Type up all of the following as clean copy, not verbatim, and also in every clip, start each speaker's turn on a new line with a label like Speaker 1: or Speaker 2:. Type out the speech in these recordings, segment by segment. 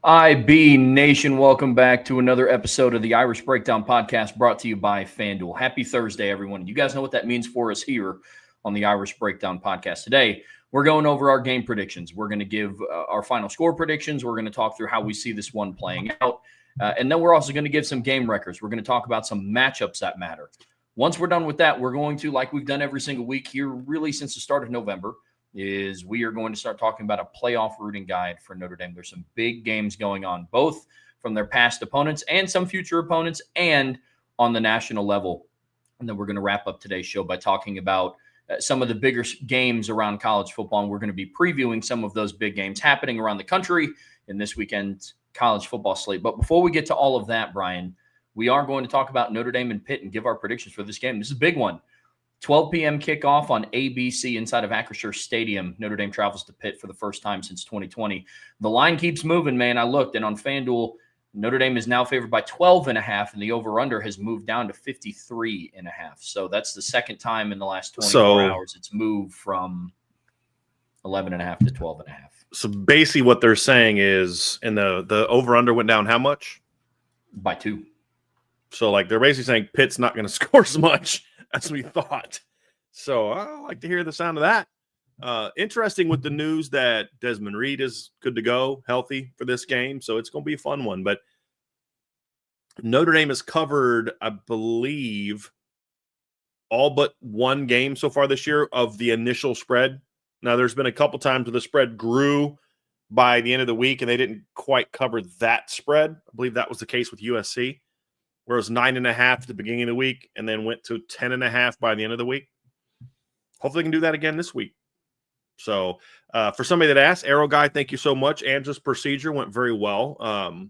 Speaker 1: IB Nation, welcome back to another episode of the Irish Breakdown Podcast brought to you by FanDuel. Happy Thursday, everyone. You guys know what that means for us here on the Irish Breakdown Podcast. Today, we're going over our game predictions. We're going to give our final score predictions. We're going to talk through how we see this one playing out. And then we're also going to give some game records. We're going to talk about some matchups that matter. Once we're done with that, we're going to, like we've done every single week here, really since the start of November, is we are going to start talking about a playoff rooting guide for Notre Dame. There's some big games going on, both from their past opponents and some future opponents and on the national level. And then we're going to wrap up today's show by talking about some of the bigger games around college football. And we're going to be previewing some of those big games happening around the country in this weekend's college football slate. But before we get to all of that, Brian, we are going to talk about Notre Dame and Pitt and give our predictions for this game. This is a big one. 12 p.m. kickoff on ABC inside of Acrisure Stadium. Notre Dame travels to Pitt for the first time since 2020. The line keeps moving, man. I looked, and on FanDuel, Notre Dame is now favored by 12.5, and the over-under has moved down to 53.5. So that's the second time in the last 24 hours it's moved from 11.5 to 12.5.
Speaker 2: So basically what they're saying is, and the over-under went down how much?
Speaker 1: By 2.
Speaker 2: So, like, they're basically saying Pitt's not going to score as much as we thought. So I like to hear the sound of that. Interesting with the news that Desmond Reed is good to go, healthy for this game. So it's going to be a fun one. But Notre Dame has covered, I believe, all but one game so far this year of the initial spread. Now, there's been a couple times where the spread grew by the end of the week, and they didn't quite cover that spread. I believe that was the case with USC. Where it was 9.5 at the beginning of the week and then went to 10.5 by the end of the week. Hopefully they can do that again this week. So for somebody that asked, Arrow Guy, thank you so much. Angela's procedure went very well.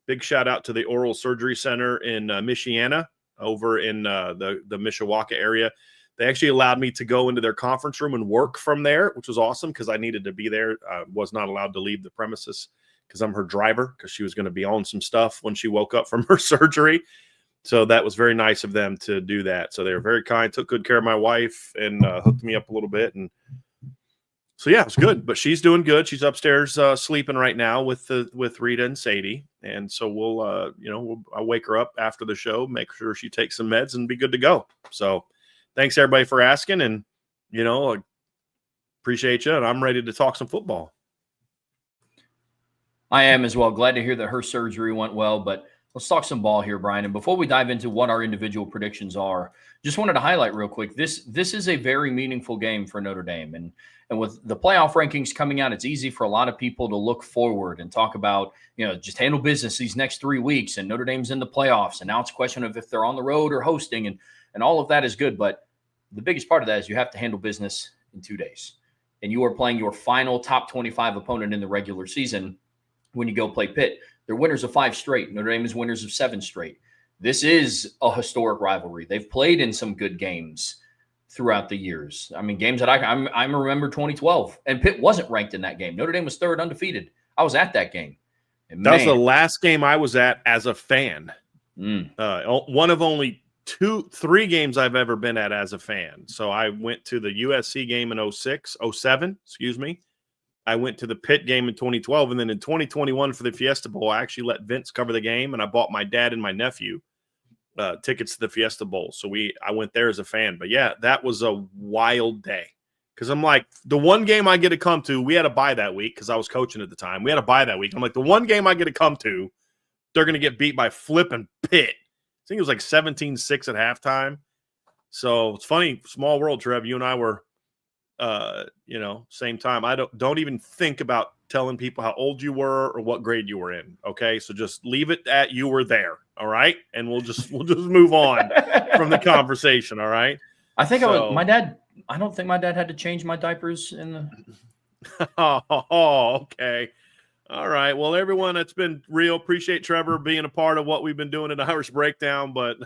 Speaker 2: Big shout out to the Oral Surgery Center in Michiana over in the Mishawaka area. They actually allowed me to go into their conference room and work from there, which was awesome because I needed to be there. I was not allowed to leave the premises because I'm her driver, because she was going to be on some stuff when she woke up from her surgery. So that was very nice of them to do that. So they were very kind, took good care of my wife, and hooked me up a little bit. And so, yeah, it was good. But she's doing good. She's upstairs sleeping right now with Rita and Sadie. And so I'll wake her up after the show, make sure she takes some meds, and be good to go. So thanks, everybody, for asking. And, I appreciate you. And I'm ready to talk some football.
Speaker 1: I am as well. Glad to hear that her surgery went well, but let's talk some ball here, Brian. And before we dive into what our individual predictions are, just wanted to highlight real quick, this is a very meaningful game for Notre Dame. And with the playoff rankings coming out, it's easy for a lot of people to look forward and talk about, just handle business these next 3 weeks, and Notre Dame's in the playoffs. And now it's a question of if they're on the road or hosting, and all of that is good. But the biggest part of that is you have to handle business in 2 days. And you are playing your final top 25 opponent in the regular season. When you go play Pitt, they're winners of 5 straight. Notre Dame is winners of 7 straight. This is a historic rivalry. They've played in some good games throughout the years. I mean, games that I remember 2012, and Pitt wasn't ranked in that game. Notre Dame was 3rd undefeated. I was at that game.
Speaker 2: And that was the last game I was at as a fan. One of only 3 games I've ever been at as a fan. So I went to the USC game in 07, I went to the Pitt game in 2012, and then in 2021 for the Fiesta Bowl, I actually let Vince cover the game, and I bought my dad and my nephew tickets to the Fiesta Bowl. So I went there as a fan. But, yeah, that was a wild day because I'm like, the one game I get to come to, we had a bye that week because I was coaching at the time. We had a bye that week. I'm like, the one game I get to come to, they're going to get beat by flipping Pitt. I think it was like 17-6 at halftime. So it's funny, small world, Trev. You and I were same time. I don't even think about telling people how old you were or what grade you were in. Okay. So just leave it at you were there. All right. And we'll just move on from the conversation. All right.
Speaker 1: I think my dad, I don't think my dad had to change my diapers in the.
Speaker 2: Oh, okay. All right. Well, everyone, it's been real. Appreciate Trevor being a part of what we've been doing in the Irish Breakdown, but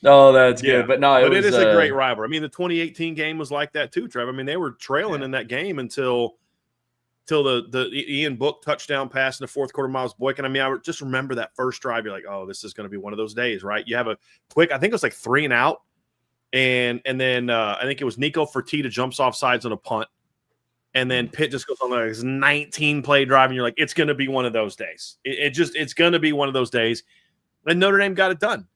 Speaker 1: Oh, that's good. But no,
Speaker 2: it is a great rivalry. I mean, the 2018 game was like that too, Trevor. I mean, they were trailing in that game until the Ian Book touchdown pass in the fourth quarter, Miles Boykin. I mean, I just remember that first drive. You're like, oh, this is going to be one of those days, right? You have a quick, I think it was like 3 and out. And then I think it was Nico Fertitta jumps off sides on a punt. And then Pitt just goes on like this 19-play drive, and you're like, it's going to be one of those days. It's going to be one of those days. And Notre Dame got it done.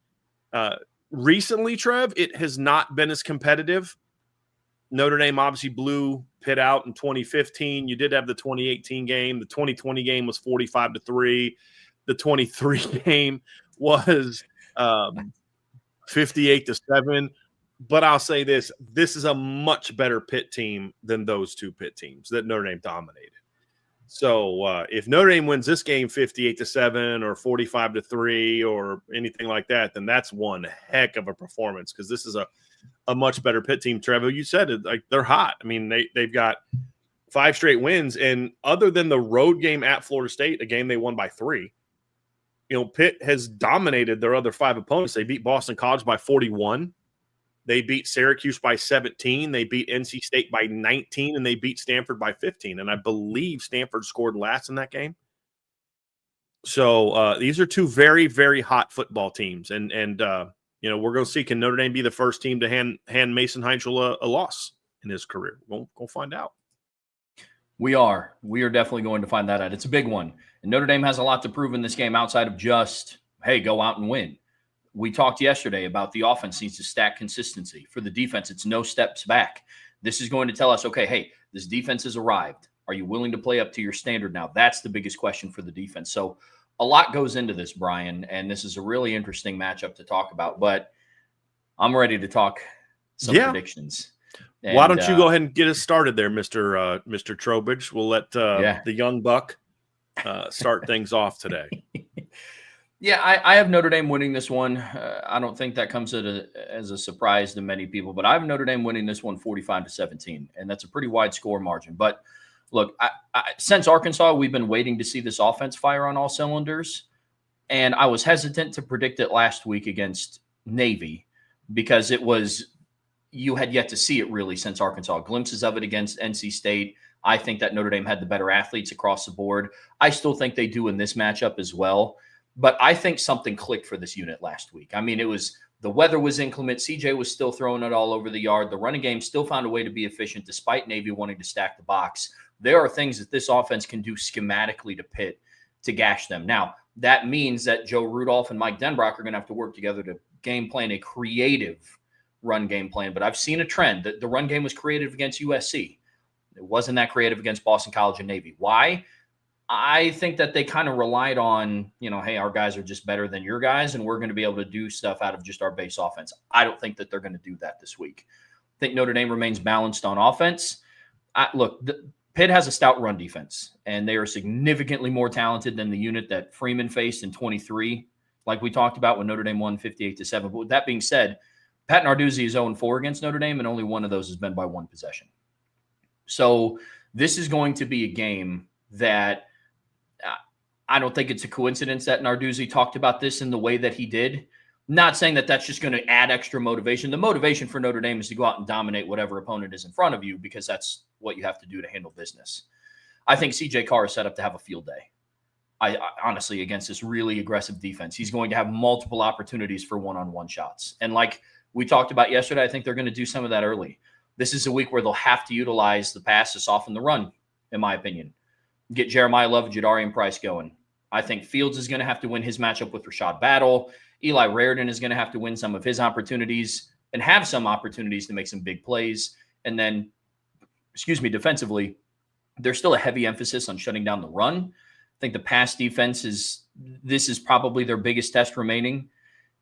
Speaker 2: Recently, Trev, it has not been as competitive. Notre Dame obviously blew Pitt out in 2015. You did have the 2018 game. The 2020 game was 45-3. The 23 game was 58-7. But I'll say this is a much better Pitt team than those two Pitt teams that Notre Dame dominated. So if Notre Dame wins this game 58-7 or 45-3 or anything like that, then that's one heck of a performance, because this is a much better Pitt team. Trevor, you said it, like, they're hot. I mean, they've got 5 straight wins, and other than the road game at Florida State, a game they won by 3, Pitt has dominated their other 5 opponents. They beat Boston College by 41. They beat Syracuse by 17. They beat NC State by 19, and they beat Stanford by 15. And I believe Stanford scored last in that game. So these are 2 very, very hot football teams. And we're going to see, can Notre Dame be the first team to hand Mason Heinzel a loss in his career? We'll find out.
Speaker 1: We are definitely going to find that out. It's a big one. And Notre Dame has a lot to prove in this game outside of just, hey, go out and win. We talked yesterday about the offense needs to stack consistency. For the defense, it's no steps back. This is going to tell us, okay, hey, this defense has arrived. Are you willing to play up to your standard now? That's the biggest question for the defense. So a lot goes into this, Brian, and this is a really interesting matchup to talk about. But I'm ready to talk some predictions. And,
Speaker 2: why don't you go ahead and get us started there, Mr. Trowbridge? We'll let the young buck start things off today.
Speaker 1: Yeah, I have Notre Dame winning this one. I don't think that comes as a surprise to many people, but I have Notre Dame winning this one 45-17, and that's a pretty wide score margin. But look, since Arkansas, we've been waiting to see this offense fire on all cylinders, and I was hesitant to predict it last week against Navy because you had yet to see it really since Arkansas. Glimpses of it against NC State. I think that Notre Dame had the better athletes across the board. I still think they do in this matchup as well. But I think something clicked for this unit last week. I mean, the weather was inclement. CJ was still throwing it all over the yard. The running game still found a way to be efficient despite Navy wanting to stack the box. There are things that this offense can do schematically to Pitt to gash them. Now, that means that Joe Rudolph and Mike Denbrock are going to have to work together to game plan a creative run game plan. But I've seen a trend that the run game was creative against USC. It wasn't that creative against Boston College and Navy. Why? I think that they kind of relied on, hey, our guys are just better than your guys, and we're going to be able to do stuff out of just our base offense. I don't think that they're going to do that this week. I think Notre Dame remains balanced on offense. Pitt has a stout run defense, and they are significantly more talented than the unit that Freeman faced in 23, like we talked about when Notre Dame won 58-7. But with that being said, Pat Narduzzi is 0-4 against Notre Dame, and only one of those has been by 1 possession. So this is going to be a game that I don't think it's a coincidence that Narduzzi talked about this in the way that he did. Not saying that that's just going to add extra motivation. The motivation for Notre Dame is to go out and dominate whatever opponent is in front of you, because that's what you have to do to handle business. I think CJ Carr is set up to have a field day. I honestly, against this really aggressive defense, he's going to have multiple opportunities for one-on-one shots. And like we talked about yesterday, I think they're going to do some of that early. This is a week where they'll have to utilize the pass to soften the run, in my opinion. Get Jeremiah Love and Jadarian Price going. I think Fields is going to have to win his matchup with Rashad Battle. Eli Raridan is going to have to win some of his opportunities and have some opportunities to make some big plays. And then, defensively, there's still a heavy emphasis on shutting down the run. I think the pass defense this is probably their biggest test remaining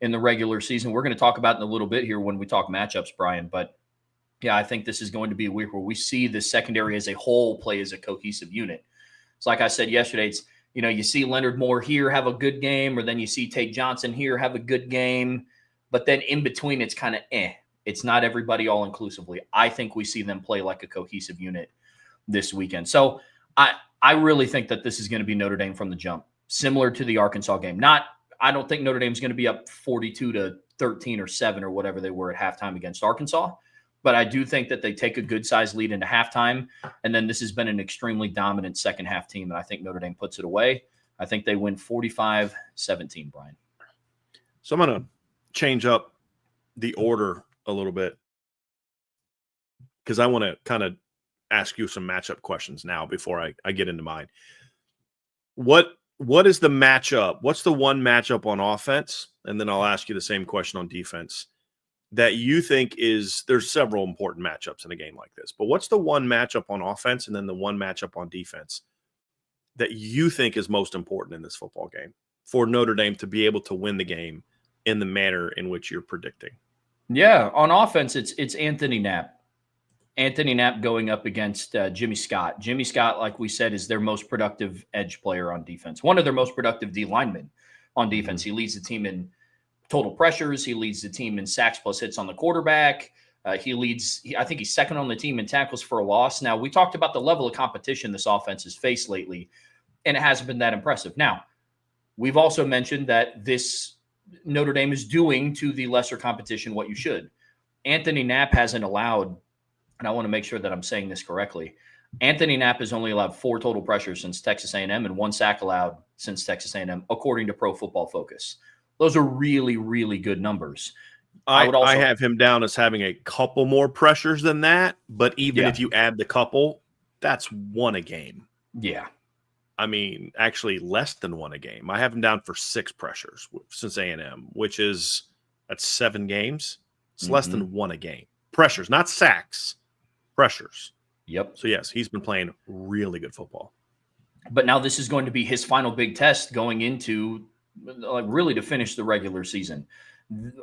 Speaker 1: in the regular season. We're going to talk about it in a little bit here when we talk matchups, Brian. But yeah, I think this is going to be a week where we see the secondary as a whole play as a cohesive unit. It's like I said yesterday, you see Leonard Moore here have a good game, or then you see Tate Johnson here have a good game. But then in between, it's kind of It's not everybody all inclusively. I think we see them play like a cohesive unit this weekend. So I really think that this is going to be Notre Dame from the jump, similar to the Arkansas game. I don't think Notre Dame's going to be up 42-13 or 7 or whatever they were at halftime against Arkansas. But I do think that they take a good-sized lead into halftime, and then this has been an extremely dominant second-half team, and I think Notre Dame puts it away. I think they win 45-17, Brian.
Speaker 2: So I'm going to change up the order a little bit because I want to kind of ask you some matchup questions now before I get into mine. What is the matchup? What's the one matchup on offense? And then I'll ask you the same question on defense that you think there's several important matchups in a game like this, but what's the one matchup on offense and then the one matchup on defense that you think is most important in this football game for Notre Dame to be able to win the game in the manner in which you're predicting?
Speaker 1: Yeah, on offense, it's Anthony Knapp. Anthony Knapp going up against Jimmy Scott. Jimmy Scott, like we said, is their most productive edge player on defense. One of their most productive D linemen on defense. He leads the team in total pressures. He leads the team in sacks plus hits on the quarterback. I think he's second on the team in tackles for a loss. Now, we talked about the level of competition this offense has faced lately, and it hasn't been that impressive. Now, we've also mentioned that this Notre Dame is doing to the lesser competition what you should. Anthony Knapp hasn't allowed, and I want to make sure that I'm saying this correctly, Anthony Knapp has only allowed 4 total pressures since Texas A&M and 1 sack allowed since Texas A&M, according to Pro Football Focus. Those are really, really good numbers.
Speaker 2: I have him down as having a couple more pressures than that, but even if you add the couple, that's 1 a game.
Speaker 1: Yeah.
Speaker 2: I mean, actually less than 1 a game. I have him down for 6 pressures since A&M, that's 7 games. It's less than 1 a game. Pressures, not sacks, pressures.
Speaker 1: Yep.
Speaker 2: So, yes, he's been playing really good football.
Speaker 1: But now this is going to be his final big test going into really to finish the regular season.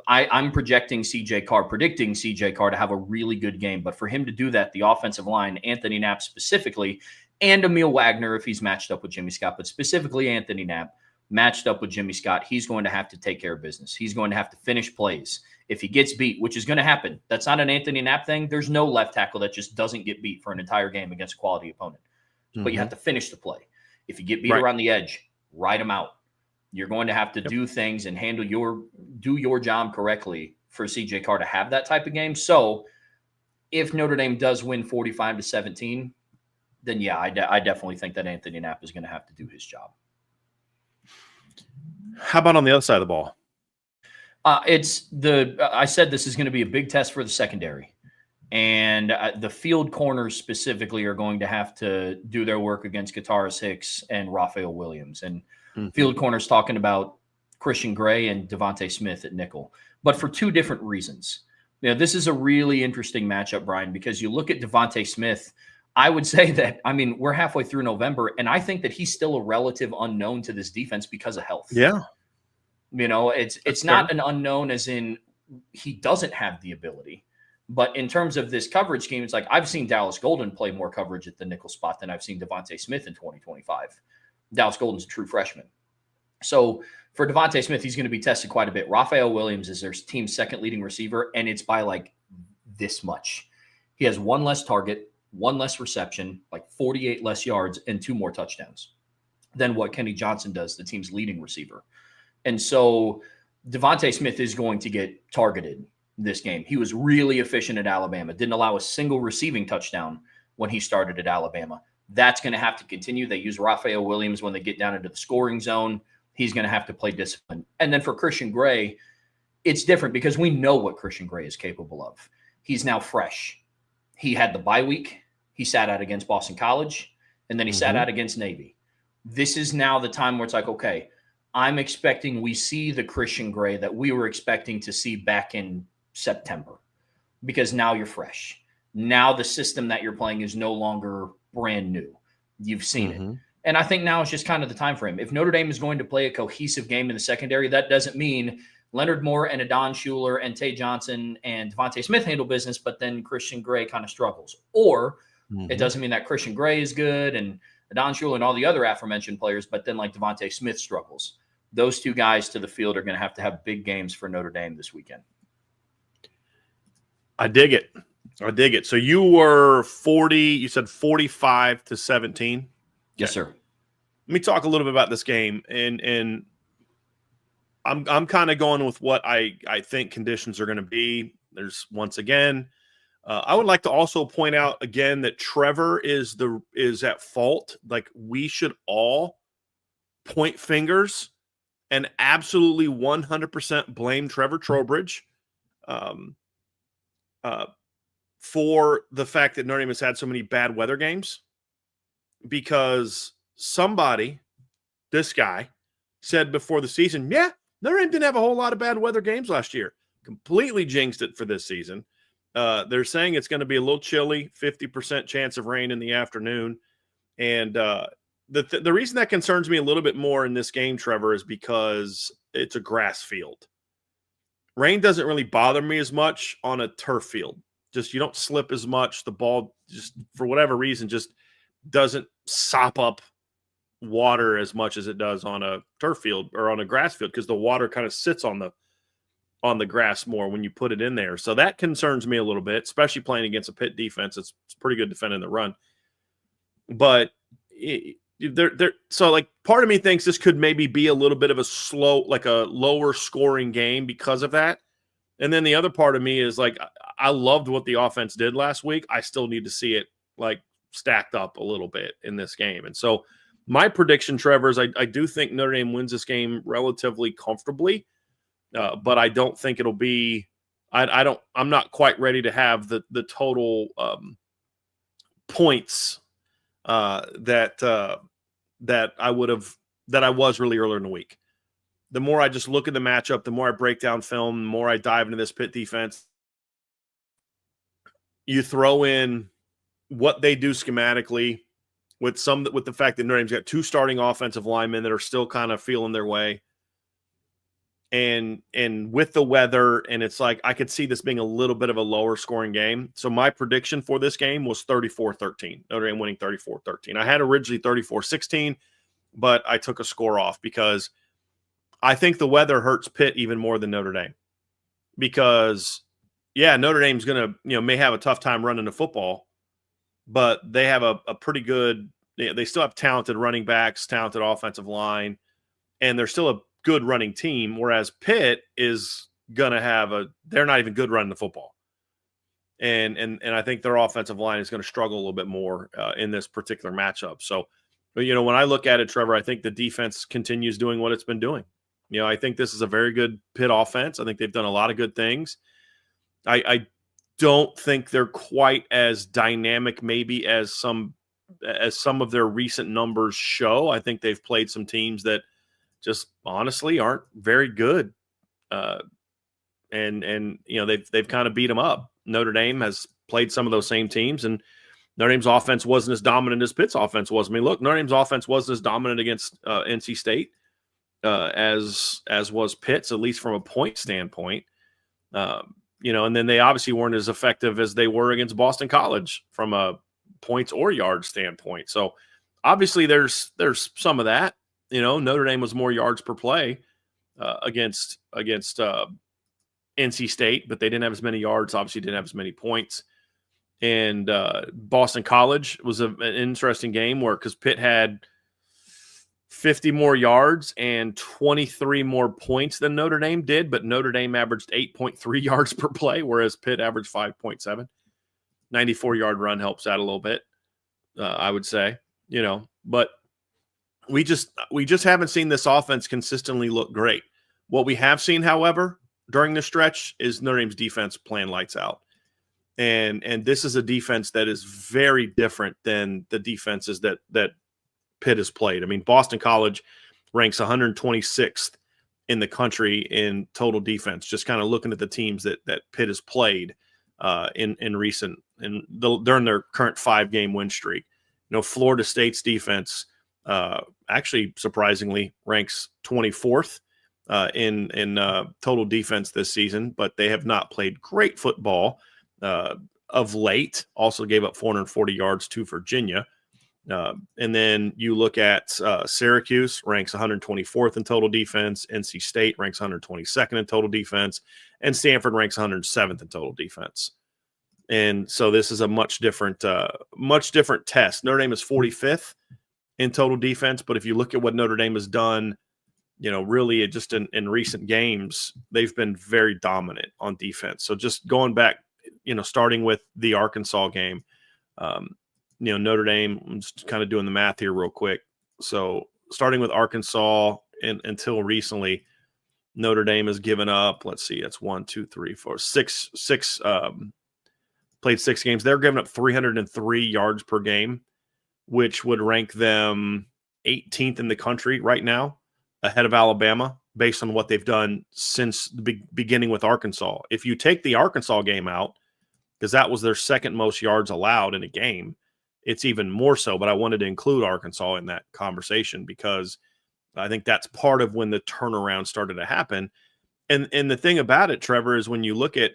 Speaker 1: I'm predicting CJ Carr to have a really good game. But for him to do that, the offensive line, Anthony Knapp specifically, and Emil Wagner if he's matched up with Jimmy Scott, but specifically Anthony Knapp matched up with Jimmy Scott, he's going to have to take care of business. He's going to have to finish plays. If he gets beat, which is going to happen, that's not an Anthony Knapp thing. There's no left tackle that just doesn't get beat for an entire game against a quality opponent. But you have to finish the play. If you get beat around the edge, ride him out. You're going to have to do things and do your job correctly for CJ Carr to have that type of game. So if Notre Dame does win 45-17, then yeah, I definitely think that Anthony Knapp is going to have to do his job.
Speaker 2: How about on the other side of the ball?
Speaker 1: I said this is going to be a big test for the secondary. And the field corners specifically are going to have to do their work against Kataris Hicks and Raphael Williams. And field corners talking about Christian Gray and Devontae Smith at nickel. But for 2 different reasons. This is a really interesting matchup, Brian, because you look at Devontae Smith, I would say that, we're halfway through November, and I think that he's still a relative unknown to this defense because of health.
Speaker 2: Yeah.
Speaker 1: It's not an unknown as in he doesn't have the ability. But in terms of this coverage scheme, it's like I've seen Dallas Golden play more coverage at the nickel spot than I've seen Devontae Smith in 2025. Dallas Golden's a true freshman. So for Devontae Smith, he's going to be tested quite a bit. Raphael Williams is their team's second leading receiver, and it's by like this much. He has 1 less target, 1 less reception, like 48 less yards, and 2 more touchdowns than what Kenny Johnson does, the team's leading receiver. And so Devontae Smith is going to get targeted this game. He was really efficient at Alabama, didn't allow a single receiving touchdown when he started at Alabama. That's going to have to continue. They use Raphael Williams when they get down into the scoring zone. He's going to have to play discipline. And then for Christian Gray, it's different because we know what Christian Gray is capable of. He's now fresh. He had the bye week. He sat out against Boston College, and then he sat out against Navy. This is now the time where it's like, okay, I'm expecting we see the Christian Gray that we were expecting to see back in September because now you're fresh. Now the system that you're playing is no longer brand new. You've seen it. And I think now is just kind of the time frame. If Notre Dame is going to play a cohesive game in the secondary, that doesn't mean Leonard Moore and Adon Schuler and Tay Johnson and Devontae Smith handle business, but then Christian Gray kind of struggles. Or it doesn't mean that Christian Gray is good and Adon Schuler and all the other aforementioned players, but then like Devontae Smith struggles. Those 2 guys to the field are going to have big games for Notre Dame this weekend.
Speaker 2: I dig it. So you were 40, you said 45-17.
Speaker 1: Yes, sir.
Speaker 2: Let me talk a little bit about this game. And I'm kind of going with what I think conditions are going to be. There's once again, I would like to also point out again that Trevor is at fault. Like we should all point fingers and absolutely 100% blame Trevor Trowbridge for the fact that Notre Dame has had so many bad weather games, because somebody, this guy, said before the season, yeah, Notre Dame didn't have a whole lot of bad weather games last year. Completely jinxed it for this season. They're saying it's going to be a little chilly, 50% chance of rain in the afternoon. And the reason that concerns me a little bit more in this game, Trevor, is because it's a grass field. Rain doesn't really bother me as much on a turf field. Just you don't slip as much. The ball just, for whatever reason, just doesn't sop up water as much as it does on a turf field or on a grass field, because the water kind of sits on the grass more when you put it in there. So that concerns me a little bit, especially playing against a Pitt defense. It's pretty good defending the run. But so like part of me thinks this could maybe be a little bit of a slow, like a lower scoring game because of that. And then the other part of me is like, I loved what the offense did last week. I still need to see it like stacked up a little bit in this game. And so my prediction, Trevor, is I do think Notre Dame wins this game relatively comfortably, but I don't think it'll be. I'm not quite ready to have the total points that I was really earlier in the week. The more I just look at the matchup, the more I break down film, the more I dive into this Pitt defense. You throw in what they do schematically with the fact that Notre Dame's got two starting offensive linemen that are still kind of feeling their way. And with the weather, and it's like I could see this being a little bit of a lower scoring game. So my prediction for this game was 34-13. Notre Dame winning 34-13. I had originally 34-16, but I took a score off because I think the weather hurts Pitt even more than Notre Dame. Because, yeah, Notre Dame's going to, may have a tough time running the football, but they have a pretty good – they still have talented running backs, talented offensive line, and they're still a good running team, whereas Pitt is going to have they're not even good running the football. And I think their offensive line is going to struggle a little bit more in this particular matchup. So, when I look at it, Trevor, I think the defense continues doing what it's been doing. I think this is a very good Pitt offense. I think they've done a lot of good things. I don't think they're quite as dynamic maybe as some of their recent numbers show. I think they've played some teams that just honestly aren't very good. And they've kind of beat them up. Notre Dame has played some of those same teams, and Notre Dame's offense wasn't as dominant as Pitt's offense was. I mean, look, Notre Dame's offense wasn't as dominant against NC State as was Pitt's, at least from a point standpoint. And then they obviously weren't as effective as they were against Boston College from a points or yards standpoint. So obviously there's some of that. Notre Dame was more yards per play against NC State, but they didn't have as many yards, obviously didn't have as many points. And Boston College was an interesting game because Pitt had 50 more yards and 23 more points than Notre Dame did, but Notre Dame averaged 8.3 yards per play, whereas Pitt averaged 5.7. 94-yard run helps out a little bit, I would say, but we just haven't seen this offense consistently look great. What we have seen, however, during the stretch is Notre Dame's defense playing lights out. And this is a defense that is very different than the defenses that Pitt has played. I mean, Boston College ranks 126th in the country in total defense, just kind of looking at the teams that Pitt has played during their current 5-game win streak. Florida State's defense actually surprisingly ranks 24th in total defense this season, but they have not played great football of late. Also gave up 440 yards to Virginia. And then you look at Syracuse ranks 124th in total defense. NC State ranks 122nd in total defense. And Stanford ranks 107th in total defense. And so this is a much different test. Notre Dame is 45th in total defense. But if you look at what Notre Dame has done, really just in recent games, they've been very dominant on defense. So just going back, starting with the Arkansas game, Notre Dame, I'm just kind of doing the math here real quick. So starting with Arkansas until recently, Notre Dame has given up, let's see, that's 1, 2, 3, 4, 6 played 6 games. They're giving up 303 yards per game, which would rank them 18th in the country right now, ahead of Alabama, based on what they've done since the beginning with Arkansas. If you take the Arkansas game out, because that was their second most yards allowed in a game, it's even more so. But I wanted to include Arkansas in that conversation because I think that's part of when the turnaround started to happen. And the thing about it, Trevor, is when you look at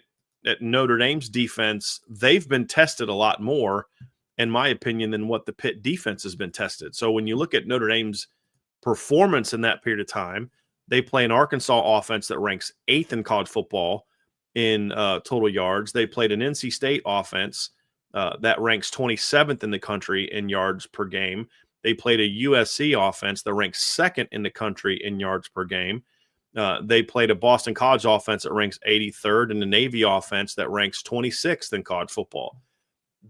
Speaker 2: Notre Dame's defense, they've been tested a lot more, in my opinion, than what the Pitt defense has been tested. So when you look at Notre Dame's performance in that period of time, they play an Arkansas offense that ranks 8th in college football in total yards. They played an NC State offense that ranks 27th in the country in yards per game. They played a USC offense that ranks 2nd in the country in yards per game. They played a Boston College offense that ranks 83rd and a Navy offense that ranks 26th in college football.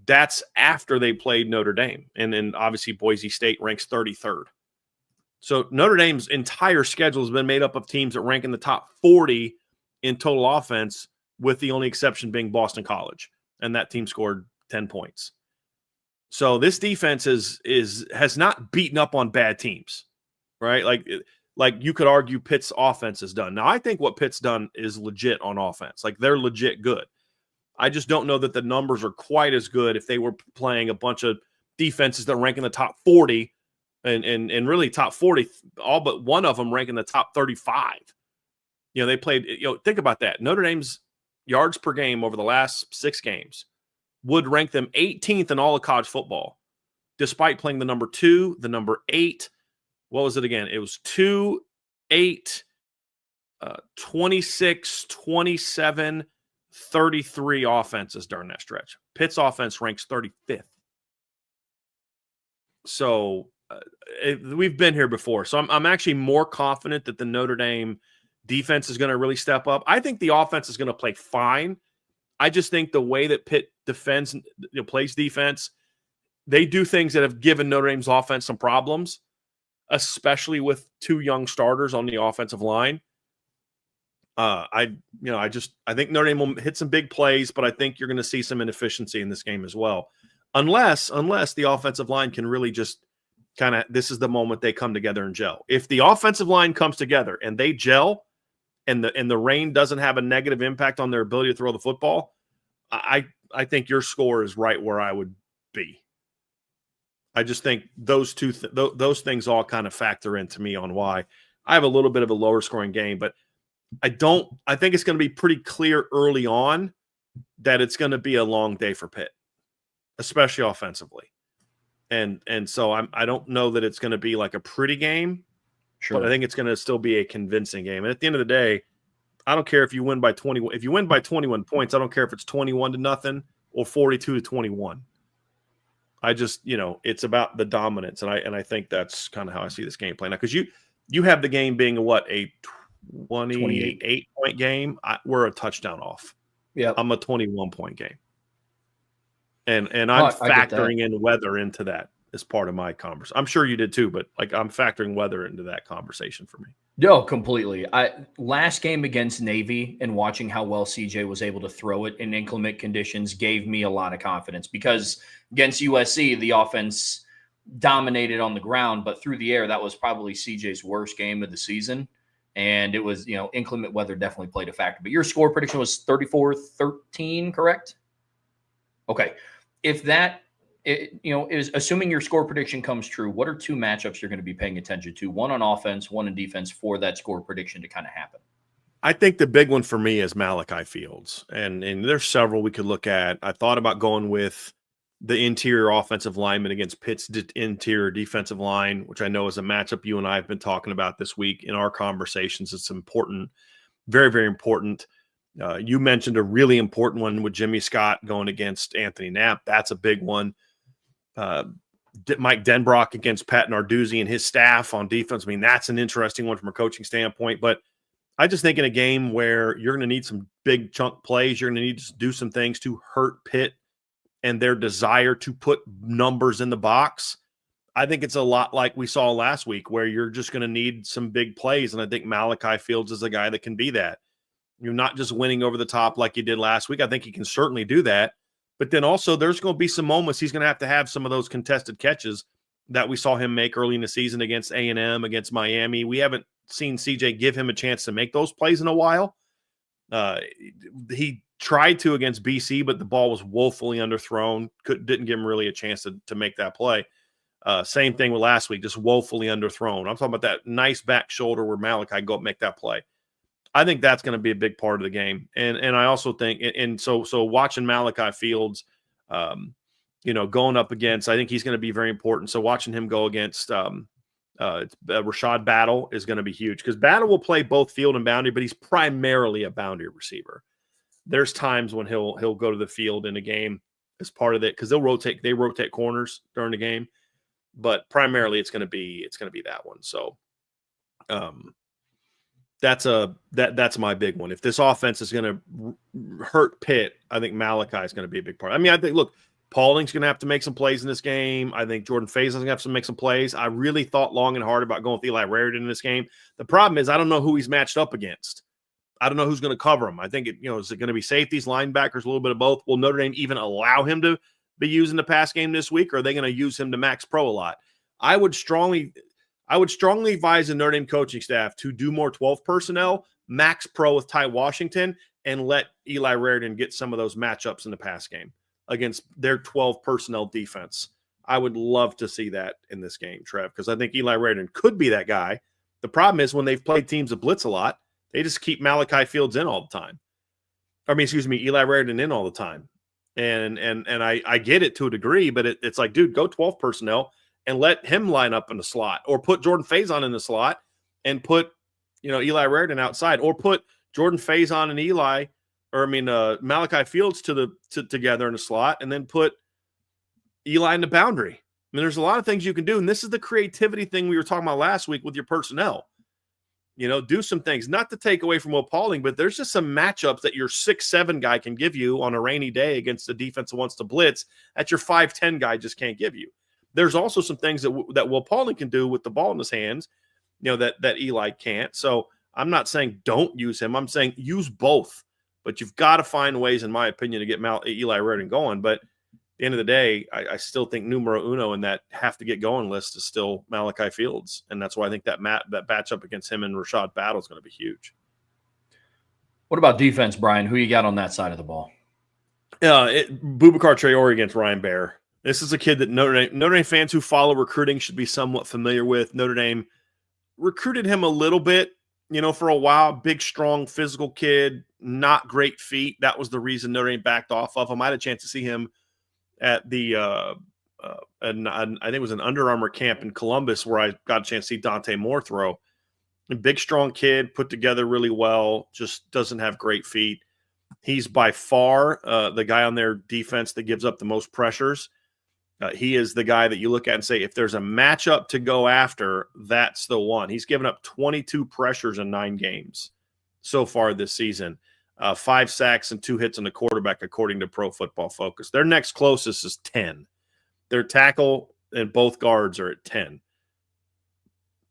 Speaker 2: That's after they played Notre Dame. And then obviously Boise State ranks 33rd. So Notre Dame's entire schedule has been made up of teams that rank in the top 40 in total offense, with the only exception being Boston College. And that team scored 10 points. So this defense has not beaten up on bad teams, right? Like you could argue Pitt's offense is done. Now, I think what Pitt's done is legit on offense. Like, they're legit good. I just don't know that the numbers are quite as good if they were playing a bunch of defenses that rank in the top 40 and really top 40, all but one of them rank in the top 35. They played, think about that. Notre Dame's yards per game over the last 6 games would rank them 18th in all of college football, despite playing the number 2, the number 8. What was it again? It was 2, 8, 26, 27, 33 offenses during that stretch. Pitt's offense ranks 35th. So we've been here before. So I'm actually more confident that the Notre Dame defense is going to really step up. I think the offense is going to play fine. I just think the way that Pitt defends, plays defense, they do things that have given Notre Dame's offense some problems, especially with 2 young starters on the offensive line. I think Notre Dame will hit some big plays, but I think you're going to see some inefficiency in this game as well. Unless the offensive line can really just this is the moment they come together and gel. If the offensive line comes together and they gel, and the rain doesn't have a negative impact on their ability to throw the football, I think your score is right where I would be. I just think those those things all kind of factor into me on why I have a little bit of a lower scoring game, but I think it's going to be pretty clear early on that it's going to be a long day for Pitt, especially offensively. And so I don't know that it's going to be like a pretty game. Sure. But I think it's going to still be a convincing game. And at the end of the day, I don't care if you win by 21. If you win by 21 points, I don't care if it's 21-0 or 42-21. I just, it's about the dominance, and I think that's kind of how I see this game playing. Now, because you have the game being a 28-point game. We're a touchdown off. Yeah, I'm a 21-point game, and I'm factoring in weather into that as part of my conversation. I'm sure you did too, but I'm factoring weather into that conversation for me.
Speaker 1: No, completely. Last game against Navy and watching how well CJ was able to throw it in inclement conditions gave me a lot of confidence, because against USC, the offense dominated on the ground, but through the air, that was probably CJ's worst game of the season. And it was, inclement weather definitely played a factor. But your score prediction was 34-13, correct? Okay. If that, is assuming your score prediction comes true, what are 2 matchups you're going to be paying attention to? One on offense, one in defense, for that score prediction to kind of happen.
Speaker 2: I think the big one for me is Malachi Fields. And there's several we could look at. I thought about going with the interior offensive lineman against Pitt's interior defensive line, which I know is a matchup you and I have been talking about this week in our conversations. It's important, very, very important. You mentioned a really important one with Jimmy Scott going against Anthony Knapp. That's a big one. Mike Denbrock against Pat Narduzzi and his staff on defense. I mean, that's an interesting one from a coaching standpoint. But I just think in a game where you're going to need some big chunk plays, you're going to need to do some things to hurt Pitt and their desire to put numbers in the box. I think it's a lot like we saw last week, where you're just going to need some big plays. And I think Malachi Fields is a guy that can be that. You're not just winning over the top like you did last week. I think he can certainly do that. But then also there's going to be some moments he's going to have some of those contested catches that we saw him make early in the season against A&M, against Miami. We haven't seen CJ give him a chance to make those plays in a while. He tried to against BC, but the ball was woefully underthrown. Didn't give him really a chance to make that play. Same thing with last week, just woefully underthrown. I'm talking about that nice back shoulder where Malachi can go up and make that play. I think that's going to be a big part of the game. And I also think, and so watching Malachi Fields, going up against, I think he's going to be very important. So watching him go against Rashad Battle is going to be huge because Battle will play both field and boundary, but he's primarily a boundary receiver. There's times when he'll go to the field in a game as part of it because they rotate corners during the game, but primarily it's going to be that one. So that's my big one. If this offense is going to hurt Pitt, I think Malachi is going to be a big part. I mean, I think Pauling's going to have to make some plays in this game. I think Jordan Faison's going to have to make some plays. I really thought long and hard about going with Eli Raritan in this game. The problem is I don't know who he's matched up against. I don't know who's going to cover him. I think is it going to be safeties, linebackers, a little bit of both? Will Notre Dame even allow him to be using the pass game this week, or are they going to use him to max pro a lot? I would strongly advise the Notre Dame coaching staff to do more 12 personnel, max pro with Ty Washington, and let Eli Raritan get some of those matchups in the pass game against their 12 personnel defense. I would love to see that in this game, Trev, because I think Eli Raritan could be that guy. The problem is when they've played teams that blitz a lot, they just keep Malachi Fields in all the time. Eli Raritan in all the time. And I get it to a degree, but it's like, dude, go 12 personnel and let him line up in the slot, or put Jordan Faison in the slot and put, Eli Raritan outside, or put Jordan Faison and Malachi Fields together in the slot, and then put Eli in the boundary. I mean, there's a lot of things you can do, and this is the creativity thing we were talking about last week with your personnel. Do some things, not to take away from Will Pauling, but there's just some matchups that your 6'7" guy can give you on a rainy day against the defense that wants to blitz that your 5'10" guy just can't give you. There's also some things that Will Pauling can do with the ball in his hands, that Eli can't. So I'm not saying don't use him. I'm saying use both. But you've got to find ways, in my opinion, to get Eli Raritan going. But at the end of the day, I still think numero uno in that have to get going list is still Malachi Fields. And that's why I think that matchup against him and Rashad Battle is going to be huge.
Speaker 1: What about defense, Brian? Who you got on that side of the ball?
Speaker 2: Boubacar Traore against Ryan Baer. This is a kid that Notre Dame fans who follow recruiting should be somewhat familiar with. Notre Dame recruited him a little bit, for a while. Big, strong, physical kid, not great feet. That was the reason Notre Dame backed off of him. I had a chance to see him at the I think it was an Under Armour camp in Columbus where I got a chance to see Dante Moore throw. A big, strong kid, put together really well, just doesn't have great feet. He's by far the guy on their defense that gives up the most pressures. He is the guy that you look at and say, if there's a matchup to go after, that's the one. He's given up 22 pressures in 9 games so far this season. 5 sacks and 2 hits on the quarterback, according to Pro Football Focus. Their next closest is 10. Their tackle and both guards are at 10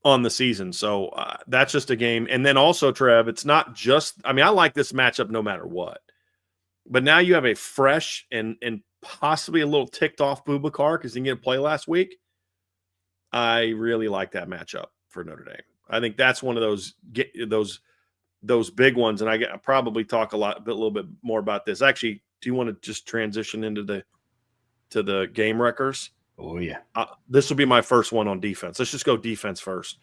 Speaker 2: on the season. So that's just a game. And then also, Trev, it's not just – I like this matchup no matter what. But now you have a fresh and possibly a little ticked off Boubacar because he didn't play last week. I really like that matchup for Notre Dame. I think that's one of those big ones, and I probably talk a little bit more about this. Actually, do you want to just transition into the game wreckers?
Speaker 1: Oh yeah,
Speaker 2: this will be my first one on defense. Let's just go defense first,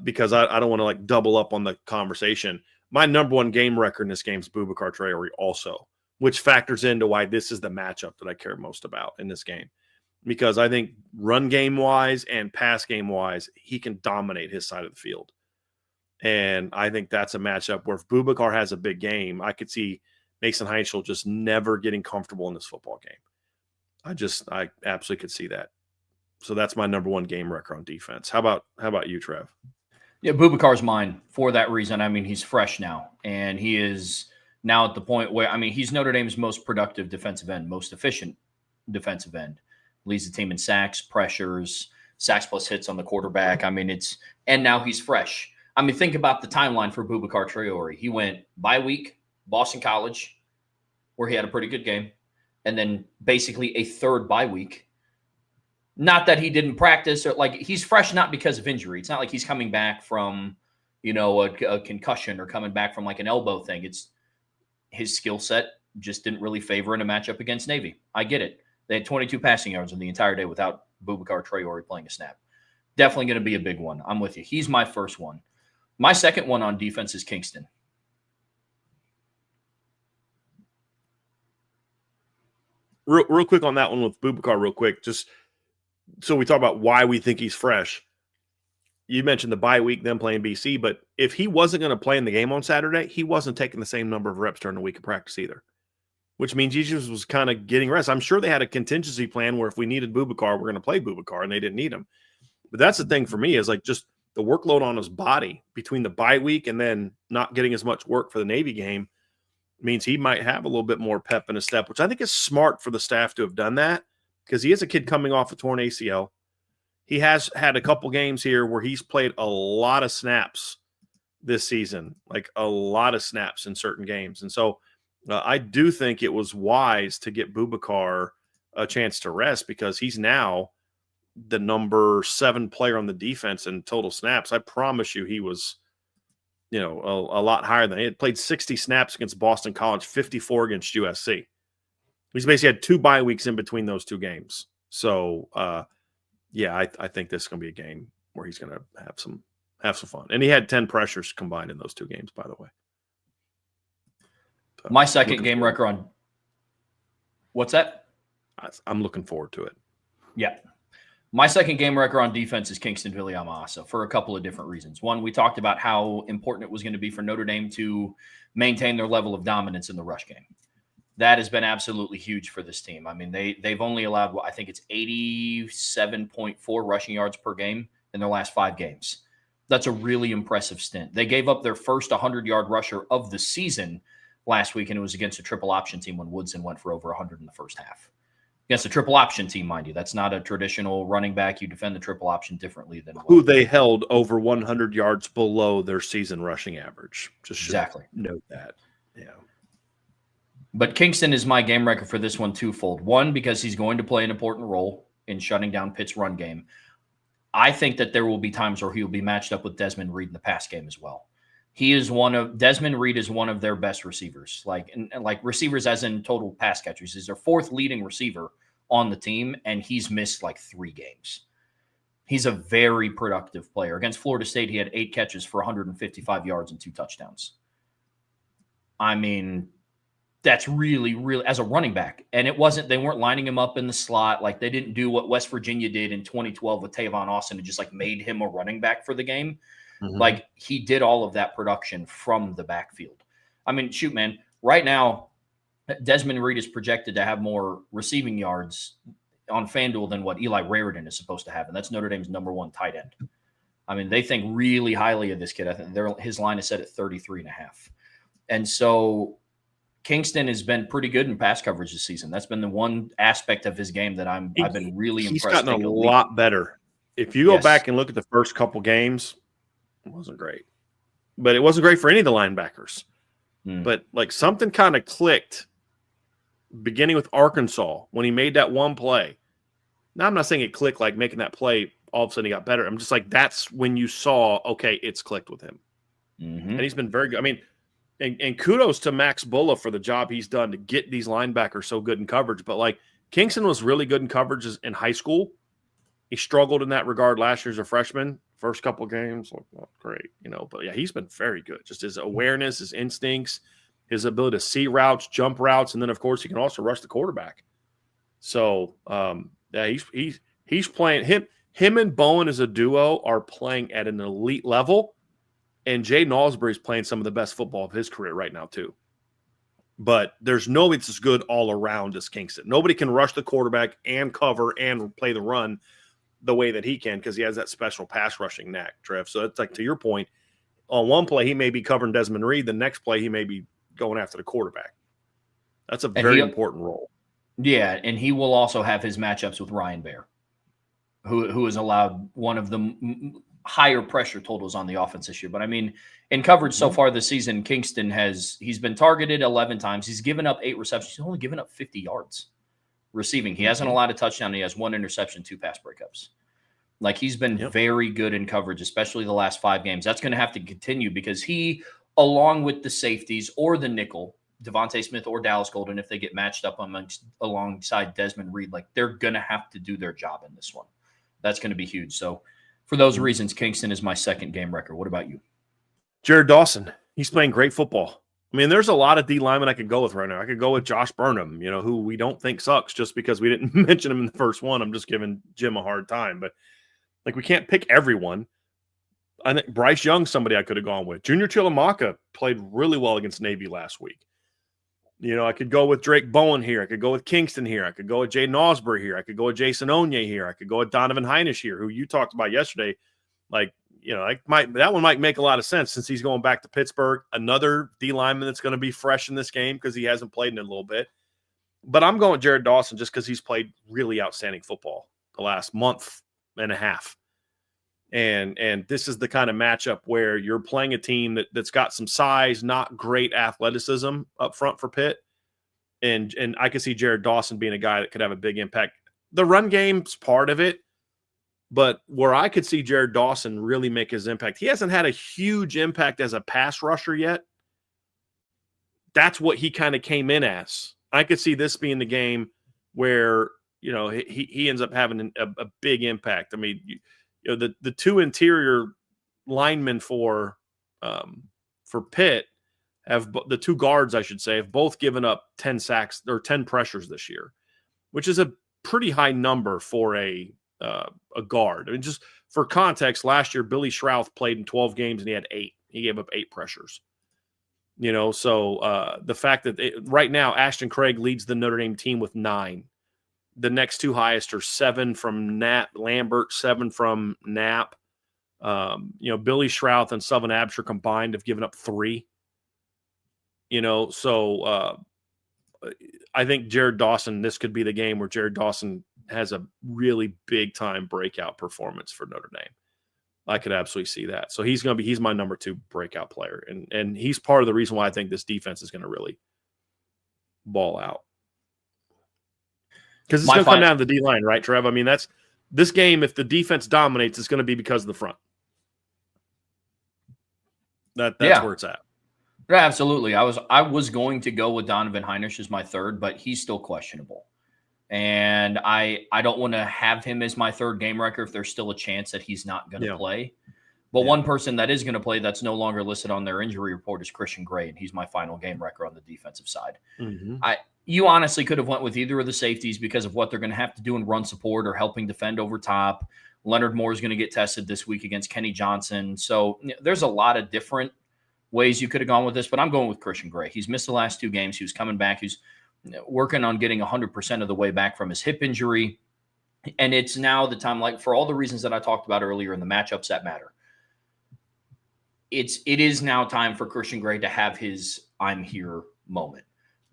Speaker 2: because I don't want to double up on the conversation. My number one game wrecker in this game is Boubacar Traore, also, which factors into why this is the matchup that I care most about in this game, because I think run game wise and pass game wise, he can dominate his side of the field. And I think that's a matchup where if Boubacar has a big game, I could see Mason Heichel just never getting comfortable in this football game. I absolutely could see that. So that's my number one game wrecker on defense. How about you, Trev?
Speaker 1: Yeah, Boubacar's mine for that reason. He's fresh now, and he is now at the point where, he's Notre Dame's most productive defensive end, most efficient defensive end. Leads the team in sacks, pressures, sacks plus hits on the quarterback. And now he's fresh. Think about the timeline for Boubacar Traore. He went bye week, Boston College, where he had a pretty good game. and then basically a third bye week. Not that he didn't practice, or like he's fresh, not because of injury. It's not like he's coming back from, a concussion or coming back from like an elbow thing. It's his skill set just didn't really favor in a matchup against Navy. I get it. They had 22 passing yards in the entire day without Boubacar Traore playing a snap. Definitely going to be a big one. I'm with you. He's my first one. My second one on defense is Kingston.
Speaker 2: Real quick on that one with Boubacar, real quick. Just so we talk about why we think he's fresh. You mentioned the bye week, them playing BC, but if he wasn't going to play in the game on Saturday, he wasn't taking the same number of reps during the week of practice either, which means he just was kind of getting rest. I'm sure they had a contingency plan where if we needed Boubacar, we're going to play Boubacar, and they didn't need him. But that's the thing for me is like just the workload on his body between the bye week and then not getting as much work for the Navy game means he might have a little bit more pep in his step, which I think is smart for the staff to have done that because he is a kid coming off a torn ACL. He has had a couple games here where he's played a lot of snaps this season, like a lot of snaps in certain games. And so I do think it was wise to get Boubacar a chance to rest because he's now the number 7 player on the defense in total snaps. I promise you he was, a lot higher than he had played 60 snaps against Boston College, 54 against USC. He's basically had 2 bye weeks in between those 2 games. So, I think this is going to be a game where he's going to have some fun. And he had 10 pressures combined in those 2 games, by the way. So,
Speaker 1: my second game record on – what's that?
Speaker 2: I'm looking forward to it.
Speaker 1: Yeah. My second game record on defense is Kingston Viliamasa for a couple of different reasons. One, we talked about how important it was going to be for Notre Dame to maintain their level of dominance in the rush game. That has been absolutely huge for this team. I mean, they've only allowed, I think it's 87.4 rushing yards per game in their last 5 games. That's a really impressive stint. They gave up their first 100-yard rusher of the season last week, and it was against a triple option team when Woodson went for over 100 in the first half. Against a triple option team, mind you. That's not a traditional running back. You defend the triple option differently than
Speaker 2: who they held over 100 yards below their season rushing average. Just
Speaker 1: exactly
Speaker 2: note that. Yeah.
Speaker 1: But Kingston is my game record for this one twofold. One, because he's going to play an important role in shutting down Pitt's run game. I think that there will be times where he will be matched up with Desmond Reed in the pass game as well. Desmond Reed is one of their best receivers, like receivers as in total pass catchers. He's their 4th leading receiver on the team, and he's missed like 3 games. He's a very productive player. Against Florida State, he had 8 catches for 155 yards and 2 touchdowns. I mean, that's really, really as a running back. And they weren't lining him up in the slot. Like they didn't do what West Virginia did in 2012 with Tavon Austin and just like made him a running back for the game. Mm-hmm. Like he did all of that production from the backfield. I mean, shoot, man, right now, Desmond Reed is projected to have more receiving yards on FanDuel than what Eli Raridan is supposed to have. And that's Notre Dame's number 1 tight end. I mean, they think really highly of this kid. I think his line is set at 33.5. And so Kingston has been pretty good in pass coverage this season. That's been the one aspect of his game that I've been really impressed.
Speaker 2: He's gotten a lot better. If you go back and look at the first couple games, it wasn't great. But it wasn't great for any of the linebackers. But like something kind of clicked beginning with Arkansas when he made that one play. Now, I'm not saying it clicked like making that play, all of a sudden he got better. I'm just like, that's when you saw, okay, it's clicked with him. Mm-hmm. And he's been very good. I mean, and kudos to Max Bulla for the job he's done to get these linebackers so good in coverage. But like Kingston was really good in coverage in high school. He struggled in that regard last year as a freshman. First couple of games, not great, But yeah, he's been very good. Just his awareness, his instincts, his ability to see routes, jump routes, and then of course he can also rush the quarterback. So he's playing him and Bowen as a duo are playing at an elite level. And Jay Nalsbury is playing some of the best football of his career right now, too. But there's nobody that's as good all around as Kingston. Nobody can rush the quarterback and cover and play the run the way that he can because he has that special pass rushing knack, Trev. So it's like, to your point, on one play, he may be covering Desmond Reed. The next play, he may be going after the quarterback. That's a very important role. Yeah,
Speaker 1: and he will also have his matchups with Ryan Baer, who has allowed one of the higher pressure totals on the offense this year. But I mean, in coverage so far this season, Kingston he's been targeted 11 times. He's given up 8 receptions. He's only given up 50 yards. receiving. He hasn't allowed a touchdown. He has 1 interception, 2 pass breakups. Like, he's been very good in coverage, especially the last 5 games. That's going to have to continue because he, along with the safeties or the nickel, Devontae Smith or Dallas Golden, if they get matched up alongside Desmond Reed, like, they're going to have to do their job in this one. That's going to be huge. So for those reasons, Kingston is my second game record. What about you?
Speaker 2: Jared Dawson. He's playing great football. I mean, there's a lot of D linemen I could go with right now. I could go with Josh Burnham, who we don't think sucks just because we didn't mention him in the first one. I'm just giving Jim a hard time. But, like, we can't pick everyone. I think Bryce Young's somebody I could have gone with. Junior Chilamaka played really well against Navy last week. I could go with Drake Bowen here. I could go with Kingston here. I could go with Jaden Osbury here. I could go with Jason Onye here. I could go with Donovan Heinisch here, who you talked about yesterday. Like, that one might make a lot of sense since he's going back to Pittsburgh. Another D lineman that's going to be fresh in this game because he hasn't played in a little bit. But I'm going with Jared Dawson just because he's played really outstanding football the last month and a half. And this is the kind of matchup where you're playing a team that's got some size, not great athleticism up front for Pitt. And I could see Jared Dawson being a guy that could have a big impact. The run game's part of it, but where I could see Jared Dawson really make his impact, he hasn't had a huge impact as a pass rusher yet. That's what he kind of came in as. I could see this being the game where, he ends up having a big impact. I mean, the 2 interior linemen for Pitt have the 2 guards, I should say, have both given up 10 sacks or 10 pressures this year, which is a pretty high number for a guard. I mean, just for context, last year Billy Schrouth played in 12 games and he had 8. He gave up 8 pressures. So the fact that right now Ashton Craig leads the Notre Dame team with 9. The next 2 highest are 7 from Nat Lambert, 7 from Knapp. Billy Schrouth and Sullivan Absher combined have given up 3. So I think Jared Dawson, this could be the game where Jared Dawson has a really big time breakout performance for Notre Dame. I could absolutely see that. So he's my number 2 breakout player. And he's part of the reason why I think this defense is going to really ball out. Because it's going to come down to the D-line, right, Trev? I mean, that's this game, if the defense dominates, it's going to be because of the front. That's where it's at.
Speaker 1: Yeah, absolutely. I was going to go with Donovan Heinisch as my third, but he's still questionable. And I don't want to have him as my third game record if there's still a chance that he's not going to play. But one person that is going to play that's no longer listed on their injury report is Christian Gray, and he's my final game record on the defensive side. Mm-hmm. You honestly could have went with either of the safeties because of what they're going to have to do in run support or helping defend over top. Leonard Moore is going to get tested this week against Kenny Johnson. So there's a lot of different ways you could have gone with this, but I'm going with Christian Gray. He's missed the last 2 games. He was coming back. He's working on getting 100% of the way back from his hip injury. And it's now the time, like for all the reasons that I talked about earlier in the matchups that matter. It is now time for Christian Gray to have his I'm here moment.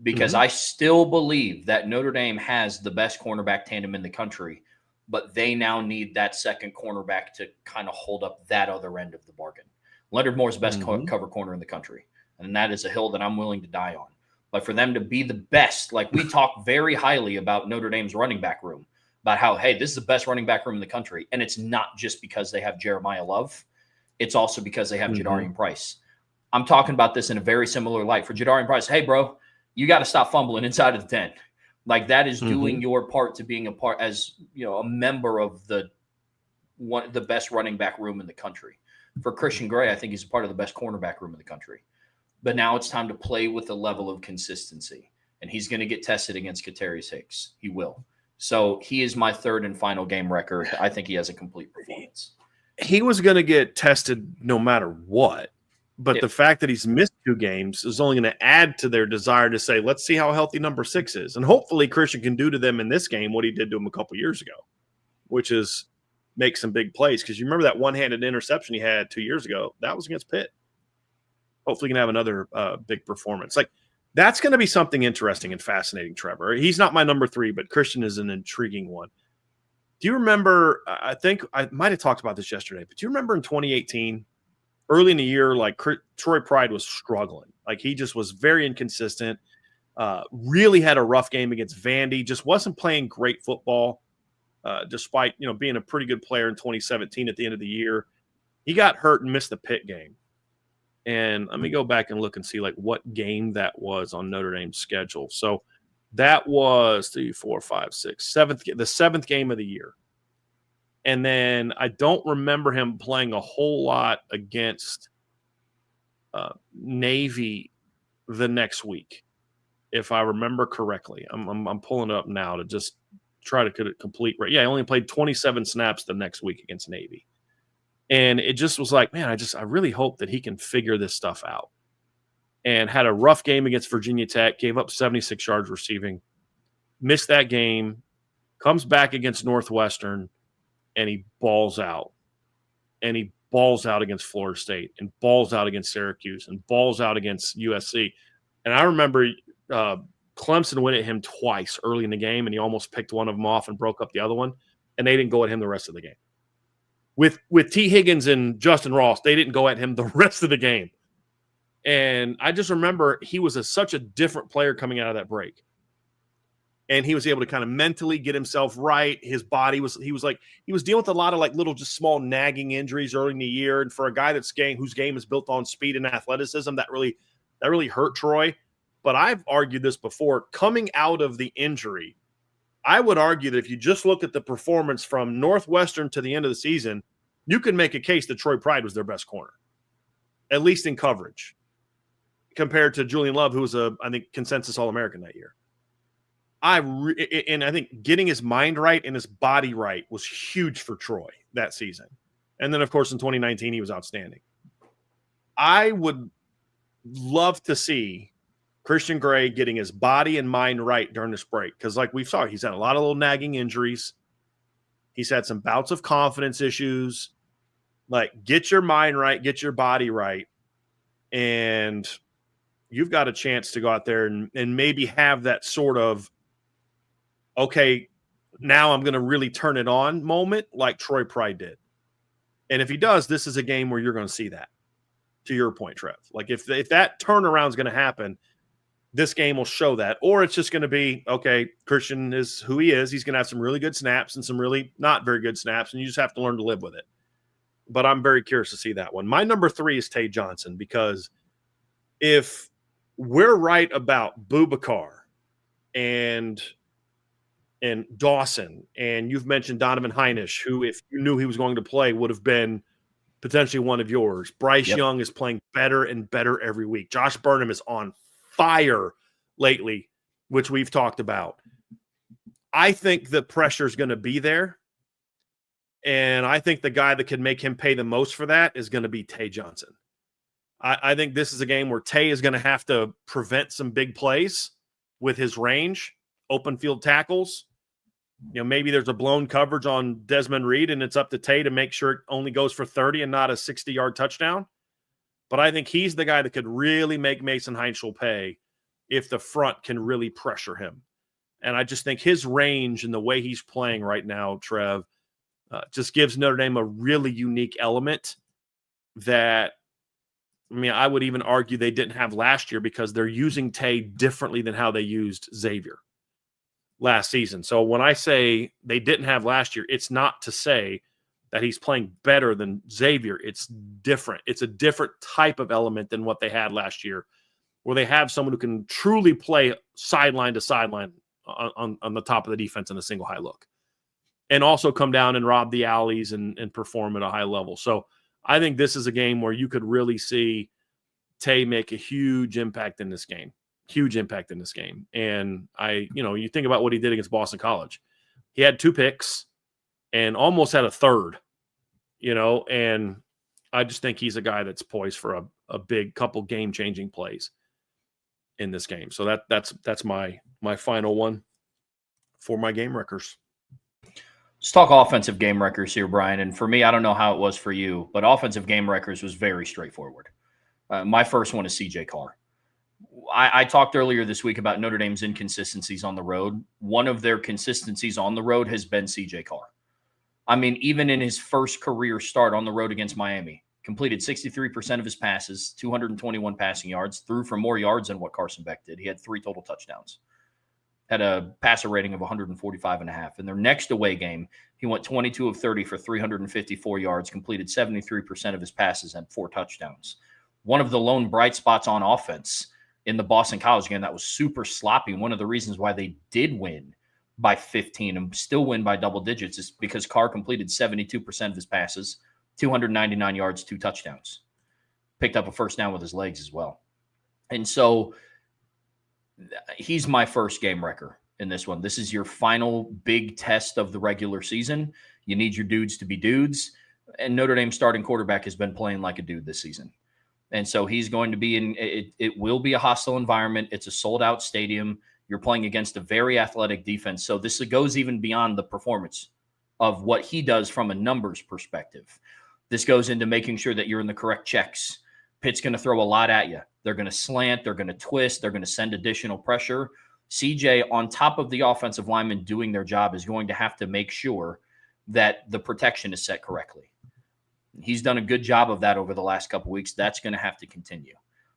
Speaker 1: Because I still believe that Notre Dame has the best cornerback tandem in the country, but they now need that second cornerback to kind of hold up that other end of the bargain. Leonard Moore's the best cover corner in the country, and that is a hill that I'm willing to die on. But for them to be the best, like we talk very highly about Notre Dame's running back room, about how, hey, this is the best running back room in the country, and it's not just because they have Jeremiah Love. It's also because they have Jadarian Price. I'm talking about this in a very similar light. For Jadarian Price, hey, bro, you got to stop fumbling inside of the 10. Like that is doing your part to being a part as, a member of the best running back room in the country. For Christian Gray, I think he's a part of the best cornerback room in the country. But now it's time to play with a level of consistency. And he's going to get tested against Katarius Hicks. He will. So he is my third and final game record. I think he has a complete performance.
Speaker 2: He was going to get tested no matter what. But the fact that he's missed 2 games is only going to add to their desire to say, let's see how healthy number 6 is. And hopefully Christian can do to them in this game what he did to him a couple years ago, which is make some big plays. Because you remember that one-handed interception he had 2 years ago? That was against Pitt. Hopefully he can have another big performance. Like, that's going to be something interesting and fascinating, Trevor. He's not my number 3, but Christian is an intriguing one. Do you remember – I think I might have talked about this yesterday, but do you remember in 2018 – early in the year, like Troy Pride was struggling. Like he just was very inconsistent. Really had a rough game against Vandy. Just wasn't playing great football, despite being a pretty good player in 2017 at the end of the year. He got hurt and missed the Pitt game. And let me go back and look and see what game that was on Notre Dame's schedule. So that was 3, 4, 5, 6, the seventh game of the year. And then I don't remember him playing a whole lot against Navy the next week, if I remember correctly. I'm pulling it up now to just try to get it complete. Right? Yeah, I only played 27 snaps the next week against Navy. And it just was like, man, I really hope that he can figure this stuff out. And had a rough game against Virginia Tech, gave up 76 yards receiving, missed that game, comes back against Northwestern, and he balls out. And he balls out against Florida State, and balls out against Syracuse, and balls out against USC. And I remember Clemson went at him twice early in the game, and he almost picked one of them off and broke up the other one, and they didn't go at him the rest of the game. With T. Higgins and Justin Ross, they didn't go at him the rest of the game. And I just remember he was such a different player coming out of that break. And he was able to kind of mentally get himself right. His body he was dealing with a lot of little just small nagging injuries early in the year. And for a guy whose game is built on speed and athleticism, that really hurt Troy. But I've argued this before. Coming out of the injury, I would argue that if you just look at the performance from Northwestern to the end of the season, you can make a case that Troy Pride was their best corner, at least in coverage, compared to Julian Love, who was I think, consensus All-American that year. And I think getting his mind right and his body right was huge for Troy that season. And then, of course, in 2019, he was outstanding. I would love to see Christian Gray getting his body and mind right during this break. Because we saw, he's had a lot of little nagging injuries. He's had some bouts of confidence issues. Get your mind right, get your body right. And you've got a chance to go out there and maybe have that sort of, okay, now I'm going to really turn it on moment like Troy Pride did. And if he does, this is a game where you're going to see that, to your point, Trev. If that turnaround is going to happen, this game will show that. Or it's just going to be, okay, Christian is who he is. He's going to have some really good snaps and some really not very good snaps, and you just have to learn to live with it. But I'm very curious to see that one. My number 3 is Tay Johnson, because if we're right about Boubacar and Dawson, and you've mentioned Donovan Heinisch, who, if you knew he was going to play, would have been potentially one of yours. Bryce Young is playing better and better every week. Josh Burnham is on fire lately, which we've talked about. I think the pressure is going to be there. And I think the guy that can make him pay the most for that is going to be Tay Johnson. I think this is a game where Tay is going to have to prevent some big plays with his range, open field tackles. Maybe there's a blown coverage on Desmond Reed, and it's up to Tay to make sure it only goes for 30 and not a 60-yard touchdown. But I think he's the guy that could really make Mason Heinschel pay if the front can really pressure him. And I just think his range and the way he's playing right now, Trev, just gives Notre Dame a really unique element that, I would even argue they didn't have last year, because they're using Tay differently than how they used Xavier last season. So when I say they didn't have last year, it's not to say that he's playing better than Xavier. It's different. It's a different type of element than what they had last year, where they have someone who can truly play sideline to sideline on the top of the defense in a single high look, and also come down and rob the alleys and perform at a high level. So I think this is a game where you could really see Tay make a huge impact in this game. And you think about what he did against Boston College. He had 2 picks and almost had a third, and I just think he's a guy that's poised for a big couple game-changing plays in this game. So that's my final one for my game wreckers.
Speaker 1: Let's talk offensive game wreckers here, Brian. And for me, I don't know how it was for you, but offensive game wreckers was very straightforward. My first one is C.J. Carr. I talked earlier this week about Notre Dame's inconsistencies on the road. One of their consistencies on the road has been C.J. Carr. Even in his first career start on the road against Miami, completed 63% of his passes, 221 passing yards, threw for more yards than what Carson Beck did. He had 3 total touchdowns, had a passer rating of 145.5. In their next away game, he went 22 of 30 for 354 yards, completed 73% of his passes, and 4 touchdowns. One of the lone bright spots on offense in the Boston College game that was super sloppy. One of the reasons why they did win by 15 and still win by double digits is because Carr completed 72% of his passes, 299 yards, 2 touchdowns. Picked up a first down with his legs as well. And so he's my first game wrecker in this one. This is your final big test of the regular season. You need your dudes to be dudes. And Notre Dame's starting quarterback has been playing like a dude this season. And so he's going to be in it will be a hostile environment. It's a sold-out stadium. You're playing against a very athletic defense. So this goes even beyond the performance of what he does from a numbers perspective. This goes into making sure that you're in the correct checks. Pitt's going to throw a lot at you. They're going to slant. They're going to twist. They're going to send additional pressure. CJ, on top of the offensive linemen doing their job, is going to have to make sure that the protection is set correctly. He's done a good job of that over the last couple of weeks. That's going to have to continue.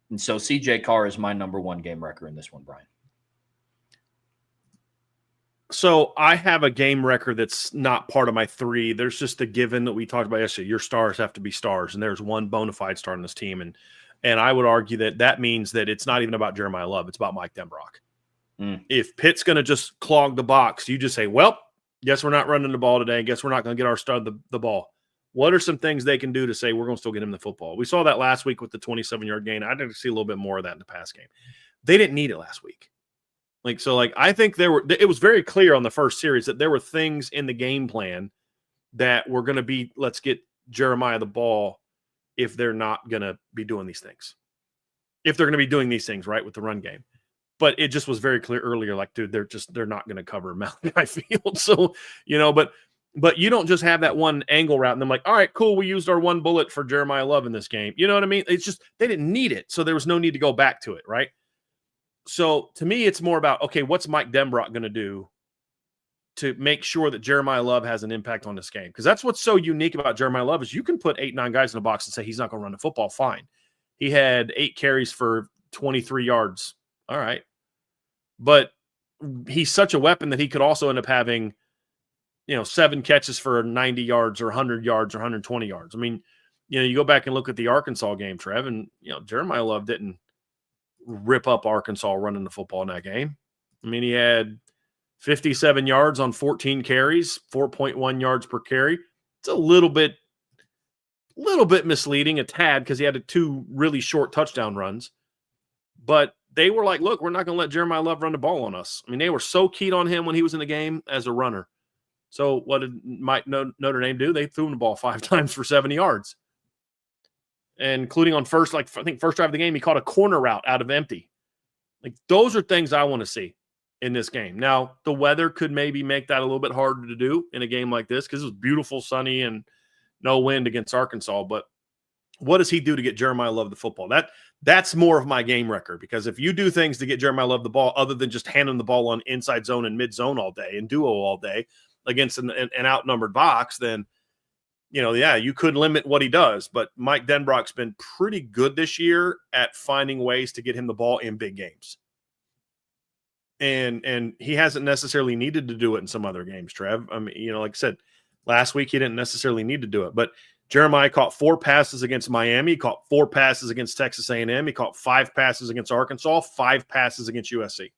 Speaker 1: And so CJ Carr is my number one game wrecker in this one, Brian.
Speaker 2: So I have a game record that's not part of my 3. There's just a given that we talked about yesterday. Your stars have to be stars, and there's one bona fide star on this team. And I would argue that means that it's not even about Jeremiah Love. It's about Mike Denbrock. If Pitt's going to just clog the box, you just say, well, guess we're not running the ball today. Guess we're not going to get our star the ball. What are some things they can do to say we're going to still get him the football? We saw that last week with the 27-yard gain. I'd like to see a little bit more of that in the pass game. They didn't need it last week. I think it was very clear on the first series that there were things in the game plan that were going to be, let's get Jeremiah the ball if they're not going to be doing these things. If they're going to be doing these things, right, with the run game. But it just was very clear earlier, like, dude, they're not going to cover Malachi Field. So, but you don't just have that one angle route and then like, all right, cool, we used our one bullet for Jeremiah Love in this game. You know what I mean? It's just they didn't need it. So there was no need to go back to it, right? So to me, it's more about, okay, what's Mike Denbrock going to do to make sure that Jeremiah Love has an impact on this game? Because that's what's so unique about Jeremiah Love is you can put 8-9 guys in the box and say he's not going to run the football. Fine. He had 8 carries for 23 yards. All right. But he's such a weapon that he could also end up having, 7 catches for 90 yards or 100 yards or 120 yards. I mean, you go back and look at the Arkansas game, Trev, and, Jeremiah Love didn't rip up Arkansas running the football in that game. I mean, he had 57 yards on 14 carries, 4.1 yards per carry. It's a little bit misleading, a tad, because he had 2 really short touchdown runs. But they were like, look, we're not going to let Jeremiah Love run the ball on us. I mean, they were so keyed on him when he was in the game as a runner. So what did Notre Dame do? They threw him the ball 5 times for 70 yards. And including on first drive of the game, he caught a corner route out of empty. Like, those are things I want to see in this game. Now, the weather could maybe make that a little bit harder to do in a game like this because it was beautiful, sunny, and no wind against Arkansas. But what does he do to get Jeremiah Love the football? That's more of my game record, because if you do things to get Jeremiah Love the ball other than just handing the ball on inside zone and mid zone all day and duo all day against an outnumbered box, then you could limit what he does. But Mike Denbrock's been pretty good this year at finding ways to get him the ball in big games. And he hasn't necessarily needed to do it in some other games, Trev. I mean, like I said, last week he didn't necessarily need to do it. But Jeremiah caught 4 passes against Miami. He caught 4 passes against Texas A&M. He caught 5 passes against Arkansas, 5 passes against USC.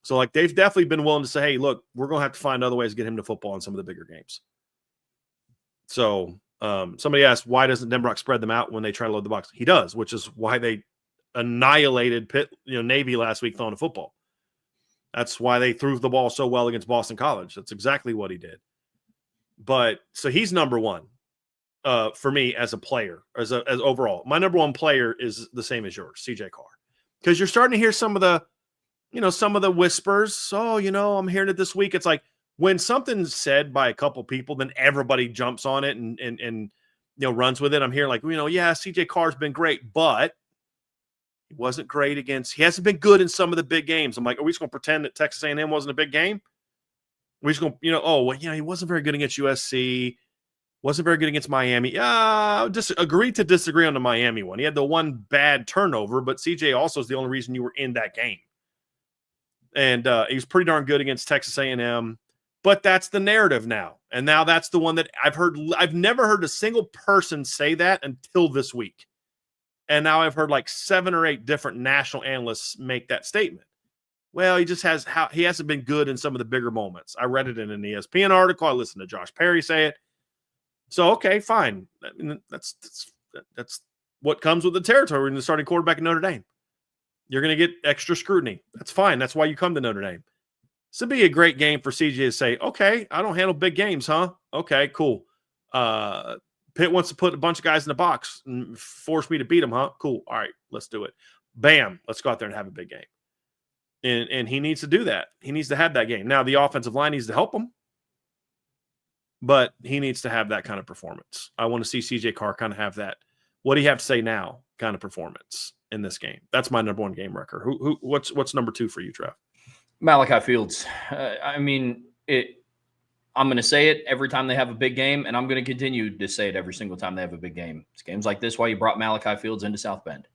Speaker 2: So, they've definitely been willing to say, hey, look, we're going to have to find other ways to get him to football in some of the bigger games. So somebody asked, why doesn't Denbrock spread them out when they try to load the box? He does, which is why they annihilated Pitt, Navy last week throwing a football. That's why they threw the ball so well against Boston College. That's exactly what he did. But so he's number one for me as a player, as overall. My number one player is the same as yours, CJ Carr, because you're starting to hear some of the whispers. Oh, I'm hearing it this week. It's like, when something's said by a couple people, then everybody jumps on it and runs with it. I'm hearing CJ Carr's been great, but he wasn't great he hasn't been good in some of the big games. I'm like, are we just going to pretend that Texas A&M wasn't a big game? We're just going to, he wasn't very good against USC. Wasn't very good against Miami. Just agree to disagree on the Miami one. He had the one bad turnover, but CJ also is the only reason you were in that game. And he was pretty darn good against Texas A&M. But that's the narrative now. And now that's the one that I've heard. I've never heard a single person say that until this week. And now I've heard like 7 or 8 different national analysts make that statement. Well, he hasn't been good in some of the bigger moments. I read it in an ESPN article. I listened to Josh Perry say it. So, okay, fine. I mean, that's what comes with the territory when you're the starting quarterback in Notre Dame. You're going to get extra scrutiny. That's fine. That's why you come to Notre Dame. This would be a great game for CJ to say, okay, I don't handle big games, huh? Okay, cool. Pitt wants to put a bunch of guys in the box and force me to beat them, huh? Cool. All right, let's do it. Bam, let's go out there and have a big game. And he needs to do that. He needs to have that game. Now, the offensive line needs to help him, but he needs to have that kind of performance. I want to see CJ Carr kind of have that, what do you have to say now kind of performance in this game. That's my number one game record. What's number 2 for you, Trev?
Speaker 1: Malachi Fields. I'm going to say it every time they have a big game, and I'm going to continue to say it every single time they have a big game. It's games like this why you brought Malachi Fields into South Bend.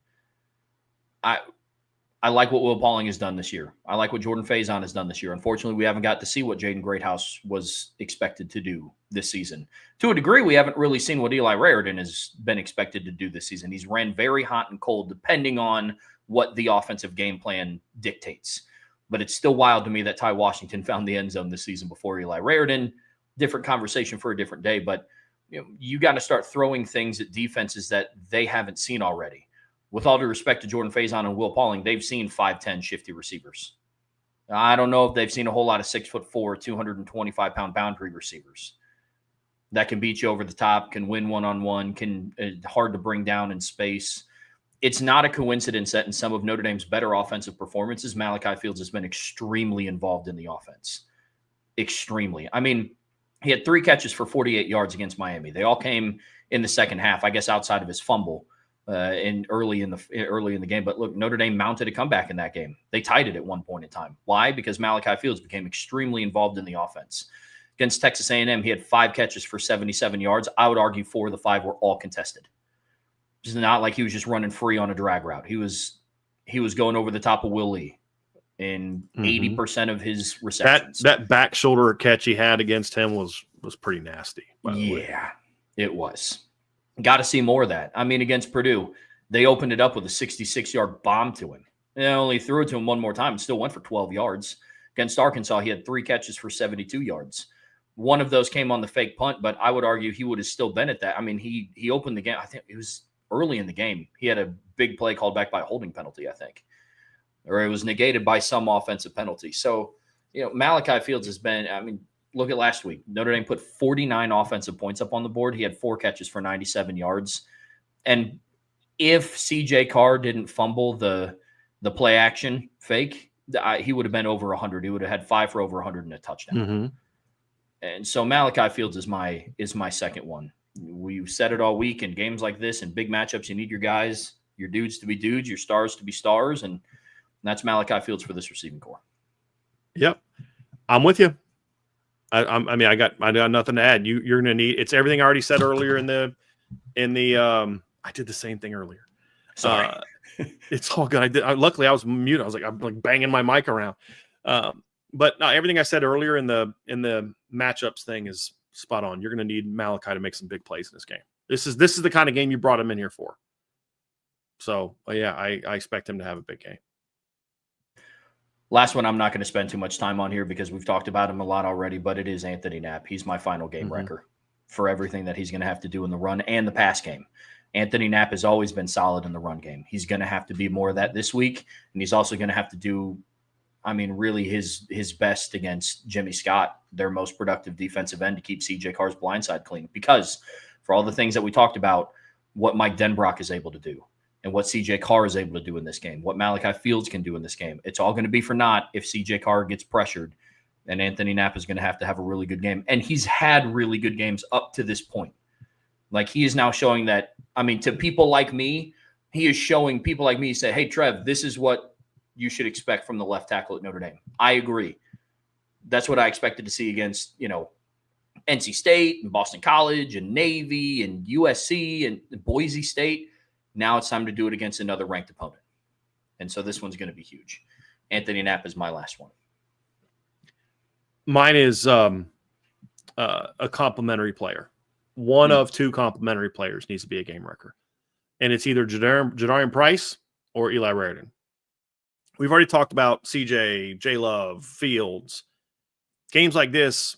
Speaker 1: I like what Will Pauling has done this year. I like what Jordan Faison has done this year. Unfortunately, we haven't got to see what Jaden Greathouse was expected to do this season. To a degree, we haven't really seen what Eli Raridan has been expected to do this season. He's ran very hot and cold depending on what the offensive game plan dictates. But it's still wild to me that Ty Washington found the end zone this season before Eli Raridan. Different conversation for a different day. But you got to start throwing things at defenses that they haven't seen already. With all due respect to Jordan Faison and Will Pauling, they've seen 5'10" shifty receivers. I don't know if they've seen a whole lot of 6'4", 225-pound boundary receivers that can beat you over the top, can win one-on-one, hard to bring down in space. It's not a coincidence that in some of Notre Dame's better offensive performances, Malachi Fields has been extremely involved in the offense. Extremely. I mean, he had 3 catches for 48 yards against Miami. They all came in the second half, I guess outside of his fumble. Early in the game. But look, Notre Dame mounted a comeback in that game. They tied it at one point in time. Why? Because Malachi Fields became extremely involved in the offense. Against Texas A&M, he had 5 catches for 77 yards. I would argue 4 of the 5 were all contested. It's not like he was just running free on a drag route. He was going over the top of Will Lee in 80% of his receptions.
Speaker 2: That back shoulder catch he had against him was pretty nasty. By the way.
Speaker 1: It was. Got to see more of that. I mean, against Purdue, they opened it up with a 66-yard bomb to him. And only threw it to him one more time and still went for 12 yards. Against Arkansas, he had 3 catches for 72 yards. One of those came on the fake punt, but I would argue he would have still been at that. I mean, he opened the game. I think it was early in the game. He had a big play called back by a holding penalty, I think. Or it was negated by some offensive penalty. So, Malachi Fields has been, I mean, look at last week. Notre Dame put 49 offensive points up on the board. He had 4 catches for 97 yards. And if CJ Carr didn't fumble the play action fake, he would have been over 100. He would have had 5 for over 100 and a touchdown.
Speaker 2: Mm-hmm.
Speaker 1: And so Malachi Fields is my second one. We said it all week in games like this and big matchups. You need your guys, your dudes to be dudes, your stars to be stars. And that's Malachi Fields for this receiving corps.
Speaker 2: Yep. I'm with you. I got nothing to add. You're going to need, it's everything I already said earlier in the I did the same thing earlier.
Speaker 1: Sorry.
Speaker 2: It's all good. Luckily I was mute. I'm like banging my mic around. But no, everything I said earlier in the matchups thing is spot on. You're going to need Malachi to make some big plays in this game. This is the kind of game you brought him in here for. So yeah, I expect him to have a big game.
Speaker 1: Last one I'm not going to spend too much time on here because we've talked about him a lot already, but it is Anthony Knapp. He's my final game wrecker for everything that he's going to have to do in the run and the pass game. Anthony Knapp has always been solid in the run game. He's going to have to be more of that this week, and he's also going to have to do, really his best against Jimmy Scott, their most productive defensive end, to keep CJ Carr's blindside clean. Because for all the things that we talked about, what Mike Denbrock is able to do, and what CJ Carr is able to do in this game, what Malachi Fields can do in this game. It's all going to be for naught if CJ Carr gets pressured, and Anthony Knapp is going to have a really good game. And he's had really good games up to this point. Like, he is now showing that, to people like me, he is showing people like me, say, hey, Trev, this is what you should expect from the left tackle at Notre Dame. I agree. That's what I expected to see against, NC State and Boston College and Navy and USC and Boise State. Now it's time to do it against another ranked opponent. And so this one's going to be huge. Anthony Knapp is my last one.
Speaker 2: Mine is a complimentary player. One of two complimentary players needs to be a game wrecker. And it's either Jadarian Price or Eli Raritan. We've already talked about CJ, J-Love, Fields. Games like this,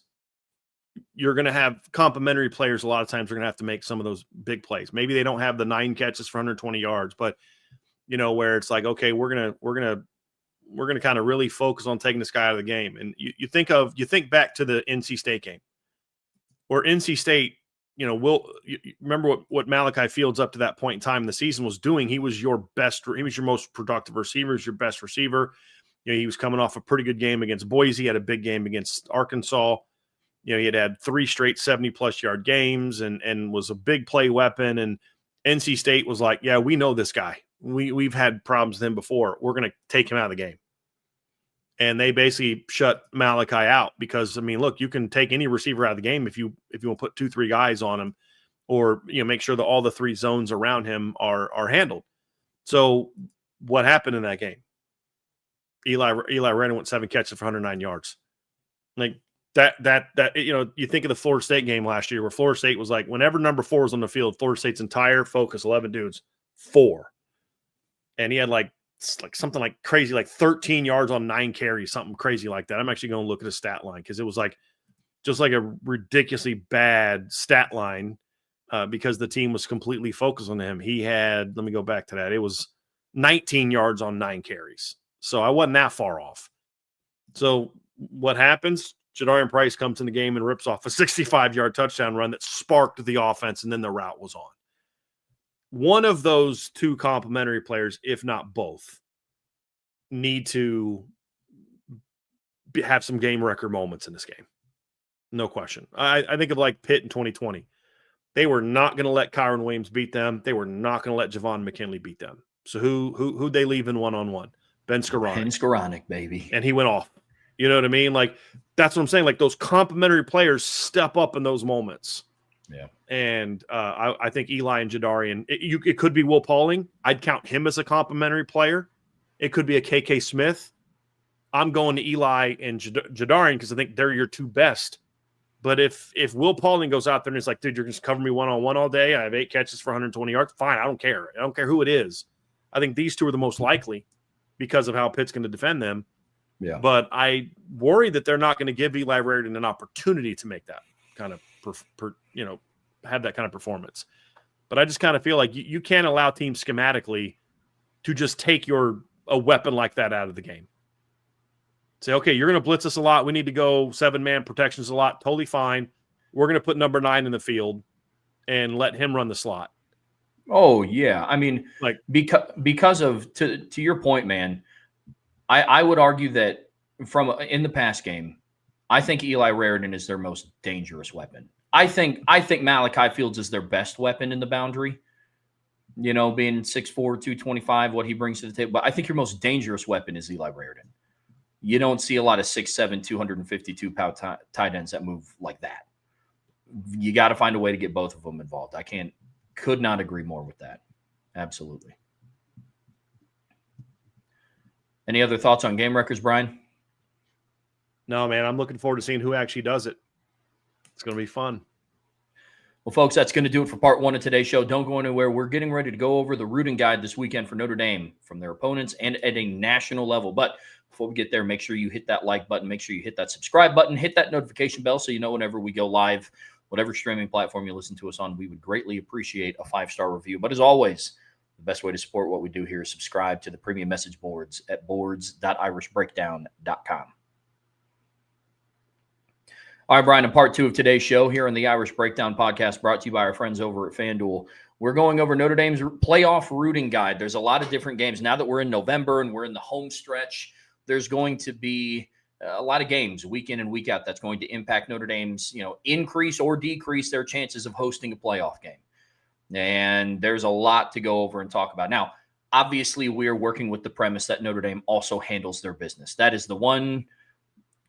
Speaker 2: you're going to have complimentary players. A lot of times you're going to have to make some of those big plays. Maybe they don't have the 9 catches for 120 yards, but where it's like, okay, we're going to kind of really focus on taking this guy out of the game. And you think back to the NC State game where NC State, remember what Malachi Fields up to that point in time in the season was doing. He was your most productive receiver, your best receiver. He was coming off a pretty good game against Boise, had a big game against Arkansas. He had 3 straight 70-plus yard games and was a big play weapon. And NC State was like, yeah, we know this guy. We've had problems with him before. We're going to take him out of the game. And they basically shut Malachi out because, look, you can take any receiver out of the game if you want to put 2-3 guys on him or, make sure that all the 3 zones around him are handled. So what happened in that game? Eli Raritan went 7 catches for 109 yards. Like that, you think of the Florida State game last year where Florida State was like, whenever number 4 was on the field, Florida State's entire focus, 11 dudes, 4. And he had like something like crazy, like 13 yards on 9 carries, something crazy like that. I'm actually going to look at his stat line because it was like just like a ridiculously bad stat line because the team was completely focused on him. He had, let me go back to that. It was 19 yards on 9 carries. So I wasn't that far off. So what happens? Jadarian Price comes in the game and rips off a 65-yard touchdown run that sparked the offense, and then the route was on. One of those 2 complimentary players, if not both, need to have some game record moments in this game. No question. I think of like Pitt in 2020. They were not going to let Kyron Williams beat them. They were not going to let Javon McKinley beat them. So who'd they leave in one-on-one? Ben Skoranek.
Speaker 1: Ben Skoranek, baby.
Speaker 2: And he went off. You know what I mean? Like, that's what I'm saying. Like, those complimentary players step up in those moments.
Speaker 1: Yeah.
Speaker 2: And I think Eli and Jadarian, it could be Will Pauling. I'd count him as a complimentary player. It could be a KK Smith. I'm going to Eli and Jadarian because I think they're your 2 best. But if Will Pauling goes out there and it's like, dude, you're just covering me one-on-one all day. I have 8 catches for 120 yards. Fine, I don't care. I don't care who it is. I think these 2 are the most likely because of how Pitt's going to defend them.
Speaker 1: Yeah.
Speaker 2: But I worry that they're not going to give Eli Raritan an opportunity to make that kind of have that kind of performance. But I just kind of feel like you can't allow teams schematically to just take a weapon like that out of the game. Say, okay, you're going to blitz us a lot. We need to go 7-man protections a lot. Totally fine. We're going to put number 9 in the field and let him run the slot.
Speaker 1: Oh yeah.
Speaker 2: Like
Speaker 1: because of, to your point, man, I would argue that in the pass game, I think Eli Raritan is their most dangerous weapon. I think Malachi Fields is their best weapon in the boundary, being 6'4", 225, what he brings to the table. But I think your most dangerous weapon is Eli Raritan. You don't see a lot of 6'7", 252-pound tight ends that move like that. You got to find a way to get both of them involved. Could not agree more with that. Absolutely. Any other thoughts on game records, Brian?
Speaker 2: No, man, I'm looking forward to seeing who actually does it. It's going to be fun.
Speaker 1: Well, folks, that's going to do it for part 1 of today's show. Don't go anywhere. We're getting ready to go over the rooting guide this weekend for Notre Dame from their opponents and at a national level. But before we get there, make sure you hit that like button. Make sure you hit that subscribe button. Hit that notification bell so you know whenever we go live, whatever streaming platform you listen to us on. We would greatly appreciate a 5-star review. But as always, the best way to support what we do here is subscribe to the premium message boards at boards.irishbreakdown.com. All right, Brian, in part 2 of today's show here on the Irish Breakdown podcast brought to you by our friends over at FanDuel, we're going over Notre Dame's playoff rooting guide. There's a lot of different games. Now that we're in November and we're in the home stretch, there's going to be a lot of games week in and week out that's going to impact Notre Dame's, increase or decrease their chances of hosting a playoff game. And there's a lot to go over and talk about. Now, obviously, we're working with the premise that Notre Dame also handles their business. That is the one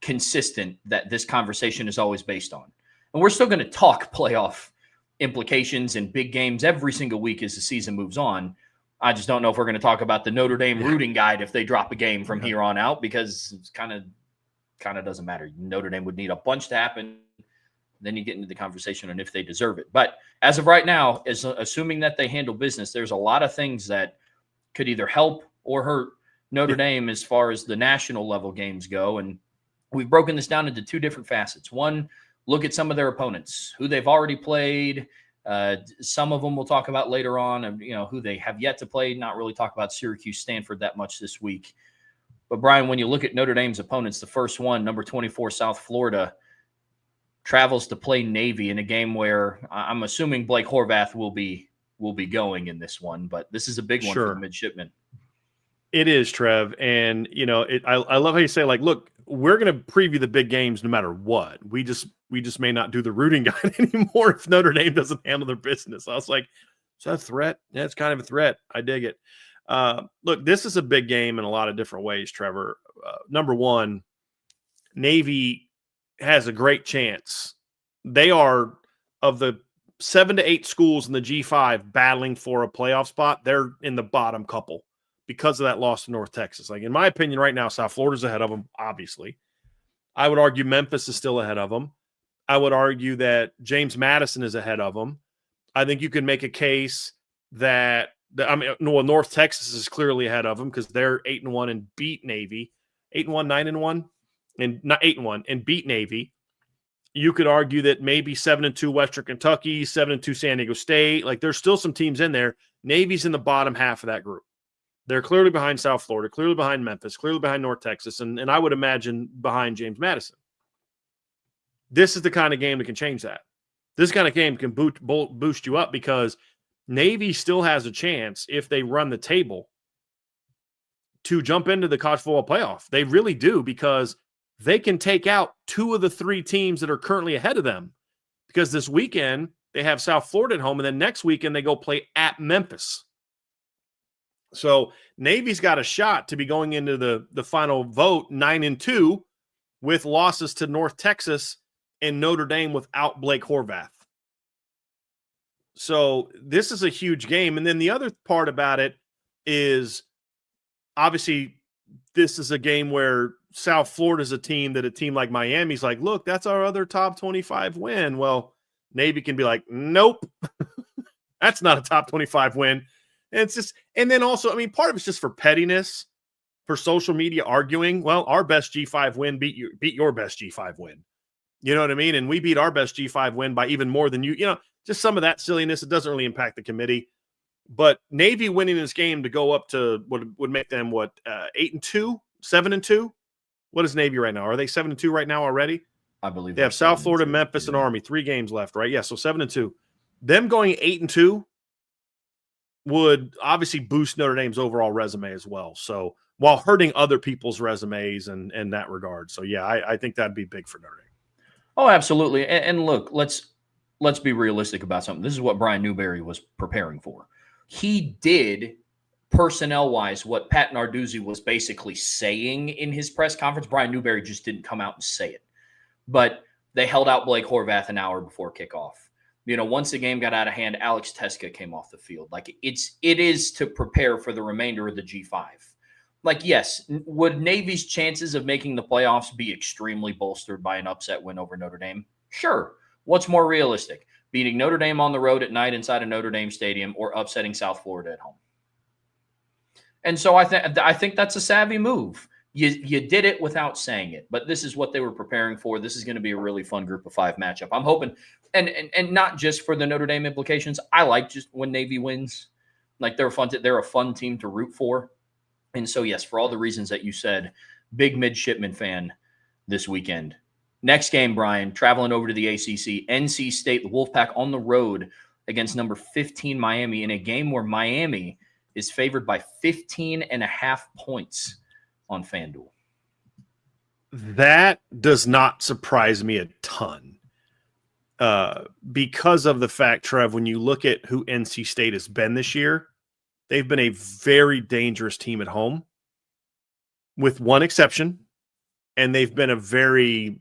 Speaker 1: consistent that this conversation is always based on. And we're still going to talk playoff implications and big games every single week as the season moves on. I just don't know if we're going to talk about the Notre Dame rooting guide if they drop a game from here on out, because it's kind of doesn't matter. Notre Dame would need a bunch to happen. Then you get into the conversation on if they deserve it. But as of right now, assuming that they handle business, there's a lot of things that could either help or hurt Notre Dame as far as the national level games go. And we've broken this down into two different facets. One, look at some of their opponents, who they've already played. Some of them we'll talk about later on, and who they have yet to play. Not really talk about Syracuse, Stanford that much this week. But Brian, when you look at Notre Dame's opponents, the first one, number 24, South Florida, travels to play Navy in a game where I'm assuming Blake Horvath will be going in this one, but this is a big one for the midshipmen.
Speaker 2: It is, Trev. And, I love how you say, like, look, we're going to preview the big games no matter what. We just may not do the rooting guide anymore if Notre Dame doesn't handle their business. I was like, is that a threat? Yeah, it's kind of a threat. I dig it. Look, this is a big game in a lot of different ways, Trevor. Number one, Navy has a great chance. They are, of the 7 to 8 schools in the G5 battling for a playoff spot, they're in the bottom couple because of that loss to North Texas. Like, in my opinion, right now, South Florida's ahead of them, obviously. I would argue Memphis is still ahead of them. I would argue that James Madison is ahead of them. I think you could make a case that North Texas is clearly ahead of them because they're 8-1 and beat Navy. 8-1, 9-1, and not 8-1 and beat Navy. You could argue that maybe 7-2 Western Kentucky, 7-2 San Diego State. Like, there's still some teams in there. Navy's in the bottom half of that group. They're clearly behind South Florida, clearly behind Memphis, clearly behind North Texas, and I would imagine behind James Madison. This is the kind of game that can change that. This kind of game can boost you up because Navy still has a chance, if they run the table, to jump into the college football playoff. They really do, because they can take out 2 of the 3 teams that are currently ahead of them, because this weekend they have South Florida at home, and then next weekend they go play at Memphis. So Navy's got a shot to be going into the final vote 9-2 with losses to North Texas and Notre Dame without Blake Horvath. So this is a huge game. And then the other part about it is, obviously, this is a game where South Florida is a team like Miami's like, look, that's our other top 25 win. Well, Navy can be like, nope, that's not a top 25 win. And it's just, and then also, I mean, part of it's just for pettiness, for social media arguing. Well, our best G5 win beat your best G5 win. You know what I mean? And we beat our best G5 win by even more than you. Just some of that silliness. It doesn't really impact the committee. But Navy winning this game to go up to what would make them 8-2, 7-2. What is Navy right now? Are they 7-2 right now already?
Speaker 1: I believe
Speaker 2: they have South Florida, Memphis, and Army. 3 games left, right? Yeah, so 7-2. Them going 8-2 would obviously boost Notre Dame's overall resume as well. So while hurting other people's resumes and in that regard. So yeah, I think that'd be big for Notre Dame.
Speaker 1: Oh, absolutely. And look, let's be realistic about something. This is what Brian Newberry was preparing for. He did, personnel-wise, what Pat Narduzzi was basically saying in his press conference. Brian Newberry just didn't come out and say it. But they held out Blake Horvath an hour before kickoff. Once the game got out of hand, Alex Teska came off the field. Like, it is to prepare for the remainder of the G5. Like, yes, would Navy's chances of making the playoffs be extremely bolstered by an upset win over Notre Dame? Sure. What's more realistic? Beating Notre Dame on the road at night inside a Notre Dame stadium, or upsetting South Florida at home? And so I think that's a savvy move. You did it without saying it, but this is what they were preparing for. This is going to be a really fun Group of 5 matchup. I'm hoping, and not just for the Notre Dame implications. I like just when Navy wins. Like, they're a fun team to root for. And so, yes, for all the reasons that you said, big midshipman fan this weekend. Next game, Brian, traveling over to the ACC, NC State, the Wolfpack on the road against number 15 Miami in a game where Miami is favored by 15.5 points on FanDuel.
Speaker 2: That does not surprise me a ton because of the fact, Trev, when you look at who NC State has been this year, they've been a very dangerous team at home, with one exception, and they've been a very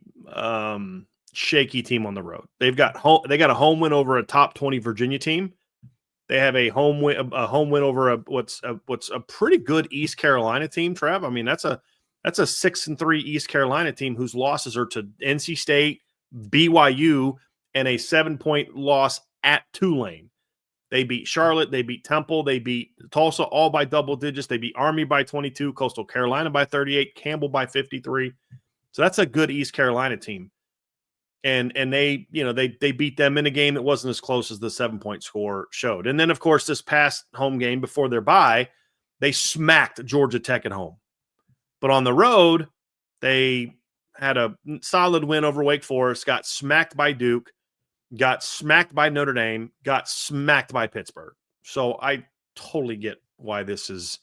Speaker 2: shaky team on the road. They got a home win over a top 20 Virginia team. They have a home win over what's a pretty good East Carolina team, Trev. I mean, that's a 6-3 East Carolina team whose losses are to NC State, BYU, and a 7-point loss at Tulane. They beat Charlotte, they beat Temple, they beat Tulsa all by double digits. They beat Army by 22, Coastal Carolina by 38, Campbell by 53. So that's a good East Carolina team. And they beat them in a game that wasn't as close as the 7-point score showed. And then, of course, this past home game before their bye, they smacked Georgia Tech at home. But on the road, they had a solid win over Wake Forest, got smacked by Duke, got smacked by Notre Dame, got smacked by Pittsburgh. So I totally get why this is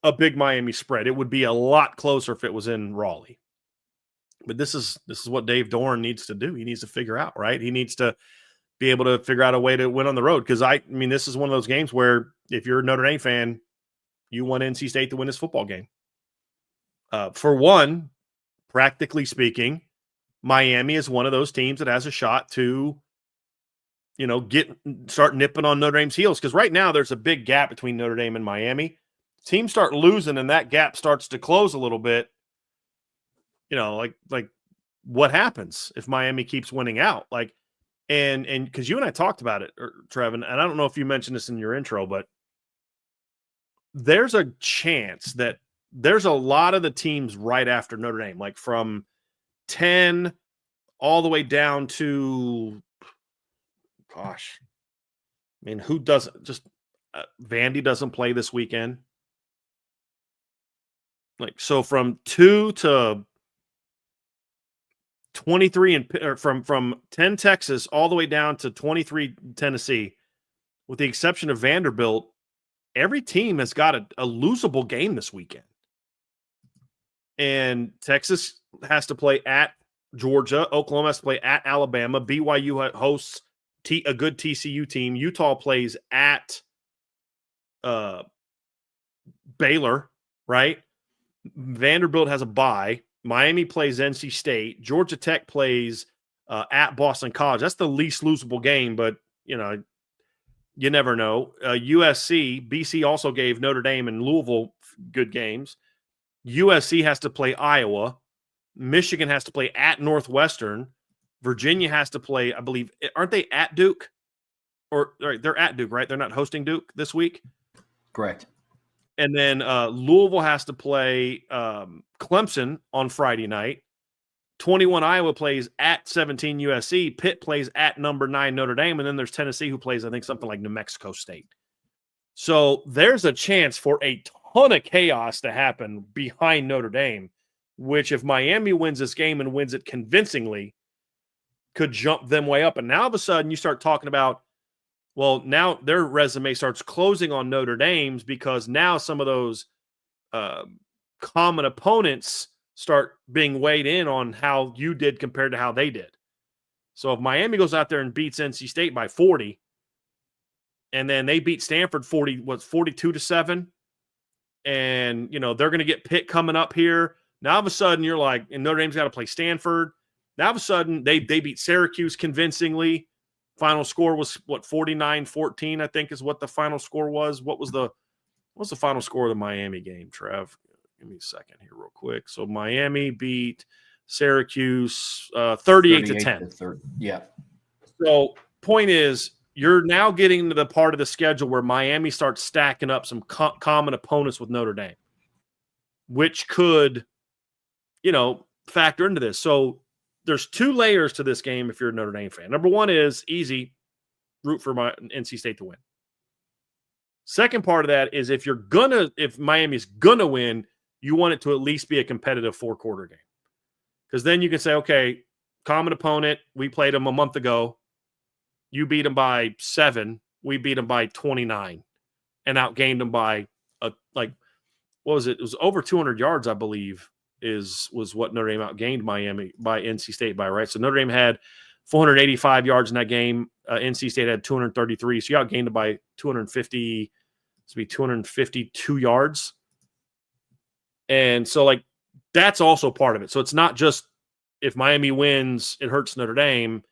Speaker 2: a big Miami spread. It would be a lot closer if it was in Raleigh. But this is what Dave Doran needs to do. He needs to figure out, right? He needs to be able to figure out a way to win on the road. Because I mean, this is one of those games where if you're a Notre Dame fan, you want NC State to win this football game. For one, practically speaking, Miami is one of those teams that has a shot to, start nipping on Notre Dame's heels. Because right now there's a big gap between Notre Dame and Miami. Teams start losing and that gap starts to close a little bit. Like what happens if Miami keeps winning out? And because you and I talked about it, Trevin, and I don't know if you mentioned this in your intro, but there's a chance that there's a lot of the teams right after Notre Dame, like from 10 all the way down to, gosh, I mean, who doesn't Vandy doesn't play this weekend. So from 2 to 23 from 10 Texas all the way down to 23 Tennessee, with the exception of Vanderbilt, every team has got a losable game this weekend. And Texas has to play at Georgia. Oklahoma has to play at Alabama. BYU hosts a good TCU team. Utah plays at Baylor, right? Vanderbilt has a bye. Miami plays NC State. Georgia Tech plays at Boston College. That's the least losable game, but, you never know. USC, BC also gave Notre Dame and Louisville good games. USC has to play Iowa. Michigan has to play at Northwestern. Virginia has to play, I believe, aren't they at Duke? They're at Duke, right? They're not hosting Duke this week?
Speaker 1: Correct.
Speaker 2: And then Louisville has to play Clemson on Friday night. 21 Iowa plays at 17 USC. Pitt plays at number 9 Notre Dame. And then there's Tennessee who plays, I think, something like New Mexico State. So there's a chance for a ton of chaos to happen behind Notre Dame, which if Miami wins this game and wins it convincingly, could jump them way up. And now all of a sudden you start talking about, well, now their resume starts closing on Notre Dame's because now some of those common opponents start being weighed in on how you did compared to how they did. So if Miami goes out there and beats NC State by 40, and then they beat Stanford 42-7, and they're going to get Pitt coming up here. Now all of a sudden you're like, and Notre Dame's got to play Stanford. Now all of a sudden they beat Syracuse convincingly. Final score was 49-14, I think is what the final score was. What's the final score of the Miami game, Trev? Give me a second here real quick. So Miami beat Syracuse 38-10.
Speaker 1: Yeah.
Speaker 2: So point is, you're now getting to the part of the schedule where Miami starts stacking up some common opponents with Notre Dame, which could, factor into this. So there's 2 layers to this game if you're a Notre Dame fan. Number one is easy, root for NC State to win. Second part of that is if Miami's gonna win, you want it to at least be a competitive 4-quarter game. Because then you can say, okay, common opponent, we played them a month ago. You beat them by 7. We beat them by 29 and outgained them by what was it? It was over 200 yards, I believe, was what Notre Dame outgained Miami by NC State by, right? So Notre Dame had 485 yards in that game. NC State had 233. So you outgained it by 252 yards. And so that's also part of it. So it's not just if Miami wins, it hurts Notre Dame.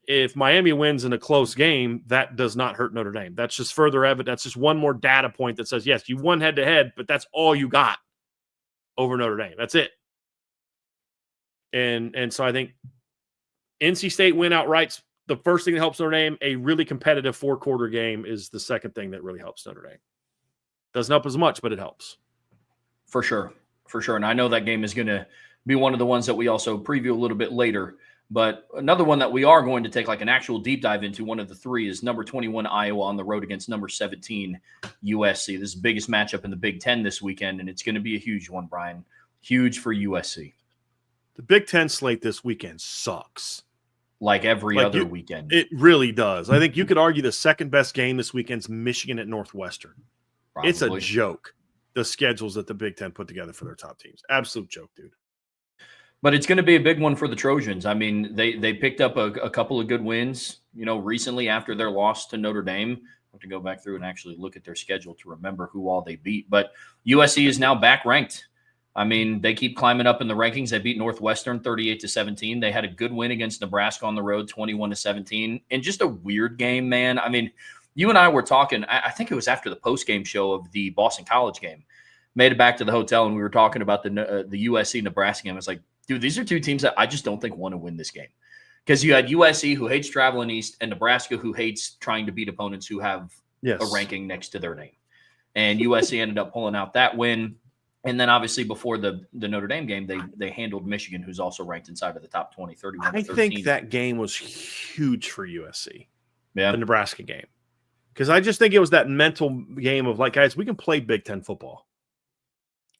Speaker 2: If Miami wins in a close game, that does not hurt Notre Dame. That's just further evidence. That's just one more data point that says, yes, you won head-to-head, but that's all you got over Notre Dame. That's it. And so I think NC State win outright. The first thing that helps Notre Dame, a really competitive four-quarter game, is the second thing that really helps Notre Dame. Doesn't help as much, but it helps.
Speaker 1: For sure. For sure. And I know that game is going to be one of the ones that we also preview a little bit later. But another one that we are going to take like an actual deep dive into, one of the three, is number 21 Iowa on the road against number 17 USC. This is the biggest matchup in the Big Ten this weekend, and it's going to be a huge one, Brian. Huge for USC.
Speaker 2: The Big Ten slate this weekend sucks.
Speaker 1: Like every other weekend.
Speaker 2: It really does. I think you could argue the second best game this weekend's Michigan at Northwestern. Probably. It's a joke, the schedules that the Big Ten put together for their top teams. Absolute joke, dude.
Speaker 1: But it's going to be a big one for the Trojans. I mean, they picked up a couple of good wins, recently after their loss to Notre Dame. I have to go back through and actually look at their schedule to remember who all they beat. But USC is now back ranked. I mean, they keep climbing up in the rankings. They beat Northwestern 38-17. They had a good win against Nebraska on the road, 21-17. And just a weird game, man. I mean, you and I were talking, I think it was after the post-game show of the Boston College game. Made it back to the hotel, and we were talking about the USC-Nebraska game. I was like, dude, these are two teams that I just don't think want to win this game. Because you had USC, who hates traveling east, and Nebraska, who hates trying to beat opponents who have a ranking next to their name. And USC ended up pulling out that win. And then obviously before the Notre Dame game, they handled Michigan, who's also ranked inside of the top 20, 31-13.
Speaker 2: I think that game was huge for USC,
Speaker 1: the
Speaker 2: Nebraska game. Because I just think it was that mental game of like, guys, we can play Big Ten football.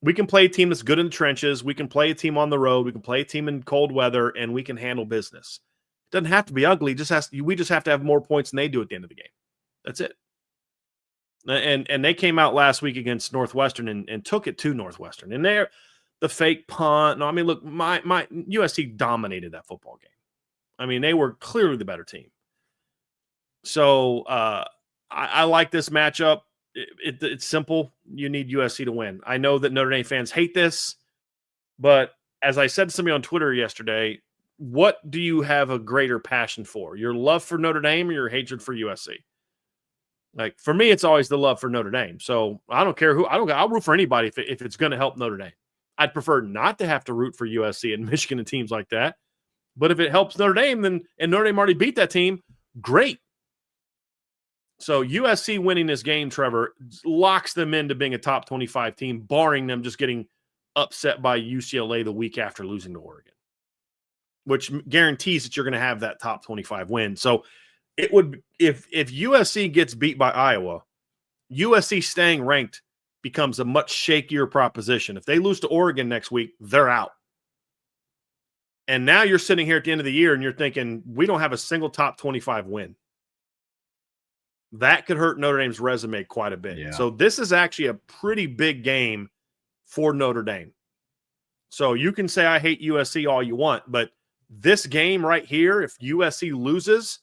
Speaker 2: We can play a team that's good in the trenches. We can play a team on the road. We can play a team in cold weather, and we can handle business. It doesn't have to be ugly. We just have to have more points than they do at the end of the game. That's it. And they came out last week against Northwestern and took it to Northwestern. And they're the fake punt. No, I mean, look, my USC dominated that football game. I mean, they were clearly the better team. So I like this matchup. It's simple. You need USC to win. I know that Notre Dame fans hate this, but as I said to somebody on Twitter yesterday, what do you have a greater passion for? Your love for Notre Dame or your hatred for USC? Like, for me, it's always the love for Notre Dame. So I don't care I'll root for anybody if it's going to help Notre Dame. I'd prefer not to have to root for USC and Michigan and teams like that. But if it helps Notre Dame, and Notre Dame already beat that team, great. So USC winning this game, Trevor, locks them into being a top 25 team, barring them just getting upset by UCLA the week after losing to Oregon, which guarantees that you're going to have that top 25 win. So it would, if USC gets beat by Iowa, USC staying ranked becomes a much shakier proposition. If they lose to Oregon next week, they're out. And now you're sitting here at the end of the year and you're thinking, we don't have a single top 25 win. That could hurt Notre Dame's resume quite a bit. Yeah. So this is actually a pretty big game for Notre Dame. So you can say I hate USC all you want, but this game right here, if USC loses,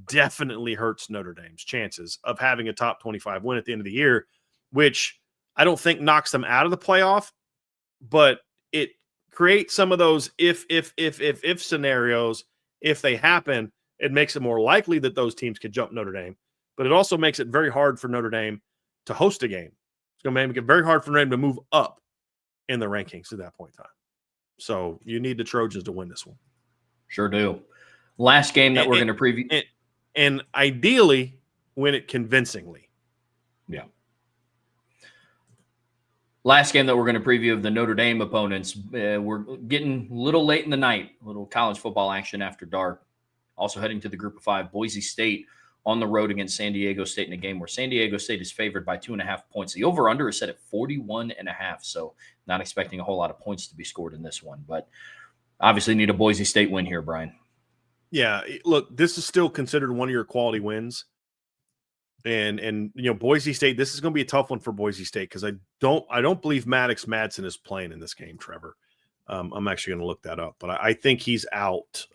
Speaker 2: definitely hurts Notre Dame's chances of having a top 25 win at the end of the year, which I don't think knocks them out of the playoff, but it creates some of those if scenarios. If they happen, it makes it more likely that those teams could jump Notre Dame, but it also makes it very hard for Notre Dame to host a game. It's going to make it very hard for Notre Dame to move up in the rankings at that point in time. So you need the Trojans to win this one.
Speaker 1: Sure do. Last game that we're going to preview.
Speaker 2: And ideally, win it convincingly.
Speaker 1: Yeah. Last game that we're going to preview of the Notre Dame opponents. We're getting a little late in the night, a little college football action after dark. Also heading to the Group of 5, Boise State on the road against San Diego State in a game where San Diego State is favored by 2.5 points. The over-under is set at 41.5, so not expecting a whole lot of points to be scored in this one. But obviously need a Boise State win here, Brian.
Speaker 2: Yeah, look, this is still considered one of your quality wins. And you know, Boise State, this is going to be a tough one for Boise State because I don't believe Maddox Madsen is playing in this game, Trevor. I'm actually going to look that up, but I think he's out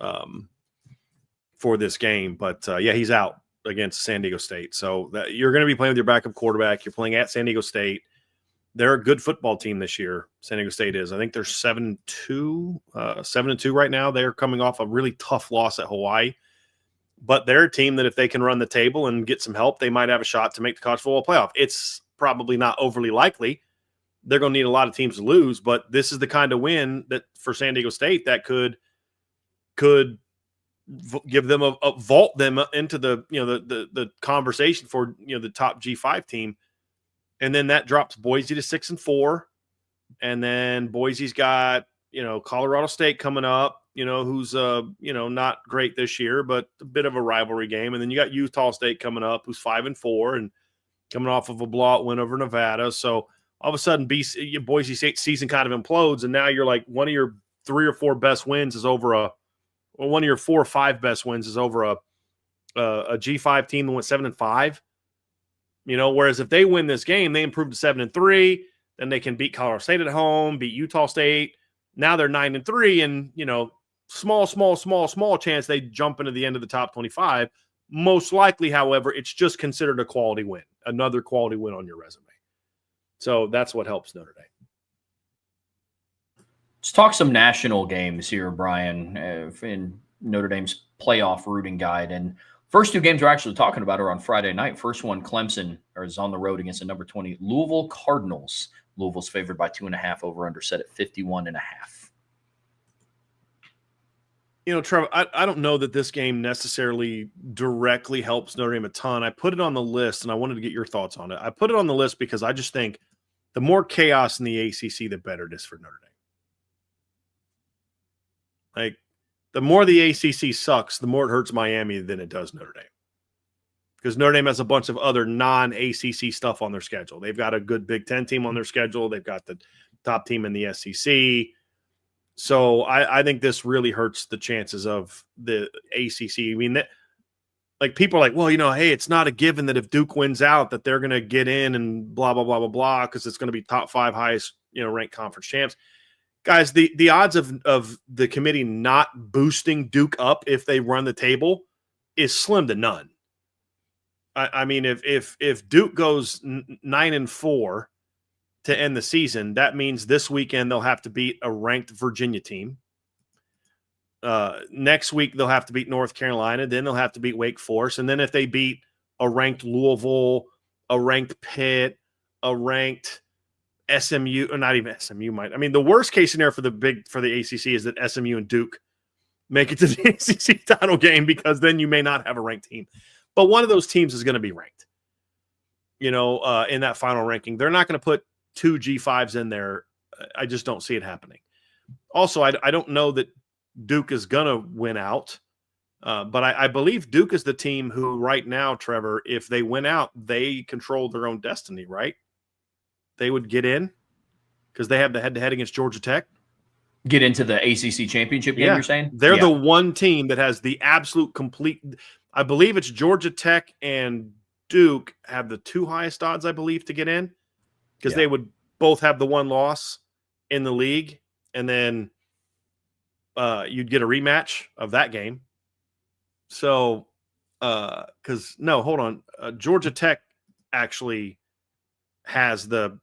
Speaker 2: for this game. But yeah, he's out against San Diego State. So you're going to be playing with your backup quarterback. You're playing at San Diego State. they're a good football team this year. San Diego State is. I think they're 7-2, 7-2 right now. They're coming off a really tough loss at Hawaii. But they're a team that if they can run the table and get some help, they might have a shot to make the college football playoff. It's probably not overly likely. They're going to need a lot of teams to lose, but this is the kind of win that for San Diego State that could give them a vault them into the conversation for the top G5 team, and then that drops Boise to 6-4, and then Boise's got Colorado State coming up. Who's not great this year, but a bit of a rivalry game. And then you got Utah State coming up, who's 5-4 and coming off of a blowout win over Nevada. So all of a sudden, Boise State season kind of implodes, and now you're like one of your 3 or 4 best wins is over one of your 4 or 5 best wins is over a G5 team that went 7-5. Whereas if they win this game, they improve to 7-3, then they can beat Colorado State at home, beat Utah State. Now they're 9-3, and small chance they jump into the end of the top 25. Most likely, however, it's just considered a quality win, another quality win on your resume. So that's what helps Notre Dame.
Speaker 1: Let's talk some national games here, Brian, in Notre Dame's playoff rooting guide. And first 2 games we're actually talking about are on Friday night. First one, Clemson is on the road against the number 20 Louisville Cardinals. Louisville's favored by 2.5, over under set at 51.5.
Speaker 2: Trevor, I don't know that this game necessarily directly helps Notre Dame a ton. I put it on the list, and I wanted to get your thoughts on it. I put it on the list because I just think the more chaos in the ACC, the better it is for Notre Dame. Like, the more the ACC sucks, the more it hurts Miami than it does Notre Dame. Because Notre Dame has a bunch of other non-ACC stuff on their schedule. They've got a good Big Ten team on their schedule. They've got the top team in the SEC. So I think this really hurts the chances of the ACC. I mean, people are like, well, hey, it's not a given that if Duke wins out that they're going to get in and blah, blah, blah, blah, blah, because it's going to be top 5 highest, ranked conference champs. Guys, the odds of the committee not boosting Duke up if they run the table is slim to none. I mean, if Duke goes 9-4 to end the season, that means this weekend they'll have to beat a ranked Virginia team. Next week they'll have to beat North Carolina. Then they'll have to beat Wake Forest. And then if they beat a ranked Louisville, a ranked Pitt, a ranked SMU, or not even SMU might. I mean, the worst case scenario for the ACC is that SMU and Duke make it to the ACC title game, because then you may not have a ranked team. But one of those teams is going to be ranked, in that final ranking. They're not going to put 2 G5s in there. I just don't see it happening. Also, I don't know that Duke is going to win out, but I believe Duke is the team who right now, Trevor, if they win out, they control their own destiny, right? They would get in because they have the head-to-head against Georgia Tech.
Speaker 1: Get into the ACC championship game, you're saying?
Speaker 2: They're the one team that has the absolute complete – I believe it's Georgia Tech and Duke have the 2 highest odds, I believe, to get in, because they would both have the 1 loss in the league, and then you'd get a rematch of that game. So, hold on. Georgia Tech actually has the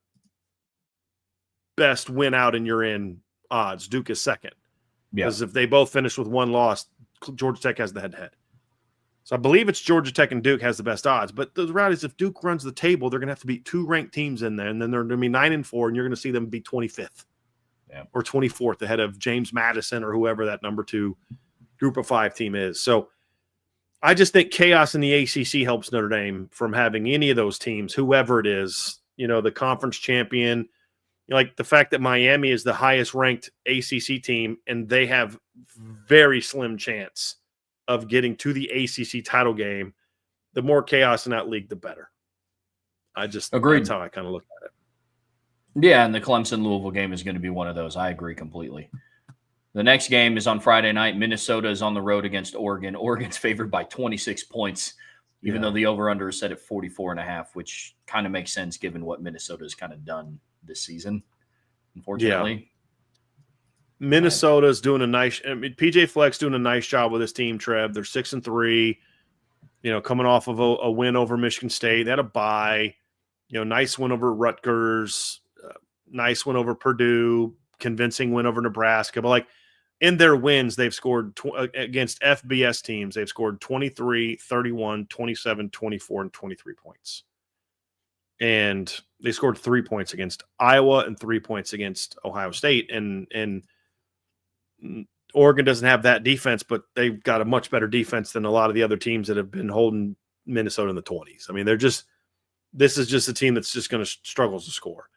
Speaker 2: best win out and you're in odds. Duke is second. Because if they both finish with 1 loss, Georgia Tech has the head-to-head. So I believe it's Georgia Tech and Duke has the best odds. But the reality is if Duke runs the table, they're going to have to beat 2 ranked teams in there, and then they're going to be 9-4, and you're going to see them be 25th or 24th ahead of James Madison or whoever that number 2 group of 5 team is. So I just think chaos in the ACC helps Notre Dame from having any of those teams, whoever it is, the conference champion, like the fact that Miami is the highest ranked ACC team and they have very slim chance of getting to the ACC title game. The more chaos in that league, the better. I just agree. That's how I kind of look at it.
Speaker 1: Yeah, and the Clemson-Louisville game is going to be one of those. I agree completely. The next game is on Friday night. Minnesota is on the road against Oregon. Oregon's favored by 26 points, even though the over-under is set at 44.5, which kind of makes sense given what Minnesota has kind of done this season, unfortunately.
Speaker 2: Yeah. Minnesota's doing PJ Fleck's doing a nice job with this team, Trev. They're 6-3, coming off of a win over Michigan State. They had a bye, nice win over Rutgers. nice win over Purdue, convincing win over Nebraska. But like in their wins, they've scored against FBS teams. They've scored 23, 31, 27, 24, and 23 points. And they scored 3 points against Iowa and 3 points against Ohio State. And Oregon doesn't have that defense, but they've got a much better defense than a lot of the other teams that have been holding Minnesota in the 20s. I mean, this is just a team that's just going to struggle to score.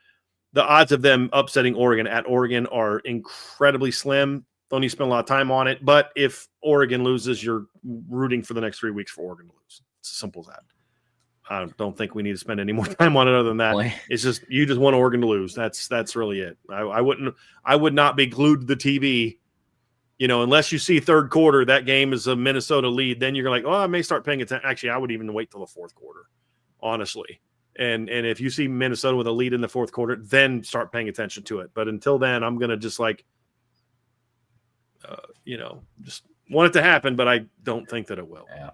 Speaker 2: The odds of them upsetting Oregon at Oregon are incredibly slim. Don't need to spend a lot of time on it. But if Oregon loses, you're rooting for the next 3 weeks for Oregon to lose. It's as simple as that. I don't think we need to spend any more time on it other than that.
Speaker 1: Boy.
Speaker 2: It's just you just want Oregon to lose. That's really it. I would not be glued to the TV, unless you see third quarter, that game is a Minnesota lead. Then you're like, oh, I may start paying attention. Actually, I would even wait till the fourth quarter, honestly. And if you see Minnesota with a lead in the fourth quarter, then start paying attention to it. But until then, I'm going to just just want it to happen, but I don't think that it will.
Speaker 1: Yeah.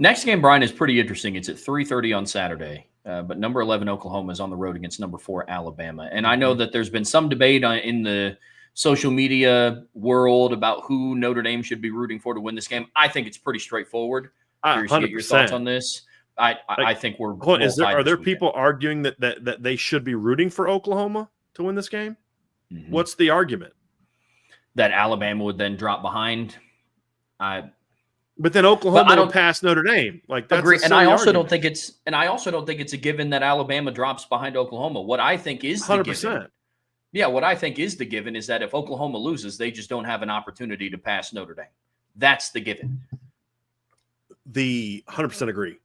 Speaker 1: Next game, Brian, is pretty interesting. It's at 3:30 on Saturday, but number 11 Oklahoma is on the road against number 4 Alabama. And I know that there's been some debate in the social media world about who Notre Dame should be rooting for to win this game. I think it's pretty straightforforward. Curious to get your thoughts on this. I think we're.
Speaker 2: Are there people arguing that they should be rooting for Oklahoma to win this game? Mm-hmm. What's the argument?
Speaker 1: That Alabama would then drop behind.
Speaker 2: But then Oklahoma would pass Notre Dame. Like that's
Speaker 1: agree. And I also don't think it's a given that Alabama drops behind Oklahoma. What I think is 100%. What I think is the given is that if Oklahoma loses, they just don't have an opportunity to pass Notre Dame. That's the given.
Speaker 2: The 100% agree.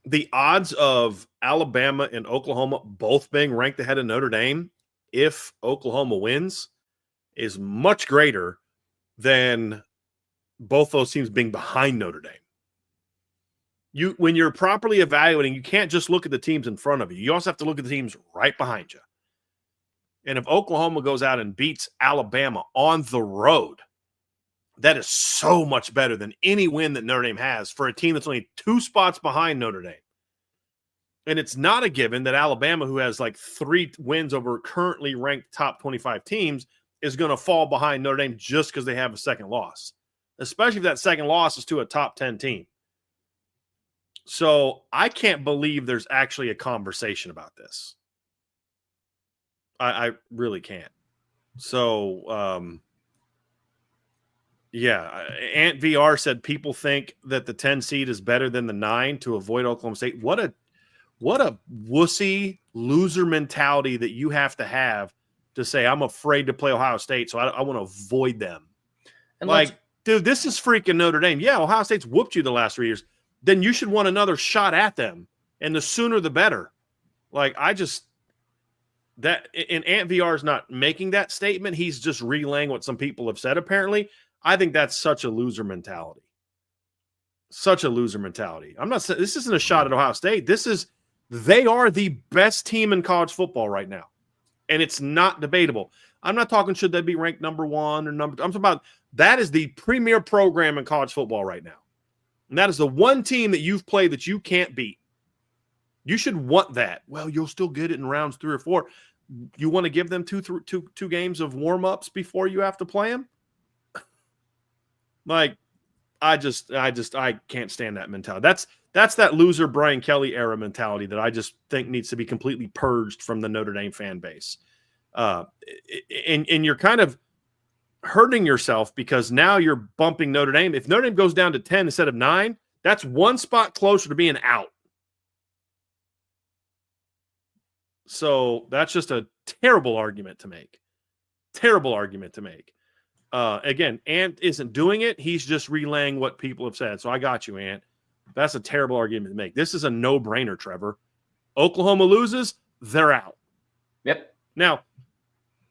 Speaker 2: The odds of Alabama and Oklahoma both being ranked ahead of Notre Dame, if Oklahoma wins, is much greater than both those teams being behind Notre Dame. When you're properly evaluating, you can't just look at the teams in front of you. You also have to look at the teams right behind you. And if Oklahoma goes out and beats Alabama on the road, that is so much better than any win that Notre Dame has for a team that's only 2 spots behind Notre Dame. And it's not a given that Alabama, who has like 3 wins over currently ranked top 25 teams, is going to fall behind Notre Dame just because they have a second loss, especially if that second loss is to a top 10 team. So I can't believe there's actually a conversation about this. I really can't. So, Ant VR said people think that the 10 seed is better than the 9 to avoid Oklahoma State. What a wussy loser mentality that you have to say, I'm afraid to play Ohio State, so I want to avoid them. And dude, this is freaking Notre Dame. Yeah, Ohio State's whooped you the last 3 years. Then you should want another shot at them, and the sooner the better. And Ant VR is not making that statement. He's just relaying what some people have said, apparently. I think that's such a loser mentality. Such a loser mentality. I'm not saying this isn't a shot at Ohio State. They are the best team in college football right now. And it's not debatable. I'm not talking should they be ranked number 1 or number 2. I'm talking about that is the premier program in college football right now. And that is the one team that you've played that you can't beat. You should want that. Well, you'll still get it in rounds 3 or 4. You want to give them two games of warm-ups before you have to play them? I can't stand that mentality. That's that loser Brian Kelly era mentality that I just think needs to be completely purged from the Notre Dame fan base. And you're kind of hurting yourself because now you're bumping Notre Dame. If Notre Dame goes down to 10 instead of 9, that's 1 spot closer to being out. So that's just a terrible argument to make. Terrible argument to make. Again, Ant isn't doing it. He's just relaying what people have said. So I got you, Ant. That's a terrible argument to make. This is a no-brainer, Trevor. Oklahoma loses, they're out.
Speaker 1: Yep.
Speaker 2: Now,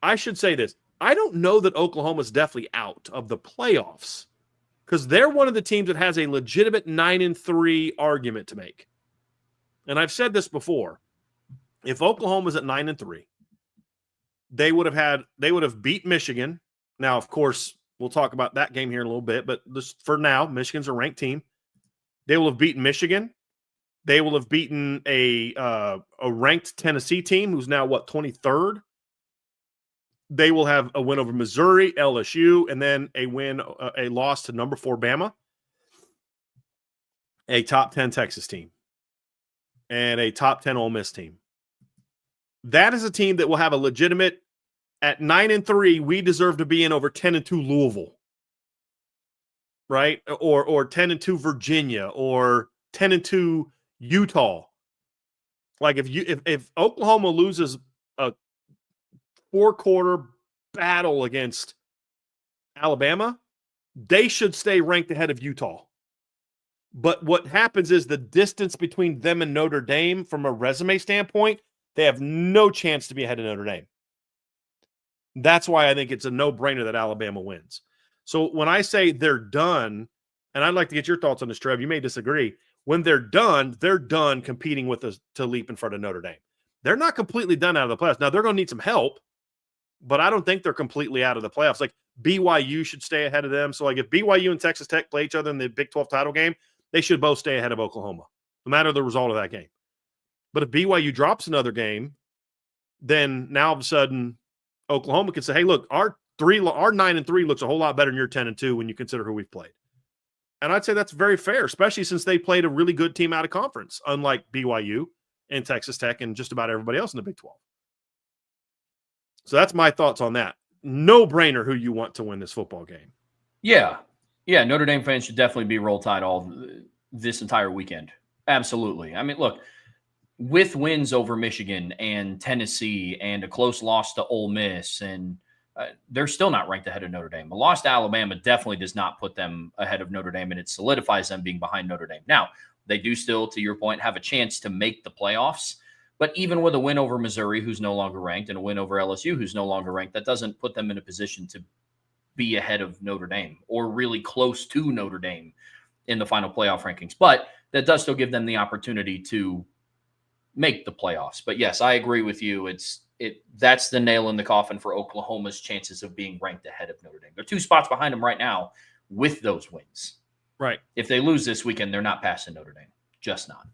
Speaker 2: I should say this. I don't know that Oklahoma's definitely out of the playoffs because they're one of the teams that has a legitimate 9-3 argument to make. And I've said this before. If Oklahoma's at 9-3, they would have beat Michigan. Now, of course, we'll talk about that game here in a little bit, but for now, Michigan's a ranked team. They will have beaten Michigan. They will have beaten a ranked Tennessee team who's now, 23rd? They will have a win over Missouri, LSU, and then a loss to number 4 Bama, a top 10 Texas team, and a top 10 Ole Miss team. That is a team that will have a legitimate, at 9-3, we deserve to be in over 10-2 Louisville, right? Or 10-2 Virginia, or 10-2 Utah. Like if Oklahoma loses a 4-quarter battle against Alabama, they should stay ranked ahead of Utah. But what happens is the distance between them and Notre Dame from a resume standpoint, they have no chance to be ahead of Notre Dame. That's why I think it's a no-brainer that Alabama wins. So when I say they're done, and I'd like to get your thoughts on this, Trev, you may disagree. When they're done competing with us to leap in front of Notre Dame. They're not completely done out of the playoffs. Now, they're going to need some help, but I don't think they're completely out of the playoffs. Like, BYU should stay ahead of them. So, like, if BYU and Texas Tech play each other in the Big 12 title game, they should both stay ahead of Oklahoma, no matter the result of that game. But if BYU drops another game, then now all of a sudden Oklahoma can say, hey, look, our 9-3 looks a whole lot better than your 10-2 when you consider who we've played. And I'd say that's very fair, especially since they played a really good team out of conference, unlike BYU and Texas Tech and just about everybody else in the Big 12. So that's my thoughts on that. No-brainer who you want to win this football game.
Speaker 1: Yeah. Notre Dame fans should definitely be Roll Tide all this entire weekend. Absolutely. I mean, look, with wins over Michigan and Tennessee and a close loss to Ole Miss, and they're still not ranked ahead of Notre Dame. A loss to Alabama definitely does not put them ahead of Notre Dame, and it solidifies them being behind Notre Dame. Now, they do still, to your point, have a chance to make the playoffs. But even with a win over Missouri, who's no longer ranked, and a win over LSU, who's no longer ranked, that doesn't put them in a position to be ahead of Notre Dame or really close to Notre Dame in the final playoff rankings. But that does still give them the opportunity to make the playoffs. But yes, I agree with you. That's the nail in the coffin for Oklahoma's chances of being ranked ahead of Notre Dame. They're 2 spots behind them right now with those wins.
Speaker 2: Right.
Speaker 1: If they lose this weekend, they're not passing Notre Dame. Just not.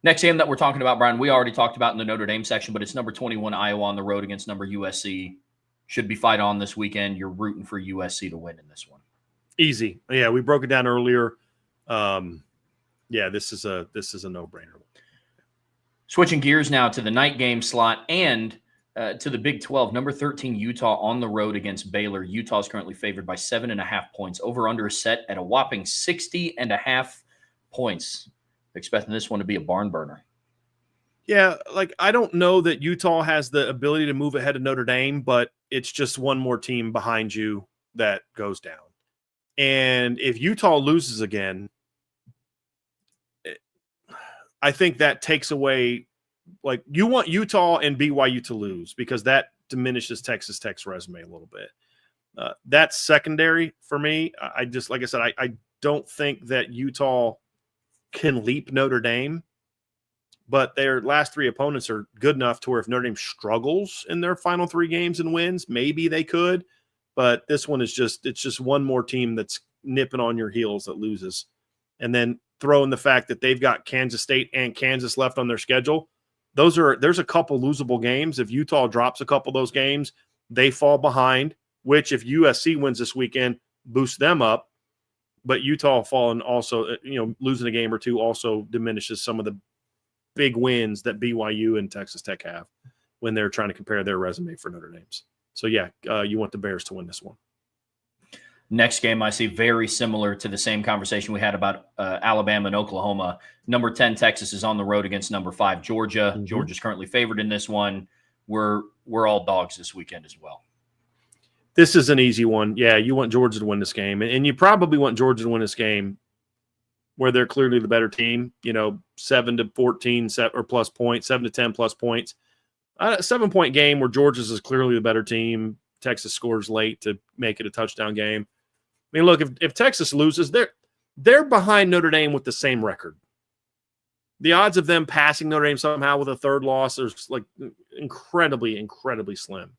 Speaker 1: Next game that we're talking about, Brian, we already talked about in the Notre Dame section, but it's number 21 Iowa on the road against number USC. Should be fight on this weekend. You're rooting for USC to win in this one.
Speaker 2: Easy. Yeah, we broke it down earlier. This is a no-brainer.
Speaker 1: Switching gears now to the night game slot and to the Big 12. Number 13 Utah on the road against Baylor. Utah is currently favored by 7.5 points. Over under is set at a whopping 60.5 points. Expecting this one to be a barn burner.
Speaker 2: Yeah, like I don't know that Utah has the ability to move ahead of Notre Dame, but it's just one more team behind you that goes down. And if Utah loses again, I think that takes away, like, you want Utah and BYU to lose because that diminishes Texas Tech's resume a little bit. That's secondary for me. I just, like I said, I don't think that Utah can leap Notre Dame, but their last 3 opponents are good enough to where if Notre Dame struggles in their final 3 games and wins, maybe they could. But this one is it's just one more team that's nipping on your heels that loses. And then throw in the fact that they've got Kansas State and Kansas left on their schedule. There's a couple losable games. If Utah drops a couple of those games, they fall behind, which if USC wins this weekend, boosts them up. But Utah falling also, losing a game or 2 also diminishes some of the big wins that BYU and Texas Tech have when they're trying to compare their resume for Notre Dame's. So, you want the Bears to win this one.
Speaker 1: Next game I see very similar to the same conversation we had about Alabama and Oklahoma. Number 10, Texas, is on the road against number 5, Georgia. Mm-hmm. Georgia's currently favored in this one. We're all dogs this weekend as well.
Speaker 2: This is an easy one. Yeah, you want Georgia to win this game. And you probably want Georgia to win this game where they're clearly the better team, 7-14 or plus points, 7-10 plus points. A 7-point game where Georgia's is clearly the better team. Texas scores late to make it a touchdown game. I mean, look, if Texas loses, they're behind Notre Dame with the same record. The odds of them passing Notre Dame somehow with a 3rd loss are like incredibly, incredibly slim.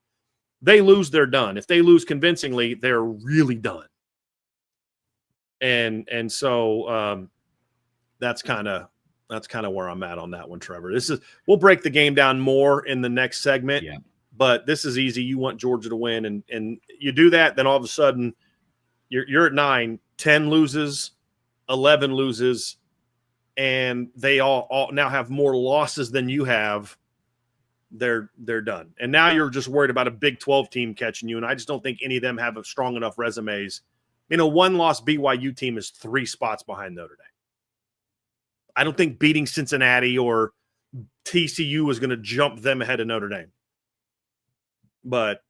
Speaker 2: They lose, they're done. If they lose convincingly, they're really done. And so that's kind of That's kind of where I'm at on that one, Trevor. We'll break the game down more in the next segment.
Speaker 1: Yeah.
Speaker 2: But this is easy. You want Georgia to win, and you do that, then all of a sudden you're at 9, 10 loses, 11 loses, and they all now have more losses than you have. They're done. And now you're just worried about a Big 12 team catching you, and I just don't think any of them have strong enough resumes. One-loss BYU team is 3 spots behind Notre Dame. I don't think beating Cincinnati or TCU is going to jump them ahead of Notre Dame. But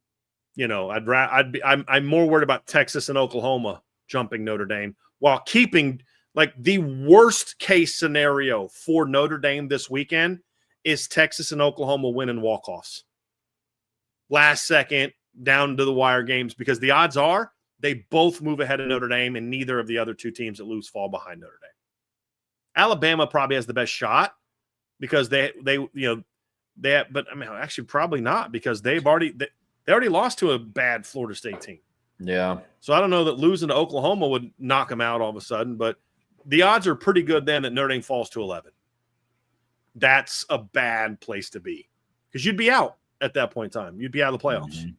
Speaker 2: I'm more worried about Texas and Oklahoma jumping Notre Dame while keeping the worst case scenario for Notre Dame this weekend is Texas and Oklahoma winning walk-offs. Last second, down to the wire games, because the odds are they both move ahead of Notre Dame and neither of the other 2 teams that lose fall behind Notre Dame. Alabama probably has the best shot because they have, but actually probably not because they already lost to a bad Florida State team.
Speaker 1: Yeah.
Speaker 2: So I don't know that losing to Oklahoma would knock them out all of a sudden, but the odds are pretty good then that Notre Dame falls to 11. That's a bad place to be because you'd be out at that point in time. You'd be out of the playoffs.
Speaker 1: Mm-hmm.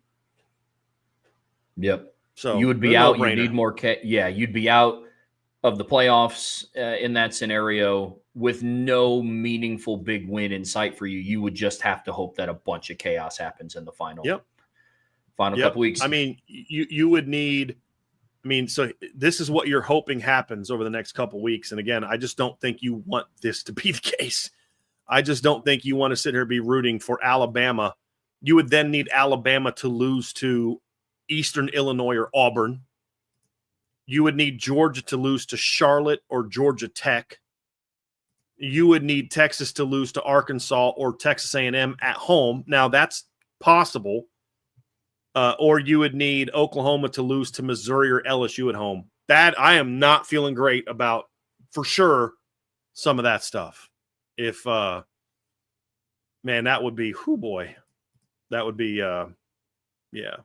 Speaker 1: Yep.
Speaker 2: So
Speaker 1: you would be out. You need more. You'd be out of the playoffs in that scenario with no meaningful big win in sight for you. You would just have to hope that a bunch of chaos happens in the final. Couple weeks.
Speaker 2: You would need. So this is what you're hoping happens over the next couple weeks. And again, I just don't think you want this to be the case. I just don't think you want to sit here and be rooting for Alabama. You would then need Alabama to lose to Eastern Illinois or Auburn. You would need Georgia to lose to Charlotte or Georgia Tech. You would need Texas to lose to Arkansas or Texas A&M at home. Now, that's possible. Or you would need Oklahoma to lose to Missouri or LSU at home. That I am not feeling great about, for sure, some of that stuff. If, that would be, boy. That would be, yeah.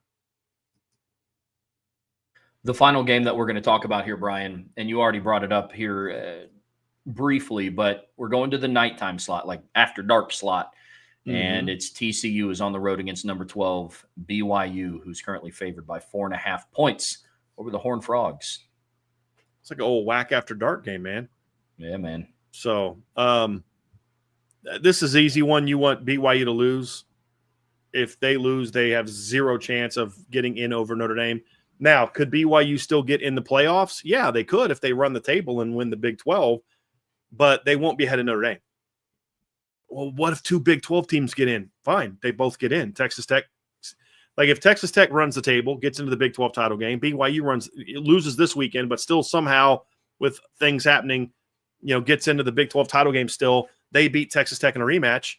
Speaker 1: The final game that we're going to talk about here, Brian, and you already brought it up here briefly, but we're going to the nighttime slot, like after dark slot, and it's TCU is on the road against number 12 BYU, who's currently favored by 4.5 points over the Horned Frogs.
Speaker 2: It's like an old whack after dark game, man.
Speaker 1: Yeah, man.
Speaker 2: So this is easy one. You want BYU to lose. If they lose, they have zero chance of getting in over Notre Dame. Now, could BYU still get in the playoffs? Yeah, they could if they run the table and win the Big 12, but they won't be ahead of Notre Dame. Well, what if 2 Big 12 teams get in? Fine, they both get in. Texas Tech, if Texas Tech runs the table, gets into the Big 12 title game, BYU loses this weekend, but still somehow with things happening, gets into the Big 12 title game still, they beat Texas Tech in a rematch.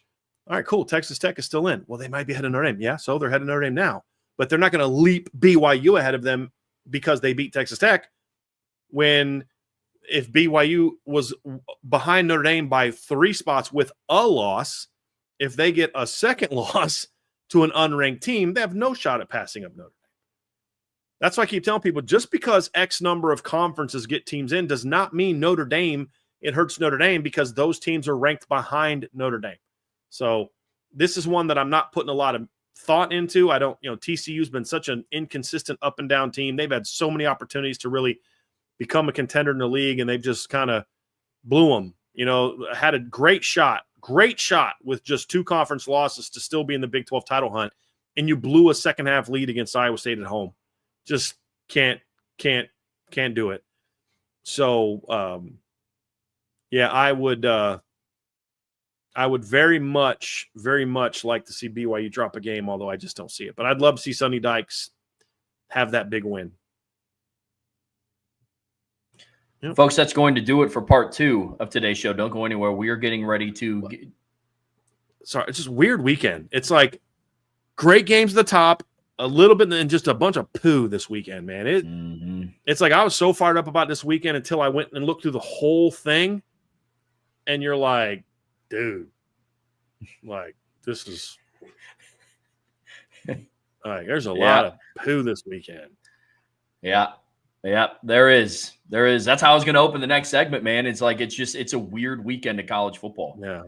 Speaker 2: All right, cool. Texas Tech is still in. Well, they might be ahead of Notre Dame. Yeah, so they're ahead of Notre Dame now. But they're not going to leap BYU ahead of them because they beat Texas Tech if BYU was behind Notre Dame by 3 spots with a loss, if they get a second loss to an unranked team, they have no shot at passing up Notre Dame. That's why I keep telling people, just because X number of conferences get teams in does not mean Notre Dame, it hurts Notre Dame because those teams are ranked behind Notre Dame. So this is one that I'm not putting a lot of thought into. TCU's been such an inconsistent up and down team. They've had so many opportunities to really become a contender in the league, and they've just kind of blew them. Had a great shot with just 2 conference losses to still be in the Big 12 title hunt, and you blew a second half lead against Iowa State at home. Just can't do it. So, I would very much like to see BYU drop a game, although I just don't see it. But I'd love to see Sonny Dykes have that big win.
Speaker 1: Yep. Folks, that's going to do it for part 2 of today's show. Don't go anywhere. We are getting ready to
Speaker 2: Sorry, it's just a weird weekend. It's like great games at the top, a little bit, and just a bunch of poo this weekend, man. It's like I was so fired up about this weekend until I went and looked through the whole thing, and you're like, dude, this is there's a lot of poo this weekend.
Speaker 1: Yeah. Yeah, there is. There is. That's how I was going to open the next segment, man. It's like it's a weird weekend of college football.
Speaker 2: Yeah.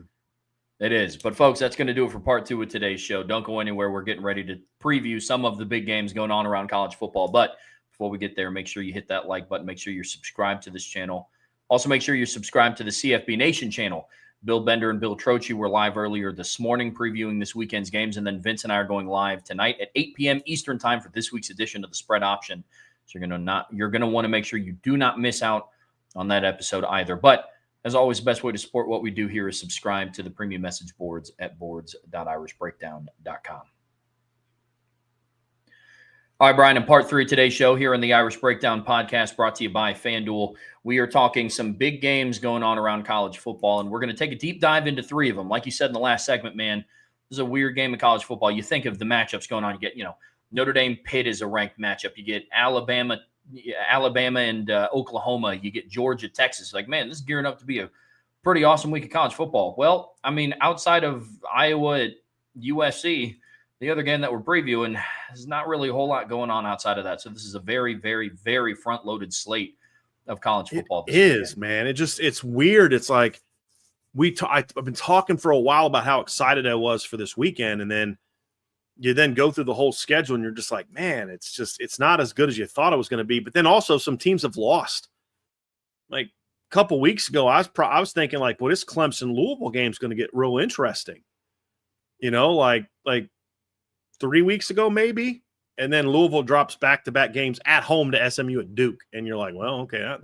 Speaker 1: It is. But, folks, that's going to do it for part 2 of today's show. Don't go anywhere. We're getting ready to preview some of the big games going on around college football. But before we get there, make sure you hit that like button. Make sure you're subscribed to this channel. Also, make sure you're subscribed to the CFB Nation channel. Bill Bender and Bill Trocchi were live earlier this morning previewing this weekend's games. And then Vince and I are going live tonight at 8 p.m. Eastern time for this week's edition of the Spread Option. So you're gonna want to make sure you do not miss out on that episode either. But as always, the best way to support what we do here is subscribe to the premium message boards at boards.irishbreakdown.com. All right, Brian, in part 3 of today's show here on the Irish Breakdown podcast brought to you by FanDuel, we are talking some big games going on around college football, and we're going to take a deep dive into 3 of them. Like you said in the last segment, man, this is a weird game of college football. You think of the matchups going on. You get, Notre Dame Pitt is a ranked matchup. You get Alabama and Oklahoma. You get Georgia, Texas. Like, man, this is gearing up to be a pretty awesome week of college football. Well, I mean, outside of Iowa at USC, the other game that we're previewing, there's not really a whole lot going on outside of that. So this is a very, very, very front-loaded slate of college football.
Speaker 2: It is, man. It's weird. It's like I've been talking for a while about how excited I was for this weekend, and then you then go through the whole schedule and you're just like, man, it's not as good as you thought it was going to be. But then also some teams have lost. Like a couple weeks ago, I was thinking like, well, this Clemson Louisville game is going to get real interesting. Like 3 weeks ago, maybe. And then Louisville drops back-to-back games at home to SMU at Duke. And you're like, well, okay,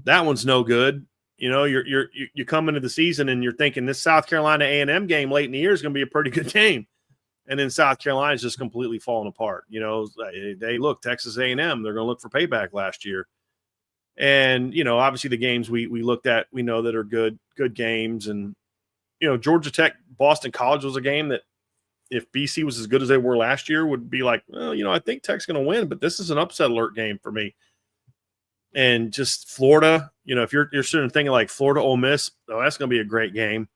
Speaker 2: that one's no good. You come into the season and you're thinking this South Carolina A&M game late in the year is going to be a pretty good game. And then South Carolina's just completely falling apart. They look, Texas A&M, they're going to look for payback last year. And, obviously the games we looked at, we know that are good games. And, Georgia Tech, Boston College was a game that if BC was as good as they were last year would be like, well, I think Tech's going to win, but this is an upset alert game for me. And just Florida, if you're sitting thinking like Florida, Ole Miss, that's going to be a great game.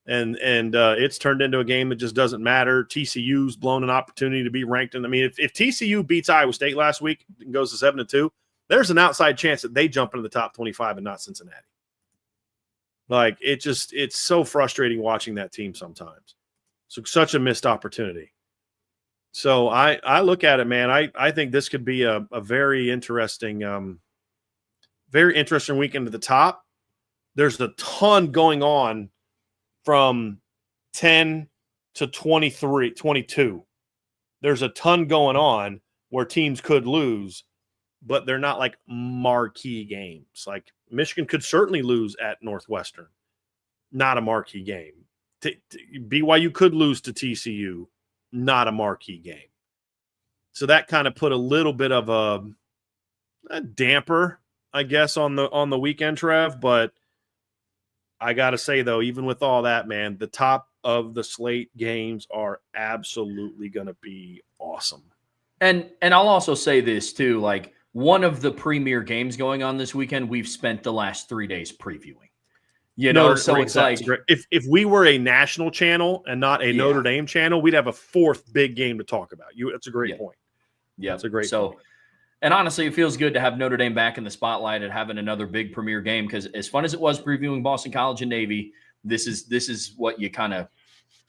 Speaker 2: And it's turned into a game that just doesn't matter. TCU's blown an opportunity to be ranked. And I mean, if TCU beats Iowa State last week and goes to 7-2, there's an outside chance that they jump into the top 25 and not Cincinnati. Like it's so frustrating watching that team sometimes. So such a missed opportunity. So I look at it, man. I think this could be a very interesting weekend at the top. There's a ton going on from 10 to 23, 22. There's a ton going on where teams could lose, but they're not like marquee games. Like Michigan could certainly lose at Northwestern. Not a marquee game. BYU could lose to TCU. Not a marquee game. So that kind of put a little bit of a damper, I guess, on the weekend, Trev. But I got to say, though, even with all that, man, the top of the slate games are absolutely going to be awesome.
Speaker 1: And I'll also say this, too, like one of the premier games going on this weekend, we've spent the last 3 days previewing. So it's like
Speaker 2: if we were a national channel and not a Notre Dame channel, we'd have a fourth big game to talk about. That's a great point.
Speaker 1: Yeah,
Speaker 2: that's a great point.
Speaker 1: And honestly, it feels good to have Notre Dame back in the spotlight and having another big premier game because as fun as it was previewing Boston College and Navy, this is what you kind of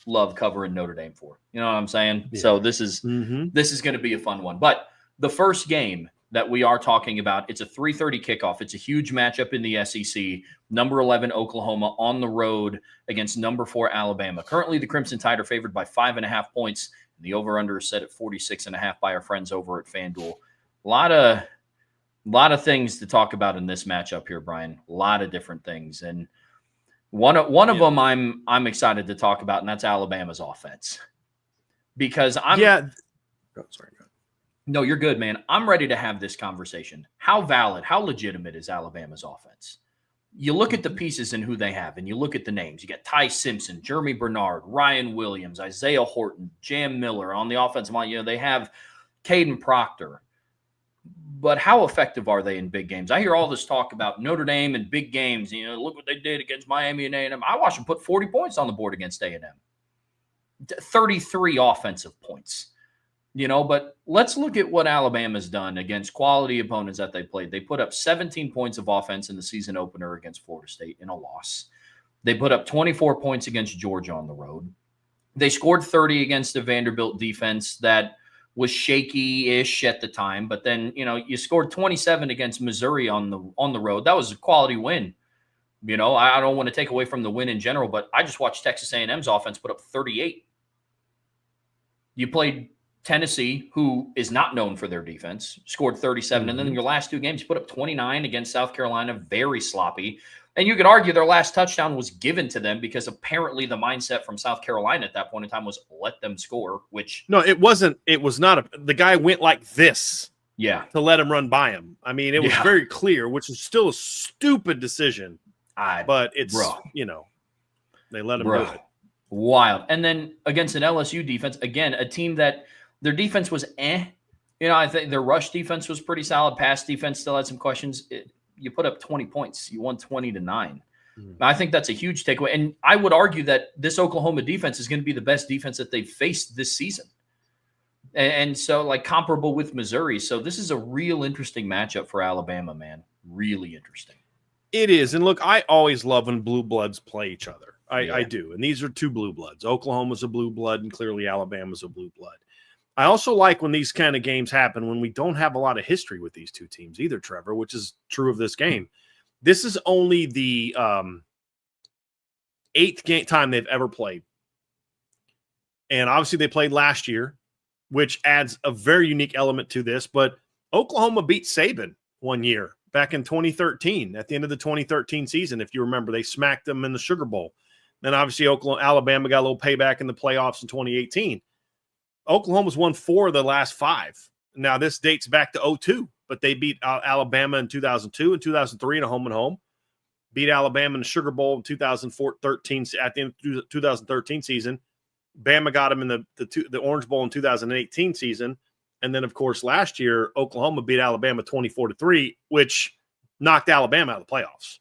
Speaker 1: love covering Notre Dame for. You know what I'm saying? Yeah. So this is going to be a fun one. But the first game that we are talking about, it's a 3:30 kickoff. It's a huge matchup in the SEC. Number 11 Oklahoma on the road against number 4 Alabama. Currently, the Crimson Tide are favored by 5.5 points. The over/under is set at 46.5 by our friends over at FanDuel. A lot of things to talk about in this matchup here, Brian. A lot of different things, and one of them I'm excited to talk about, and that's Alabama's offense. Because No, you're good, man. I'm ready to have this conversation. How valid, how legitimate is Alabama's offense? You look at the pieces and who they have, and you look at the names. You got Ty Simpson, Jeremy Bernard, Ryan Williams, Isaiah Horton, Jam Miller on the offensive line. They have Caden Proctor. But how effective are they in big games? I hear all this talk about Notre Dame and big games. Look what they did against Miami and A&M. I watched them put 40 points on the board against A&M. 33 offensive points. But let's look at what Alabama's done against quality opponents that they played. They put up 17 points of offense in the season opener against Florida State in a loss. They put up 24 points against Georgia on the road. They scored 30 against a Vanderbilt defense that was shaky-ish at the time, but then, you scored 27 against Missouri on the road. That was a quality win. I don't want to take away from the win in general, but I just watched Texas A&M's offense put up 38. You played Tennessee, who is not known for their defense, scored 37. And then in your last two games, you put up 29 against South Carolina, very sloppy. And you could argue their last touchdown was given to them because apparently the mindset from South Carolina at that point in time was let them score, which...
Speaker 2: No, it wasn't. It was not. The guy went like this to let him run by him. I mean, it was very clear, which is still a stupid decision. But it's, they let him do it.
Speaker 1: Wild. And then against an LSU defense, again, a team that their defense was I think their rush defense was pretty solid. Pass defense still had some questions. You put up 20 points. You won 20-9. I think that's a huge takeaway. And I would argue that this Oklahoma defense is going to be the best defense that they've faced this season. And so, comparable with Missouri. So this is a real interesting matchup for Alabama, man. Really interesting.
Speaker 2: It is. And look, I always love when blue bloods play each other. I do. And these are two blue bloods. Oklahoma's a blue blood, and clearly Alabama's a blue blood. I also like when these kind of games happen when we don't have a lot of history with these two teams either, Trevor, which is true of this game. This is only the eighth time they've ever played. And obviously they played last year, which adds a very unique element to this. But Oklahoma beat Saban one year back in 2013, at the end of the 2013 season. If you remember, they smacked them in the Sugar Bowl. Then obviously Alabama got a little payback in the playoffs in 2018. Oklahoma's won 4 of the last 5. Now, this dates back to 2002, but they beat Alabama in 2002 and 2003 in a home and home. Beat Alabama in the Sugar Bowl in 2013 at the end of the 2013 season. Bama got them in the Orange Bowl in 2018 season. And then, of course, last year, Oklahoma beat Alabama 24-3, which knocked Alabama out of the playoffs,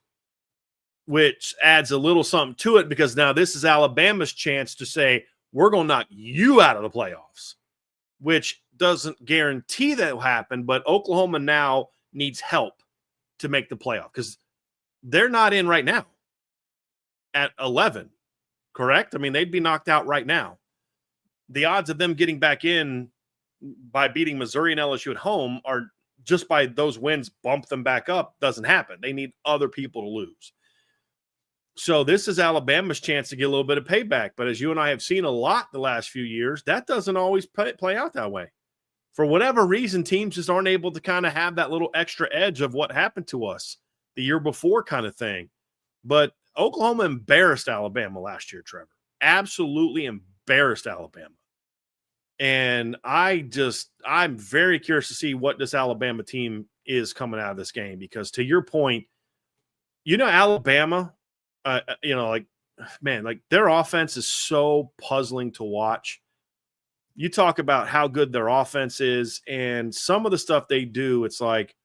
Speaker 2: which adds a little something to it because now this is Alabama's chance to say, we're going to knock you out of the playoffs, which doesn't guarantee that will happen, but Oklahoma now needs help to make the playoff because they're not in right now at 11, correct? I mean, they'd be knocked out right now. The odds of them getting back in by beating Missouri and LSU at home are just by those wins bump them back up. Doesn't happen. They need other people to lose. So this is Alabama's chance to get a little bit of payback. But as you and I have seen a lot the last few years, that doesn't always play out that way. For whatever reason, teams just aren't able to kind of have that little extra edge of what happened to us the year before kind of thing. But Oklahoma embarrassed Alabama last year, Trevor. Absolutely embarrassed Alabama. And I'm very curious to see what this Alabama team is coming out of this game because to your point, Alabama, their offense is so puzzling to watch. You talk about how good their offense is and some of the stuff they do. It's like,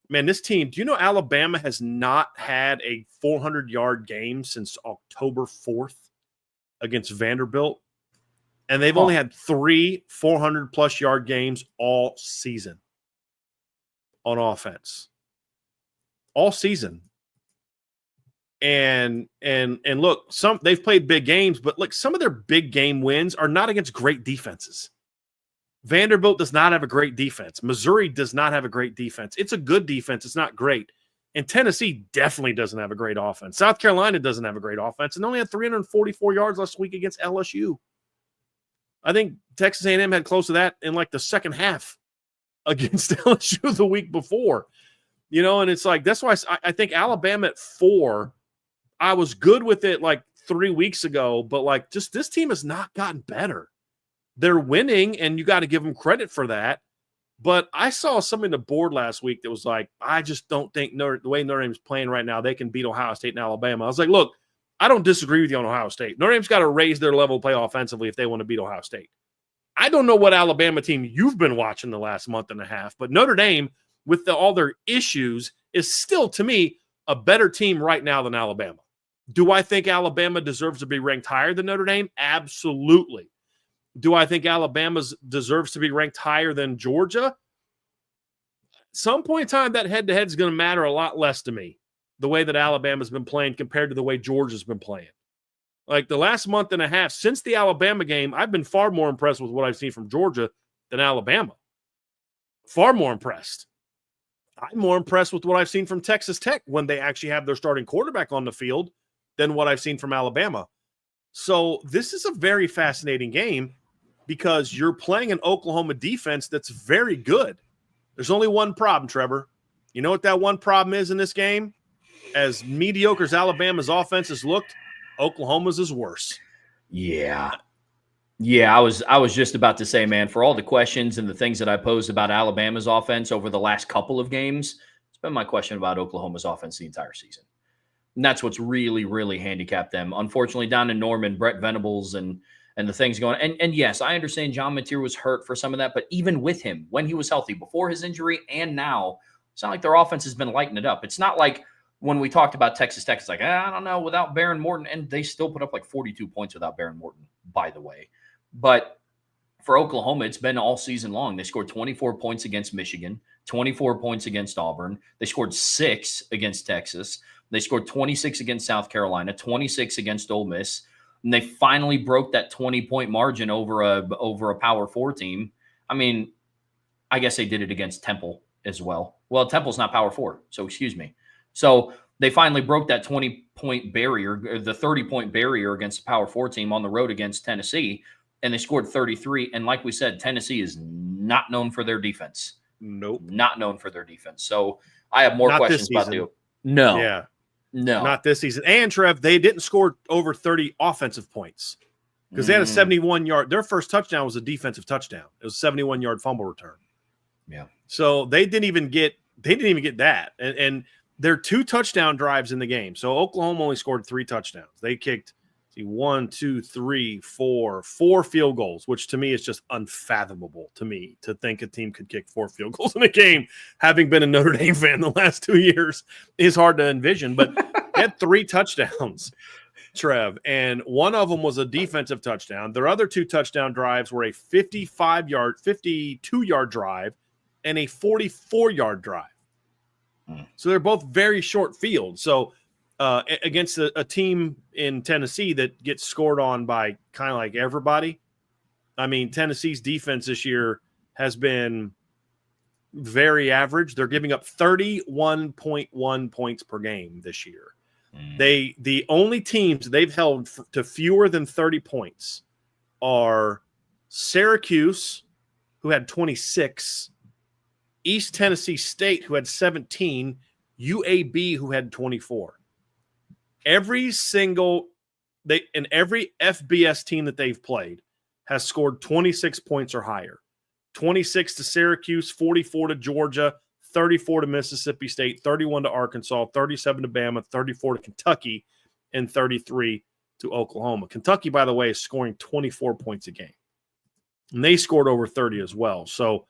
Speaker 2: man, this team, do you know Alabama has not had a 400-yard game since October 4th against Vanderbilt? And they've only had 3 400-plus yard games all season on offense. All season. And look, they've played big games, but look, some of their big game wins are not against great defenses. Vanderbilt does not have a great defense. Missouri does not have a great defense. It's a good defense. It's not great. And Tennessee definitely doesn't have a great offense. South Carolina doesn't have a great offense and only had 344 yards last week against LSU. I think Texas A&M had close to that in the second half against LSU the week before. And it's like, that's why I think Alabama at 4, I was good with it 3 weeks ago, but just this team has not gotten better. They're winning, and you got to give them credit for that. But I saw something on the board last week that was I just don't think the way Notre Dame's playing right now, they can beat Ohio State and Alabama. I was like, look, I don't disagree with you on Ohio State. Notre Dame's got to raise their level of play offensively if they want to beat Ohio State. I don't know what Alabama team you've been watching the last month and a half, but Notre Dame, with all their issues, is still, to me, a better team right now than Alabama. Do I think Alabama deserves to be ranked higher than Notre Dame? Absolutely. Do I think Alabama deserves to be ranked higher than Georgia? Some point in time, that head-to-head is going to matter a lot less to me, the way that Alabama's been playing compared to the way Georgia's been playing. Like the last month and a half since the Alabama game, I've been far more impressed with what I've seen from Georgia than Alabama. Far more impressed. I'm more impressed with what I've seen from Texas Tech when they actually have their starting quarterback on the field than what I've seen from Alabama. So this is a very fascinating game because you're playing an Oklahoma defense that's very good. There's only one problem, Trevor. You know what that one problem is in this game? As mediocre as Alabama's offense has looked, Oklahoma's is worse.
Speaker 1: Yeah. Yeah, I was just about to say, man, for all the questions and the things that I posed about Alabama's offense over the last couple of games, it's been my question about Oklahoma's offense the entire season. And that's what's really, really handicapped them. Unfortunately, down in Norman, Brett Venables and the things going. And yes, I understand John Mateer was hurt for some of that, but even with him, when he was healthy, before his injury and now, it's not like their offense has been lighting it up. It's not like when we talked about Texas Tech, it's like, I don't know, without Baron Morton. And they still put up like 42 points without Baron Morton, by the way. But for Oklahoma, it's been all season long. They scored 24 points against Michigan, 24 points against Auburn. They scored 6 against Texas. They scored 26 against South Carolina, 26 against Ole Miss. And they finally broke that 20-point margin over a Power 4 team. I mean, I guess they did it against Temple as well. Well, Temple's not Power 4, so excuse me. So they finally broke that 20-point barrier, or the 30-point barrier against a Power 4 team on the road against Tennessee, and they scored 33. And like we said, Tennessee is not known for their defense.
Speaker 2: Nope.
Speaker 1: Not known for their defense. So I have more
Speaker 2: Not
Speaker 1: questions about the – No.
Speaker 2: Yeah.
Speaker 1: No.
Speaker 2: Not this season. And, Trev, they didn't score over 30 offensive points because they had a 71-yard – their first touchdown was a defensive touchdown. It was a 71-yard fumble return.
Speaker 1: Yeah.
Speaker 2: So they didn't even get that. And there are 2 touchdown drives in the game. So Oklahoma only scored 3 touchdowns. They kicked – 1, 2, 3, 4 field goals, which to me is just unfathomable to me to think a team could kick 4 field goals in a game. Having been a Notre Dame fan the last 2 years is hard to envision, but they had 3 touchdowns, Trev, and one of them was a defensive touchdown. Their other 2 touchdown drives were a 52-yard drive and a 44-yard drive. So they're both very short fields. So against a team in Tennessee that gets scored on by kind of like everybody. I mean, Tennessee's defense this year has been very average. They're giving up 31.1 points per game this year. The only teams they've held to fewer than 30 points are Syracuse, who had 26, East Tennessee State, who had 17, UAB, who had 24. Every FBS team that they've played has scored 26 points or higher. 26 to Syracuse, 44 to Georgia, 34 to Mississippi State, 31 to Arkansas, 37 to Bama, 34 to Kentucky, and 33 to Oklahoma. Kentucky, by the way, is scoring 24 points a game. And they scored over 30 as well. So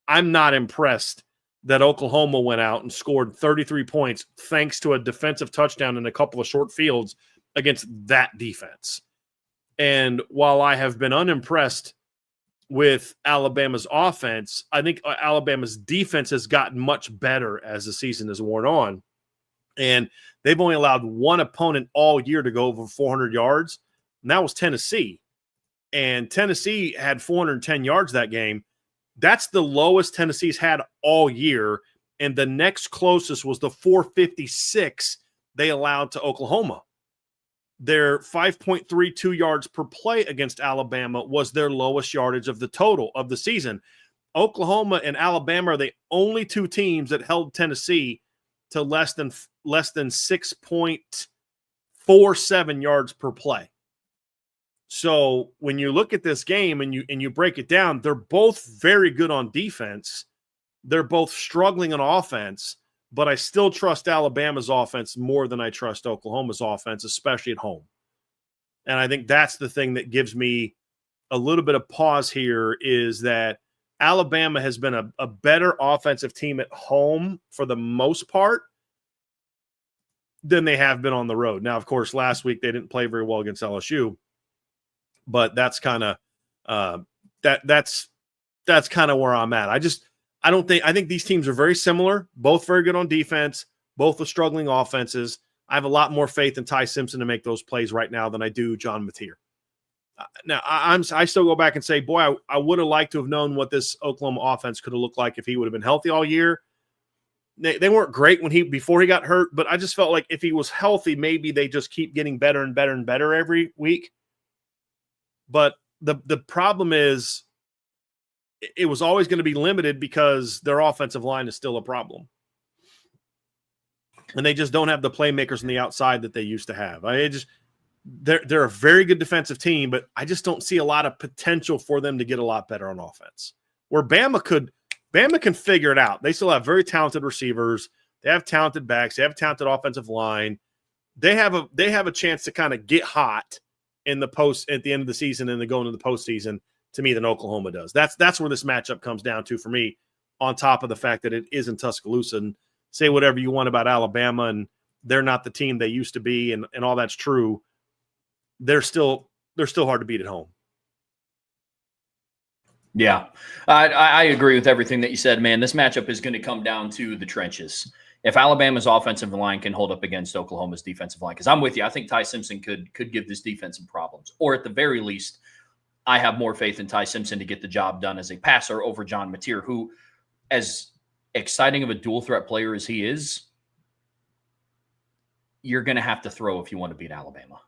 Speaker 2: I'm not impressed that Oklahoma went out and scored 33 points thanks to a defensive touchdown and a couple of short fields against that defense. And while I have been unimpressed with Alabama's offense, I think Alabama's defense has gotten much better as the season has worn on. And they've only allowed one opponent all year to go over 400 yards, and that was Tennessee. And Tennessee had 410 yards that game. That's the lowest Tennessee's had all year, and the next closest was the 456 they allowed to Oklahoma. Their 5.32 yards per play against Alabama was their lowest yardage of the total of the season. Oklahoma and Alabama are the only 2 teams that held Tennessee to less than 6.47 yards per play. So when you look at this game and you break it down, they're both very good on defense. They're both struggling on offense, but I still trust Alabama's offense more than I trust Oklahoma's offense, especially at home. And I think that's the thing that gives me a little bit of pause here is that Alabama has been a better offensive team at home for the most part than they have been on the road. Now, of course, last week they didn't play very well against LSU. But that's kind of That's kind of where I'm at. I think these teams are very similar, both very good on defense, both with struggling offenses. I have a lot more faith in Ty Simpson to make those plays right now than I do John Mateer. Now, I still go back and say, boy, I would have liked to have known what this Oklahoma offense could have looked like if he would have been healthy all year. They weren't great before he got hurt, but I just felt like if he was healthy, maybe they just keep getting better and better and better every week. But the problem is it was always going to be limited because their offensive line is still a problem. And they just don't have the playmakers on the outside that they used to have. They're a very good defensive team, but I just don't see a lot of potential for them to get a lot better on offense. Where Bama can figure it out. They still have very talented receivers. They have talented backs. They have a talented offensive line. They have a chance to kind of get hot in the post at the end of the season and then go into the postseason to me than Oklahoma does. That's where this matchup comes down to for me, on top of the fact that it is in Tuscaloosa. And say whatever you want about Alabama and they're not the team they used to be and all that's true. They're still hard to beat at home.
Speaker 1: Yeah, I agree with everything that you said, man. This matchup is going to come down to the trenches. If Alabama's offensive line can hold up against Oklahoma's defensive line, because I'm with you, I think Ty Simpson could give this defense some problems. Or at the very least, I have more faith in Ty Simpson to get the job done as a passer over John Mateer, who, as exciting of a dual threat player as he is, you're going to have to throw if you want to beat Alabama.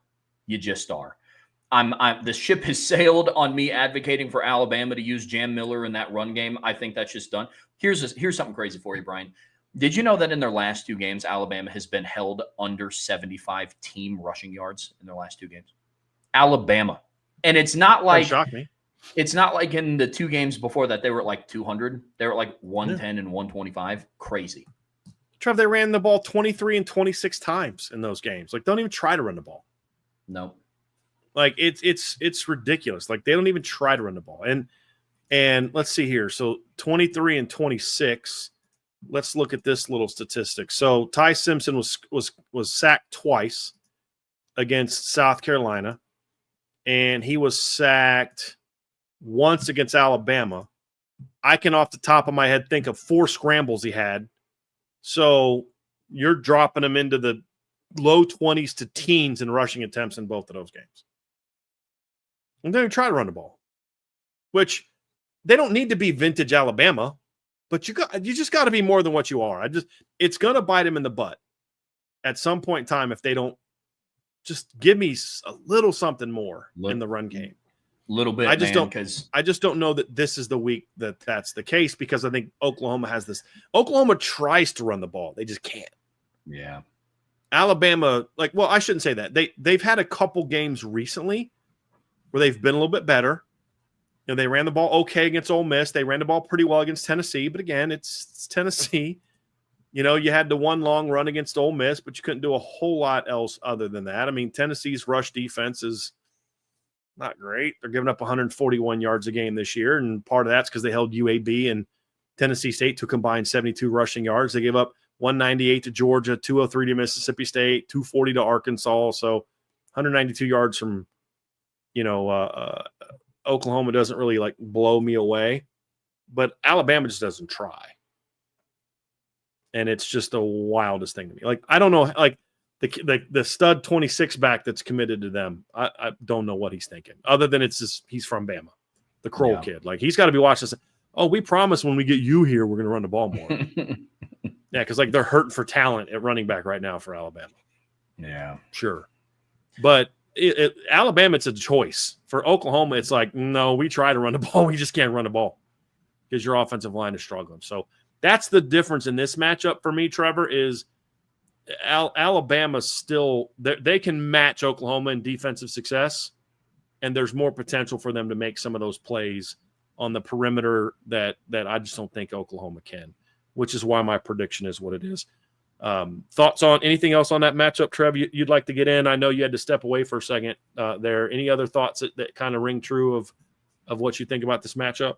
Speaker 1: You just are. The ship has sailed on me advocating for Alabama to use Jam Miller in that run game. I think that's just done. Here's something crazy for you, Brian. Did you know that in their last two games, Alabama has been held under 75 team rushing yards in their last two games? Alabama. And it's not like
Speaker 2: shocked me.
Speaker 1: It's not like in the two games before that they were at like 200. They were at like 110 and 125. Crazy.
Speaker 2: Trev, they ran the ball 23 and 26 times in those games. Like, don't even try to run the ball.
Speaker 1: No.
Speaker 2: Like it's ridiculous. Like, they don't even try to run the ball. And let's see here. So 23 and 26. Let's look at this little statistic. So Ty Simpson was sacked twice against South Carolina, and he was sacked once against Alabama. I can, off the top of my head, think of 4 scrambles he had. So you're dropping him into the low 20s to teens in rushing attempts in both of those games. And then try to run the ball, which they don't need to be vintage Alabama, but you just got to be more than what you are. It's going to bite him in the butt at some point in time if they don't just give me a little something more in the run game.
Speaker 1: Little bit.
Speaker 2: I just don't know that this is the week that's the case, because I think Oklahoma has this. Oklahoma tries to run the ball, they just can't.
Speaker 1: Yeah.
Speaker 2: Alabama, I shouldn't say that. They've had a couple games recently where they've been a little bit better. You know, they ran the ball okay against Ole Miss. They ran the ball pretty well against Tennessee, but again, it's Tennessee. You know, you had the one long run against Ole Miss, but you couldn't do a whole lot else other than that. I mean, Tennessee's rush defense is not great. They're giving up 141 yards a game this year, and part of that's because they held UAB and Tennessee State to a combined 72 rushing yards. They gave up 198 to Georgia, 203 to Mississippi State, 240 to Arkansas. So 192 yards from, Oklahoma doesn't really blow me away, but Alabama just doesn't try. And it's just the wildest thing to me. I don't know, the stud 26 back that's committed to them. I don't know what he's thinking, other than he's from Bama, the Kroll kid. He's got to be watching this. Oh, we promise when we get you here, we're going to run the ball more. Yeah, because they're hurting for talent at running back right now for Alabama.
Speaker 1: Yeah,
Speaker 2: sure. But Alabama, it's a choice. For Oklahoma, it's no, we try to run the ball. We just can't run the ball because your offensive line is struggling. So that's the difference in this matchup for me, Trevor, is Alabama still – they can match Oklahoma in defensive success, and there's more potential for them to make some of those plays on the perimeter that I just don't think Oklahoma can, which is why my prediction is what it is. Thoughts on anything else on that matchup, Trev, you'd like to get in? I know you had to step away for a second there. Any other thoughts that kind of ring true of what you think about this matchup?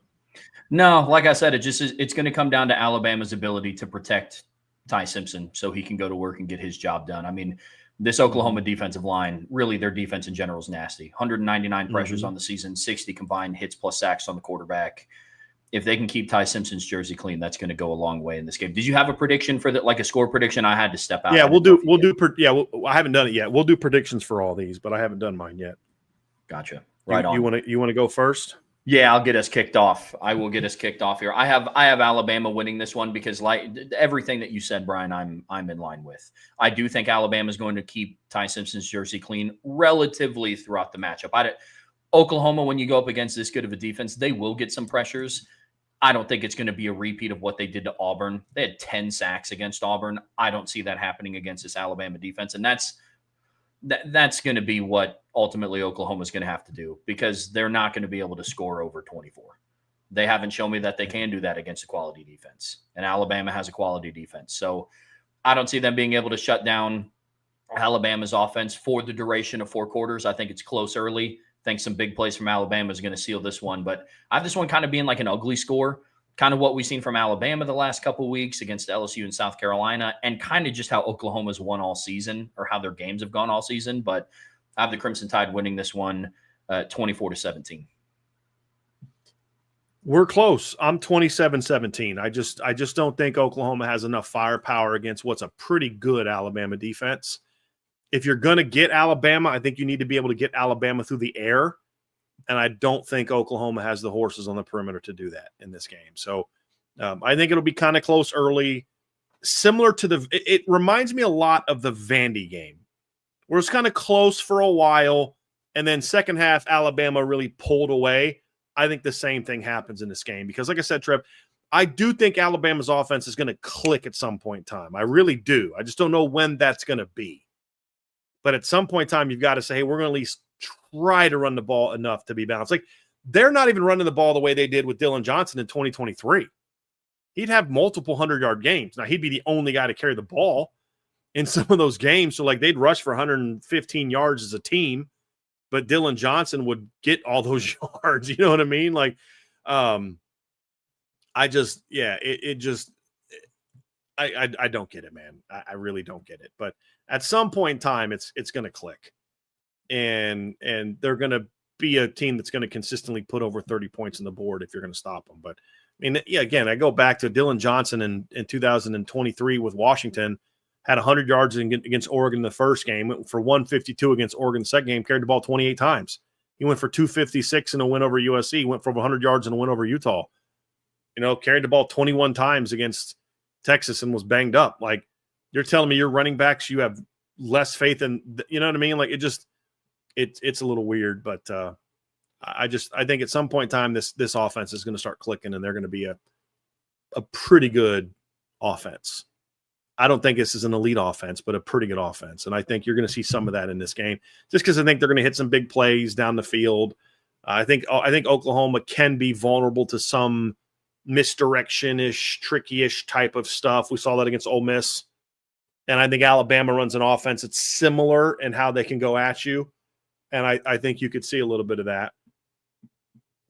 Speaker 1: No, like I said, it's going to come down to Alabama's ability to protect Ty Simpson so he can go to work and get his job done. I mean, This Oklahoma defensive line, really their defense in general is nasty. 199 pressures on the season, 60 combined hits plus sacks on the quarterback. If they can keep Ty Simpson's jersey clean, that's going to go a long way in this game. Did you have a prediction for like a score prediction? I had to step out.
Speaker 2: Yeah, I haven't done it yet. We'll do predictions for all these, but I haven't done mine yet.
Speaker 1: Gotcha. Right on.
Speaker 2: You want to go first?
Speaker 1: Yeah, I'll get us kicked off. I will get us kicked off here. I have Alabama winning this one because like everything that you said, Brian, I'm in line with. I do think Alabama is going to keep Ty Simpson's jersey clean relatively throughout the matchup. Oklahoma, when you go up against this good of a defense, they will get some pressures. I don't think it's going to be a repeat of what they did to Auburn. They had 10 sacks against Auburn. I don't see that happening against this Alabama defense, and that's going to be what ultimately Oklahoma is going to have to do because they're not going to be able to score over 24. They haven't shown me that they can do that against a quality defense, and Alabama has a quality defense. So I don't see them being able to shut down Alabama's offense for the duration of 4 quarters. I think it's close early. I think some big plays from Alabama is going to seal this one, but I have this one kind of being like an ugly score, kind of what we've seen from Alabama the last couple of weeks against LSU and South Carolina, and kind of just how Oklahoma's won all season or how their games have gone all season. But I have the Crimson Tide winning this one 24-17.
Speaker 2: We're close. I'm 27-17. I just don't think Oklahoma has enough firepower against what's a pretty good Alabama defense. If you're going to get Alabama, I think you need to be able to get Alabama through the air. And I don't think Oklahoma has the horses on the perimeter to do that in this game. So I think it'll be kind of close early. Similar to it reminds me a lot of the Vandy game, where it's kind of close for a while. And then second half, Alabama really pulled away. I think the same thing happens in this game because, like I said, Trev, I do think Alabama's offense is going to click at some point in time. I really do. I just don't know when that's going to be. But at some point in time, you've got to say, hey, we're going to at least try to run the ball enough to be balanced. Like, they're not even running the ball the way they did with Dylan Johnson in 2023. He'd have multiple 100-yard games. Now, he'd be the only guy to carry the ball in some of those games. So, like, they'd rush for 115 yards as a team, but Dylan Johnson would get all those yards. You know what I mean? Like, I don't get it, man. I really don't get it. But at some point in time, it's going to click. And they're going to be a team that's going to consistently put over 30 points on the board if you're going to stop them. But, I mean, yeah, again, I go back to Dylan Johnson in 2023 with Washington, had 100 yards against Oregon in the first game, went for 152 against Oregon the second game, carried the ball 28 times. He went for 256 in a win over USC, went for 100 yards in a win over Utah. You know, carried the ball 21 times against Texas and was banged up. Like, you're telling me your running backs, you have less faith in, you know what I mean? Like, it's a little weird, but I think at some point in time, this offense is going to start clicking and they're going to be a pretty good offense. I don't think this is an elite offense, but a pretty good offense. And I think you're going to see some of that in this game just because I think they're going to hit some big plays down the field. I think Oklahoma can be vulnerable to some misdirection-ish, tricky-ish type of stuff. We saw that against Ole Miss. And I think Alabama runs an offense that's similar in how they can go at you. And I think you could see a little bit of that.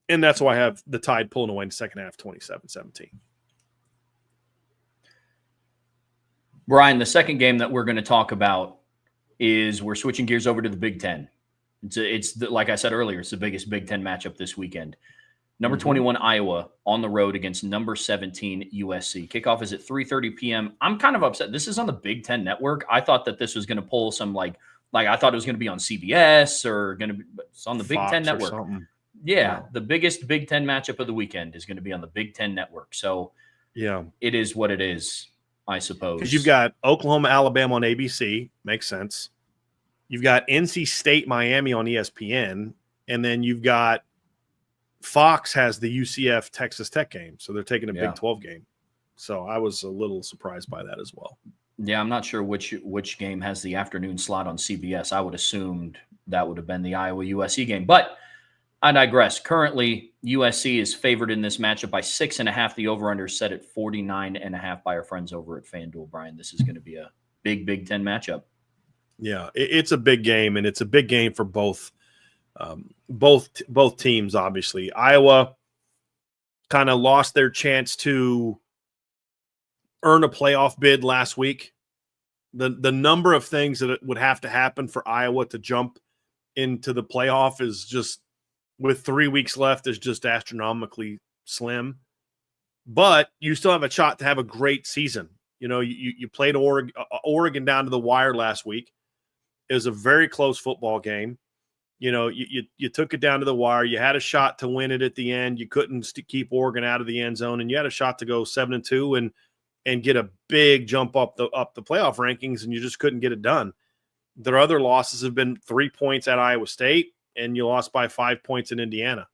Speaker 2: And that's why I have the Tide pulling away in the second half, 27-17.
Speaker 1: Brian, the second game that we're going to talk about is we're switching gears over to the Big Ten. Like I said earlier, it's the biggest Big Ten matchup this weekend. Number 21, Iowa, on the road against number 17, USC. Kickoff is at 3:30 p.m. I'm kind of upset. This is on the Big Ten Network. I thought that this was going to pull some like I thought it was going to be on CBS or going to be it's on the Big Ten Network. Yeah, the biggest Big Ten matchup of the weekend is going to be on the Big Ten Network. So, yeah, it is what it is, I suppose.
Speaker 2: Because you've got Oklahoma, Alabama on ABC. Makes sense. You've got NC State, Miami on ESPN. And then you've got Fox has the UCF Texas Tech game. So they're taking a Big 12 game. So I was a little surprised by that as well.
Speaker 1: Yeah, I'm not sure which game has the afternoon slot on CBS. I would assumed that would have been the Iowa-USC game. But I digress. Currently, USC is favored in this matchup by 6.5. The over-under is set at 49.5 by our friends over at FanDuel. Brian, this is going to be a big Big Ten matchup.
Speaker 2: Yeah, it's a big game, and it's a big game for both teams, obviously. Iowa kind of lost their chance to earn a playoff bid last week the number of things that would have to happen for Iowa to jump into the playoff is just, with 3 weeks left, is just astronomically slim. But you still have a shot to have a great season. You played Oregon down to the wire last week. It was a very close football game. You took it down to the wire. You had a shot to win it at the end. You couldn't keep Oregon out of the end zone, and you had a shot to go 7-2 and get a big jump up the playoff rankings, and you just couldn't get it done. Their other losses have been 3 points at Iowa State, and you lost by 5 points in Indiana.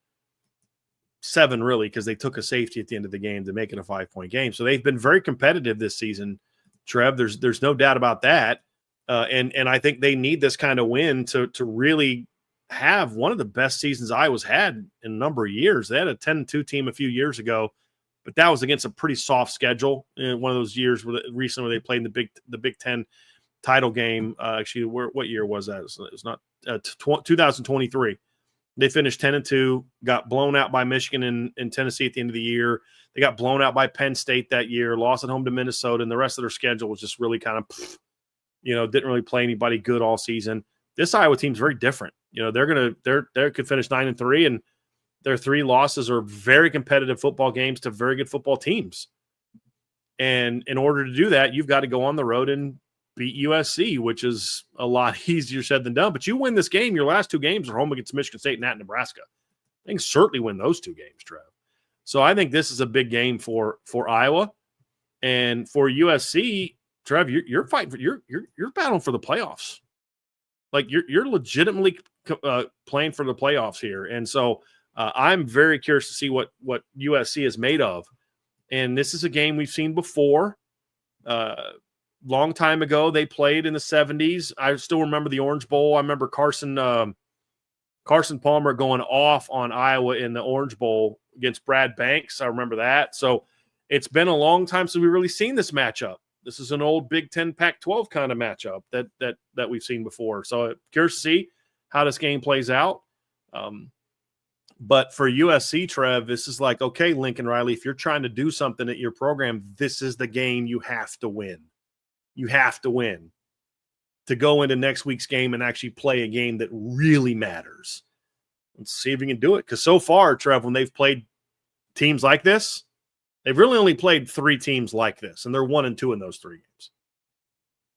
Speaker 2: 7, really, because they took a safety at the end of the game to make it a 5-point game. So they've been very competitive this season, Trev. There's no doubt about that. And I think they need this kind of win to really have one of the best seasons Iowa's had in a number of years. They had a 10-2 team a few years ago, but that was against a pretty soft schedule in one of those years recently where they played in the Big Ten title game. Actually, what year was that? It was not 2023. They finished 10-2, got blown out by Michigan and Tennessee at the end of the year. They got blown out by Penn State that year, lost at home to Minnesota, and the rest of their schedule was just really kind of, didn't really play anybody good all season. This Iowa team's very different. They could finish 9-3, and their 3 losses are very competitive football games to very good football teams. And in order to do that, you've got to go on the road and beat USC, which is a lot easier said than done. But you win this game, your last 2 games are home against Michigan State and at Nebraska. I think certainly win those 2 games, Trev. So I think this is a big game for Iowa. And for USC, Trev, you're fighting for you're battling for the playoffs. Like you're legitimately playing for the playoffs here. And so I'm very curious to see what USC is made of. And this is a game we've seen before. Long time ago, they played in the 70s. I still remember the Orange Bowl. I remember Carson Palmer going off on Iowa in the Orange Bowl against Brad Banks. I remember that. So it's been a long time since we've really seen this matchup. This is an old Big Ten Pac-12 kind of matchup that we've seen before. So curious to see how this game plays out. But for USC, Trev, this is like, okay, Lincoln Riley, if you're trying to do something at your program, this is the game you have to win. You have to win to go into next week's game and actually play a game that really matters. Let's see if we can do it. Because so far, Trev, when they've played teams like this, they've really only played 3 teams like this, and they're 1-2 in those 3 games.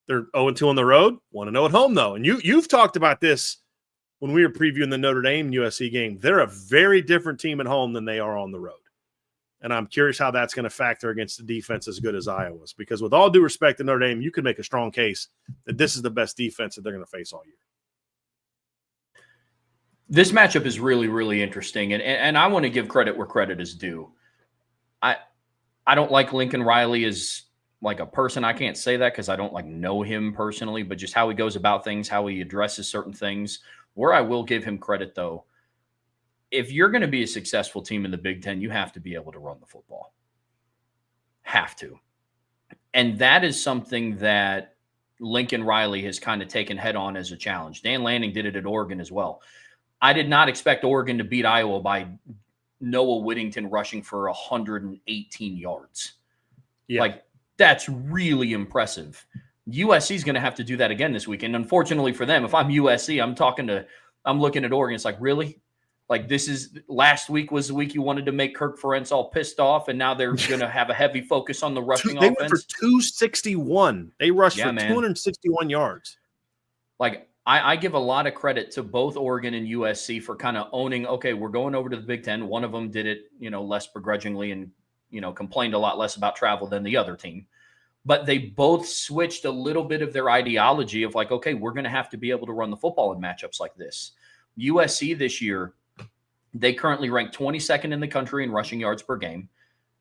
Speaker 2: They're 0-2 on the road, 1-0 at home, though. And you've talked about this when we were previewing the Notre Dame USC game. They're a very different team at home than they are on the road. And I'm curious how that's going to factor against the defense as good as Iowa's. Because with all due respect to Notre Dame, you could make a strong case that this is the best defense that they're going to face all year.
Speaker 1: This matchup is really, really interesting. And I want to give credit where credit is due. I don't like Lincoln Riley as like a person. I can't say that because I don't know him personally, but just how he goes about things, how he addresses certain things. Where I will give him credit, though, if you're going to be a successful team in the Big Ten, you have to be able to run the football. Have to. And that is something that Lincoln Riley has kind of taken head on as a challenge. Dan Lanning did it at Oregon as well. I did not expect Oregon to beat Iowa by Noah Whittington rushing for 118 yards. Yeah. That's really impressive. USC is going to have to do that again this weekend. Unfortunately for them, if I'm USC, I'm looking at Oregon. It's like, really? Last week was the week you wanted to make Kirk Ferentz all pissed off, and now they're going to have a heavy focus on the rushing offense.
Speaker 2: They went for 261. They rushed for 261 yards.
Speaker 1: I give a lot of credit to both Oregon and USC for kind of owning, okay, we're going over to the Big Ten. One of them did it, less begrudgingly and, complained a lot less about travel than the other team. But they both switched a little bit of their ideology of okay, we're going to have to be able to run the football in matchups like this. USC this year, they currently rank 22nd in the country in rushing yards per game.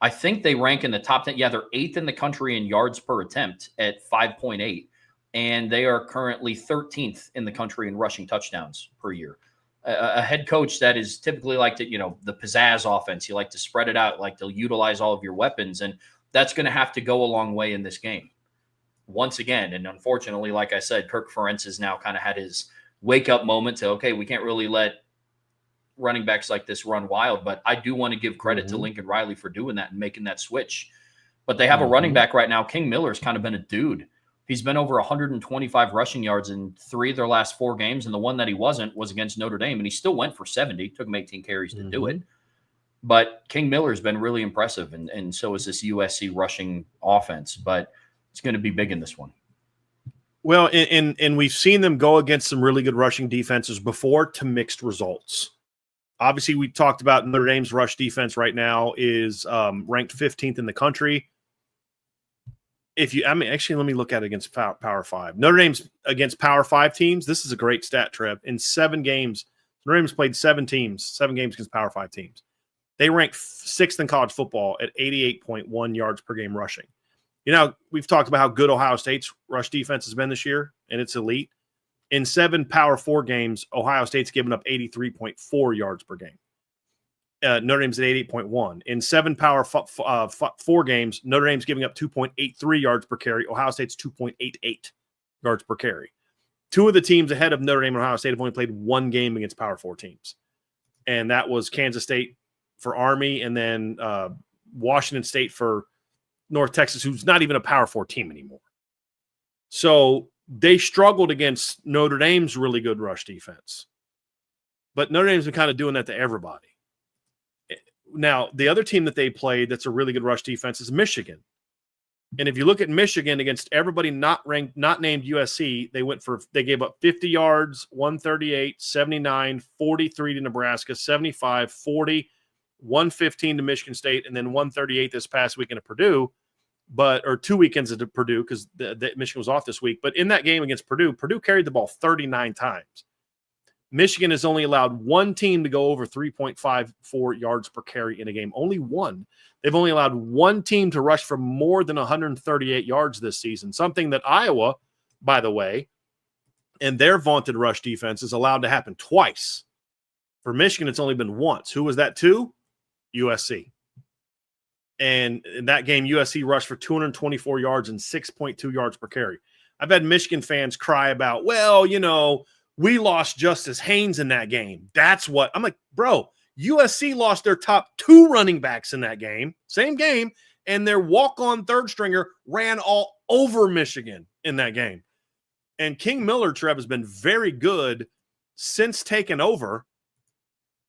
Speaker 1: I think they rank in the top 10. Yeah, they're 8th in the country in yards per attempt at 5.8. And they are currently 13th in the country in rushing touchdowns per year. A head coach that is typically the pizzazz offense. You like to spread it out, like to utilize all of your weapons. And that's going to have to go a long way in this game. Once again, and unfortunately, like I said, Kirk Ferentz has now kind of had his wake-up moment to, okay, we can't really let running backs like this run wild. But I do want to give credit to Lincoln Riley for doing that and making that switch. But they have a running back right now. King Miller's kind of been a dude. He's been over 125 rushing yards in 3 of their last 4 games, and the one that he wasn't was against Notre Dame, and he still went for 70. Took him 18 carries to do it. But King Miller's been really impressive, and so is this USC rushing offense. But it's going to be big in this one.
Speaker 2: Well, and we've seen them go against some really good rushing defenses before to mixed results. Obviously, we talked about Notre Dame's rush defense right now is ranked 15th in the country. Actually, let me look at it against Power 5. Notre Dame's against Power 5 teams. This is a great stat, Trev. In 7 games, Notre Dame's played 7 games against Power 5 teams. They rank 6th in college football at 88.1 yards per game rushing. We've talked about how good Ohio State's rush defense has been this year, and it's elite. In 7 Power 4 games, Ohio State's given up 83.4 yards per game. Notre Dame's at 88.1. In 7 Power 4 games, Notre Dame's giving up 2.83 yards per carry. Ohio State's 2.88 yards per carry. 2 of the teams ahead of Notre Dame and Ohio State have only played 1 game against Power 4 teams. And that was Kansas State for Army, and then Washington State for North Texas, who's not even a Power 4 team anymore. So they struggled against Notre Dame's really good rush defense. But Notre Dame's been kind of doing that to everybody. Now, the other team that they played that's a really good rush defense is Michigan. And if you look at Michigan against everybody not named USC, they gave up 50 yards, 138, 79, 43 to Nebraska, 75, 40, 115 to Michigan State, and then 138 this past weekend at Purdue, or 2 weekends at Purdue because Michigan was off this week. But in that game against Purdue carried the ball 39 times. Michigan has only allowed 1 team to go over 3.54 yards per carry in a game. Only 1. They've only allowed 1 team to rush for more than 138 yards this season, something that Iowa, by the way, and their vaunted rush defense is allowed to happen twice. For Michigan, it's only been once. Who was that to? USC. And in that game, USC rushed for 224 yards and 6.2 yards per carry. I've had Michigan fans cry about, we lost Justice Haynes in that game. That's what – I'm like, bro, USC lost their top 2 running backs in that game, same game, and their walk-on third stringer ran all over Michigan in that game. And King Miller, Trev, has been very good since taking over,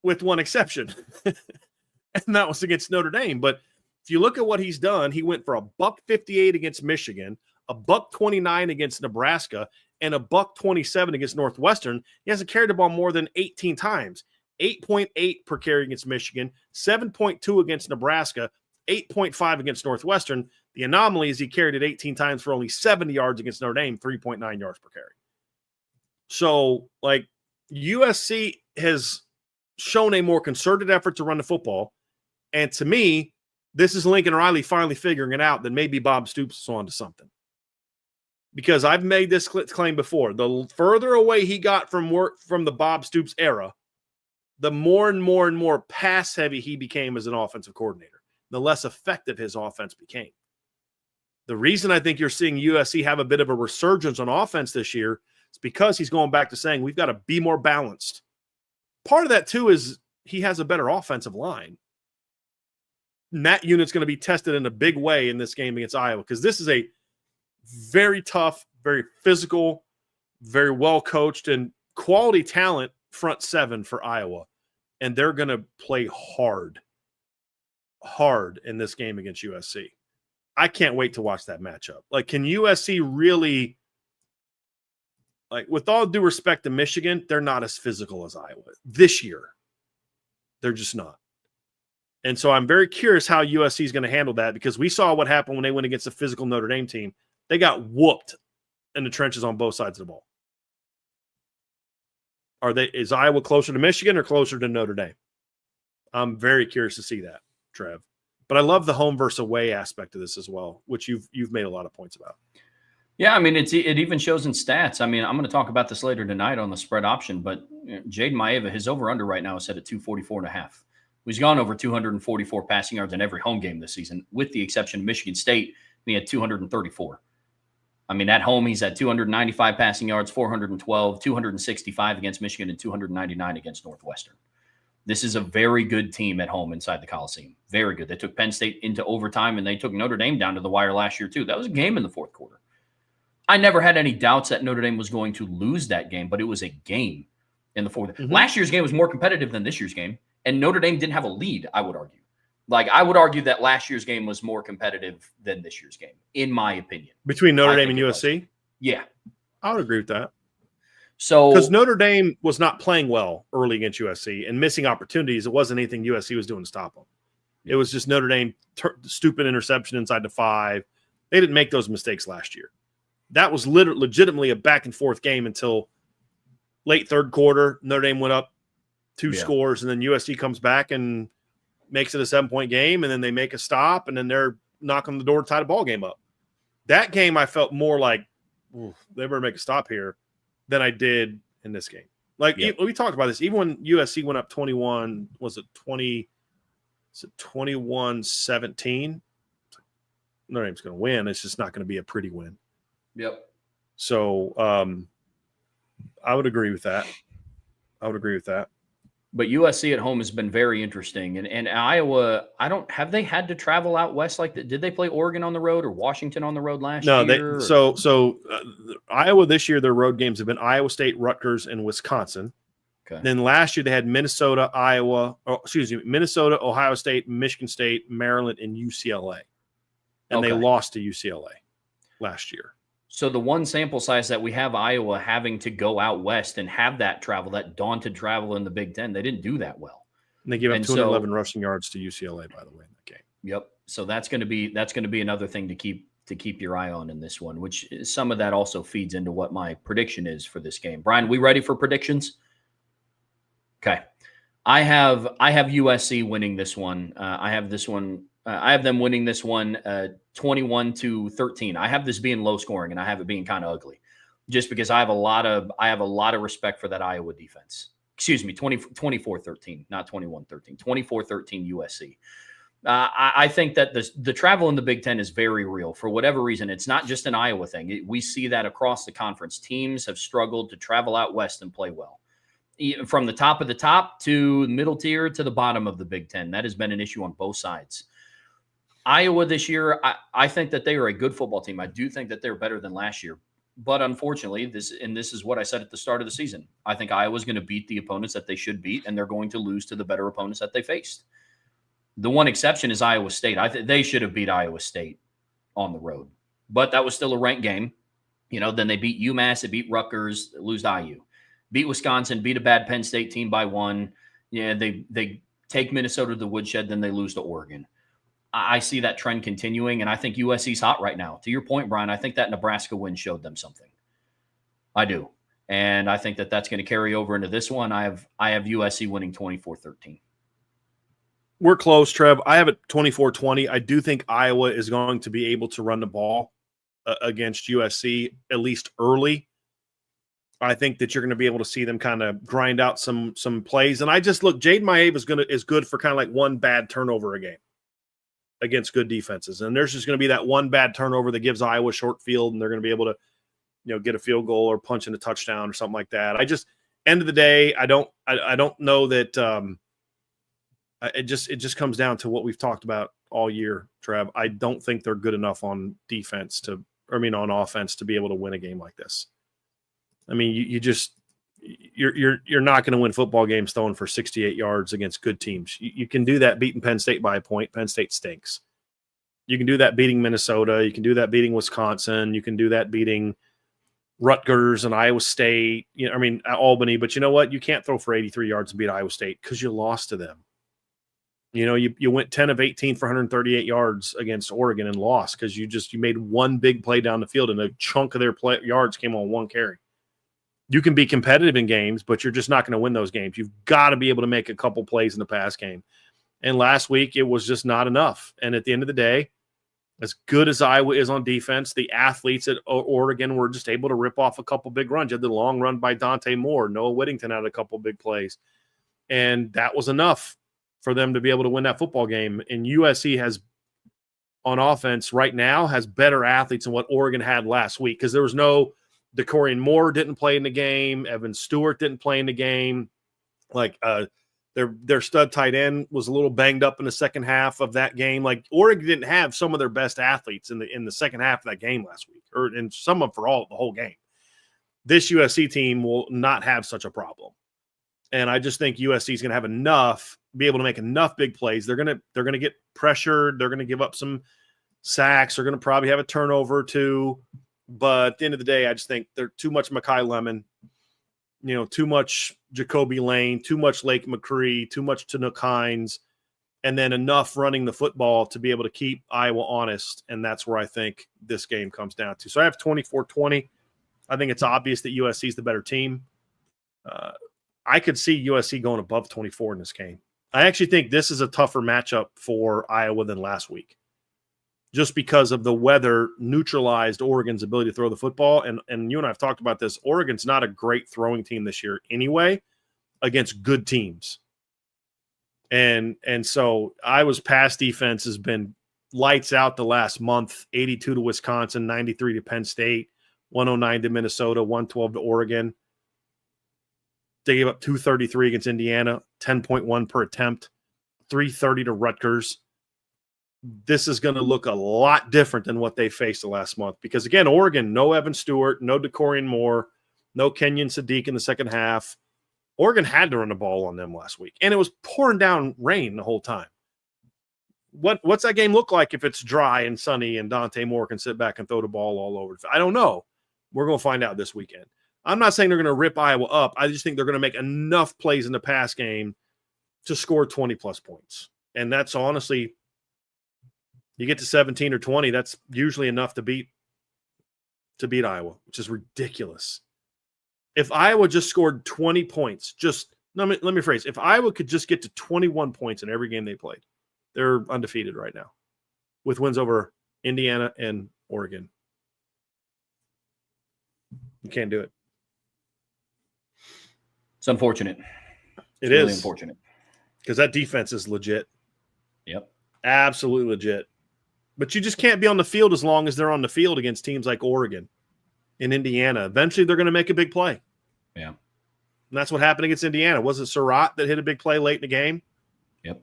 Speaker 2: with one exception, and that was against Notre Dame. But if you look at what he's done, he went for a $158 against Michigan, a $129 against Nebraska, and a $127 against Northwestern. He hasn't carried the ball more than 18 times. 8.8 per carry against Michigan, 7.2 against Nebraska, 8.5 against Northwestern. The anomaly is he carried it 18 times for only 70 yards against Notre Dame, 3.9 yards per carry. So, USC has shown a more concerted effort to run the football. And to me, this is Lincoln Riley finally figuring it out that maybe Bob Stoops is on to something. Because I've made this claim before. The further away he got from the Bob Stoops era, the more and more and more pass-heavy he became as an offensive coordinator, the less effective his offense became. The reason I think you're seeing USC have a bit of a resurgence on offense this year is because he's going back to saying we've got to be more balanced. Part of that, too, is he has a better offensive line. And that unit's going to be tested in a big way in this game against Iowa because this is a very tough, very physical, very well-coached, and quality talent front 7 for Iowa. And they're going to play hard in this game against USC. I can't wait to watch that matchup. Can USC really, with all due respect to Michigan, they're not as physical as Iowa this year. They're just not. And so I'm very curious how USC is going to handle that because we saw what happened when they went against a physical Notre Dame team. They got whooped in the trenches on both sides of the ball. Is Iowa closer to Michigan or closer to Notre Dame? I'm very curious to see that, Trev. But I love the home versus away aspect of this as well, which you've made a lot of points about.
Speaker 1: Yeah, it even shows in stats. I'm going to talk about this later tonight on the spread option, but Jaden Maeva, his over-under right now is set at 244.5. He's gone over 244 passing yards in every home game this season, with the exception of Michigan State. He had 234. At home, he's at 295 passing yards, 412, 265 against Michigan, and 299 against Northwestern. This is a very good team at home inside the Coliseum. Very good. They took Penn State into overtime, and they took Notre Dame down to the wire last year, too. That was a game in the fourth quarter. I never had any doubts that Notre Dame was going to lose that game, but it was a game in the fourth.
Speaker 2: Mhm.
Speaker 1: Last year's game was more competitive than this year's game, and Notre Dame didn't have a lead, I would argue. Like, I would argue that last year's game was more competitive than this year's game, in my opinion.
Speaker 2: Between Notre Dame and USC?
Speaker 1: Yeah.
Speaker 2: I would agree with that.
Speaker 1: So,
Speaker 2: because Notre Dame was not playing well early against USC and missing opportunities. It wasn't anything USC was doing to stop them. It was just Notre Dame stupid interception inside the 5. They didn't make those mistakes last year. That was legitimately a back and forth game until late third quarter. Notre Dame went up 2 scores, and then USC comes back and makes it a 7-point game, and then they make a stop, and then they're knocking on the door to tie the ball game up. That game I felt more like, they better make a stop here, than I did in this game. Like, we talked about this. Even when USC went up 21, was it 21-17? Notre Dame's going to win. It's just not going to be a pretty win.
Speaker 1: Yep.
Speaker 2: So I would agree with that.
Speaker 1: But USC at home has been very interesting. And Iowa, have they had to travel out west like that? Did they play Oregon on the road or Washington on the road last year?
Speaker 2: So Iowa this year, their road games have been Iowa State, Rutgers, and Wisconsin.
Speaker 1: Okay.
Speaker 2: Then last year they had Minnesota, Ohio State, Michigan State, Maryland, and UCLA. And they lost to UCLA last year.
Speaker 1: So the one sample size that we have Iowa having to go out west and have that travel, that daunted travel in the Big Ten, they didn't do that well.
Speaker 2: And they gave up 211 rushing yards to UCLA, by the way, in that game.
Speaker 1: Yep. So that's going to be another thing to keep your eye on in this one, which some of that also feeds into what my prediction is for this game. Brian, we ready for predictions? Okay. I have USC winning this one. I have them winning this one 21-13. I have this being low scoring, and I have it being kind of ugly, just because I have a lot of respect for that Iowa defense. Excuse me, 24-13, not 21-13. 24-13 USC. I think that the travel in the Big Ten is very real. For whatever reason, it's not just an Iowa thing. We see that across the conference. Teams have struggled to travel out west and play well. From the top of the top to the middle tier to the bottom of the Big Ten. That has been an issue on both sides. Iowa this year, I think that they are a good football team. I do think that they're better than last year. But unfortunately, this is what I said at the start of the season. I think Iowa's going to beat the opponents that they should beat, and they're going to lose to the better opponents that they faced. The one exception is Iowa State. I think they should have beat Iowa State on the road. But that was still a ranked game. Then they beat UMass, they beat Rutgers, they lose to IU. Beat Wisconsin, beat a bad Penn State team by 1. Yeah, they take Minnesota to the woodshed, then they lose to Oregon. I see that trend continuing, and I think USC's hot right now. To your point, Brian, I think that Nebraska win showed them something. I do. And I think that that's going to carry over into this one. I have USC winning 24-13.
Speaker 2: We're close, Trev. I have it 24-20. I do think Iowa is going to be able to run the ball against USC, at least early. I think that you're going to be able to see them kind of grind out some plays. And I just look, Jaden Maeve is good for kind of like one bad turnover a game against good defenses. And there's just going to be that one bad turnover that gives Iowa short field, and they're going to be able to, get a field goal or punch in a touchdown or something like that. End of the day, I don't know that it just comes down to what we've talked about all year, Trev. I don't think they're good enough on offense to be able to win a game like this. I mean, you're not going to win football games throwing for 68 yards against good teams. You can do that beating Penn State by a point. Penn State stinks. You can do that beating Minnesota. You can do that beating Wisconsin. You can do that beating Rutgers and Iowa State. Albany. But you know what? You can't throw for 83 yards and beat Iowa State because you lost to them. You went 10 of 18 for 138 yards against Oregon and lost because you made one big play down the field, and a chunk of their yards came on one carry. You can be competitive in games, but you're just not going to win those games. You've got to be able to make a couple plays in the pass game. And last week, it was just not enough. And at the end of the day, as good as Iowa is on defense, the athletes at Oregon were just able to rip off a couple big runs. You had the long run by Dante Moore. Noah Whittington had a couple big plays. And that was enough for them to be able to win that football game. And USC has, on offense right now, has better athletes than what Oregon had last week, because there was no – DeCorian Moore didn't play in the game. Evan Stewart didn't play in the game. The Their stud tight end was a little banged up in the second half of that game. Like Oregon didn't have some of their best athletes in the second half of that game last week, and some of them for the whole game. This USC team will not have such a problem. And I just think USC is going to have be able to make enough big plays. They're going to get pressured. They're going to give up some sacks. They're going to probably have a turnover or two. But at the end of the day, I just think they're too much Mekhi Lemon, too much Jacoby Lane, too much Lake McCree, too much Tanook Hines, and then enough running the football to be able to keep Iowa honest. And that's where I think this game comes down to. So I have 24-20. I think it's obvious that USC is the better team. I could see USC going above 24 in this game. I actually think this is a tougher matchup for Iowa than last week, just because of the weather neutralized Oregon's ability to throw the football. And you and I have talked about this. Oregon's not a great throwing team this year anyway against good teams. And so Iowa's pass defense has been lights out the last month, 82 to Wisconsin, 93 to Penn State, 109 to Minnesota, 112 to Oregon. They gave up 233 against Indiana, 10.1 per attempt, 330 to Rutgers. This is going to look a lot different than what they faced the last month because, again, Oregon, no Evan Stewart, no DeCorian Moore, no Kenyon Sadiq in the second half. Oregon had to run the ball on them last week, and it was pouring down rain the whole time. What's that game look like if it's dry and sunny and Dante Moore can sit back and throw the ball all over? I don't know. We're going to find out this weekend. I'm not saying they're going to rip Iowa up. I just think they're going to make enough plays in the pass game to score 20-plus points. And that's honestly, you get to 17 or 20, that's usually enough to beat Iowa, which is ridiculous. If Iowa just scored 20 points, let me phrase, if Iowa could just get to 21 points in every game they played, they're undefeated right now with wins over Indiana and Oregon. You can't do it.
Speaker 1: It's unfortunate.
Speaker 2: It's really
Speaker 1: unfortunate.
Speaker 2: Because that defense is legit.
Speaker 1: Yep.
Speaker 2: Absolutely legit. But you just can't be on the field as long as they're on the field against teams like Oregon and Indiana. Eventually, they're going to make a big play.
Speaker 1: Yeah.
Speaker 2: And that's what happened against Indiana. Was it Surratt that hit a big play late in the game?
Speaker 1: Yep.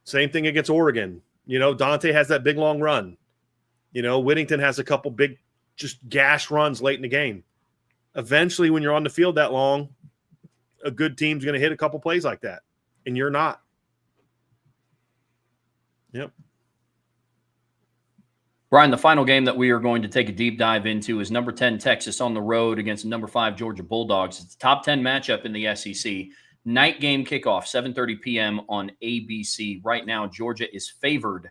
Speaker 2: Same thing against Oregon. Dante has that big, long run. Whittington has a couple big, just gash runs late in the game. Eventually, when you're on the field that long, a good team's going to hit a couple plays like that, and you're not. Yep.
Speaker 1: Brian, the final game that we are going to take a deep dive into is number 10 Texas on the road against number 5 Georgia Bulldogs. It's a top 10 matchup in the SEC. Night game kickoff, 7:30 p.m. on ABC. Right now, Georgia is favored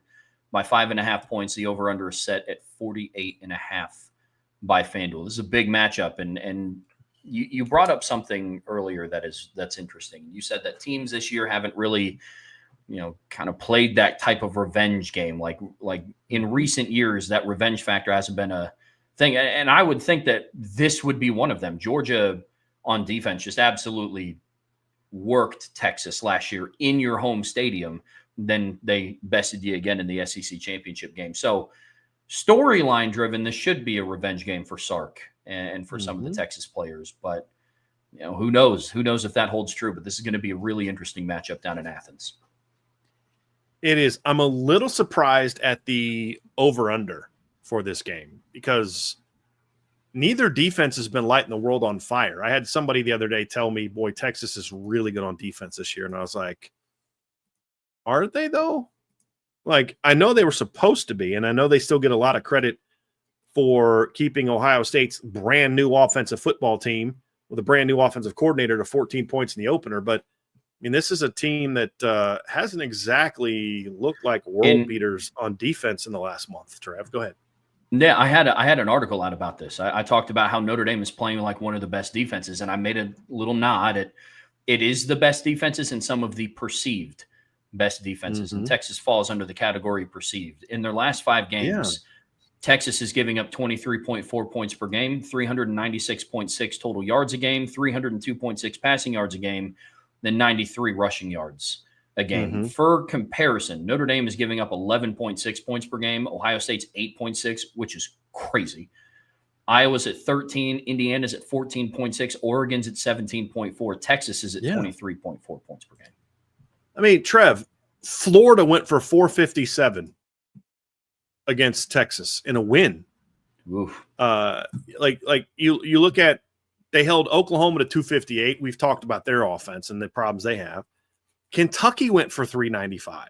Speaker 1: by 5.5 points. The over-under is set at 48.5 by FanDuel. This is a big matchup, and you brought up something earlier that's interesting. You said that teams this year haven't really, kind of played that type of revenge game. Like in recent years, that revenge factor hasn't been a thing. And I would think that this would be one of them. Georgia on defense just absolutely worked Texas last year in your home stadium. Then they bested you again in the SEC championship game. So storyline driven, this should be a revenge game for Sark and for some of the Texas players. But, who knows? Who knows if that holds true? But this is going to be a really interesting matchup down in Athens.
Speaker 2: It is. I'm a little surprised at the over-under for this game because neither defense has been lighting the world on fire. I had somebody the other day tell me, boy, Texas is really good on defense this year. And I was like, aren't they, though? Like, I know they were supposed to be, and I know they still get a lot of credit for keeping Ohio State's brand new offensive football team with a brand new offensive coordinator to 14 points in the opener. But this is a team that hasn't exactly looked like world beaters on defense in the last month. Trev, go ahead.
Speaker 1: Yeah, I had an article out about this. I talked about how Notre Dame is playing like one of the best defenses, and I made a little nod at it is the best defenses and some of the perceived best defenses, and Texas falls under the category perceived. In their last 5 games, Texas is giving up 23.4 points per game, 396.6 total yards a game, 302.6 passing yards a game, then 93 rushing yards a game. For comparison, Notre Dame is giving up 11.6 points per game. Ohio State's 8.6, which is crazy. Iowa's at 13. Indiana's at 14.6. Oregon's at 17.4. Texas is at 23.4 points per game.
Speaker 2: I mean, Trev, Florida went for 457 against Texas in a win.
Speaker 1: Oof.
Speaker 2: Like you look at, they held Oklahoma to 258. We've talked about their offense and the problems they have. Kentucky went for 395.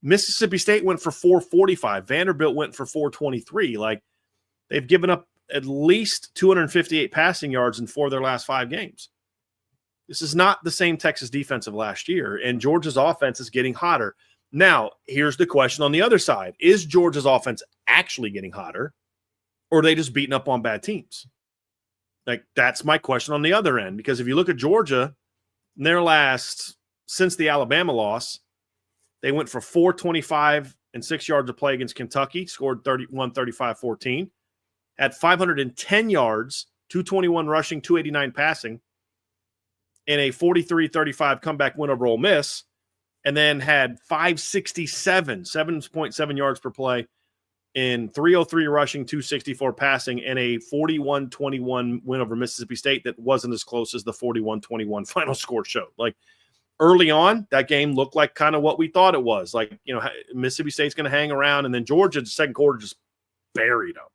Speaker 2: Mississippi State went for 445. Vanderbilt went for 423. Like, they've given up at least 258 passing yards in 4 of their last 5 games. This is not the same Texas defense of last year, and Georgia's offense is getting hotter. Now, here's the question on the other side. Is Georgia's offense actually getting hotter, or are they just beating up on bad teams? Like, that's my question on the other end, because if you look at Georgia, in their last, since the Alabama loss, they went for 425 and 6 yards of play against Kentucky, scored 31, 35-14, had 510 yards, 221 rushing, 289 passing, in a 43-35 comeback win over Ole Miss, and then had 567, 7.7 yards per play, in 303 rushing, 264 passing, and a 41-21 win over Mississippi State that wasn't as close as the 41-21 final score showed. Like, early on, that game looked like kind of what we thought it was. Like, you know, Mississippi State's going to hang around, and then Georgia, the second quarter, just buried them.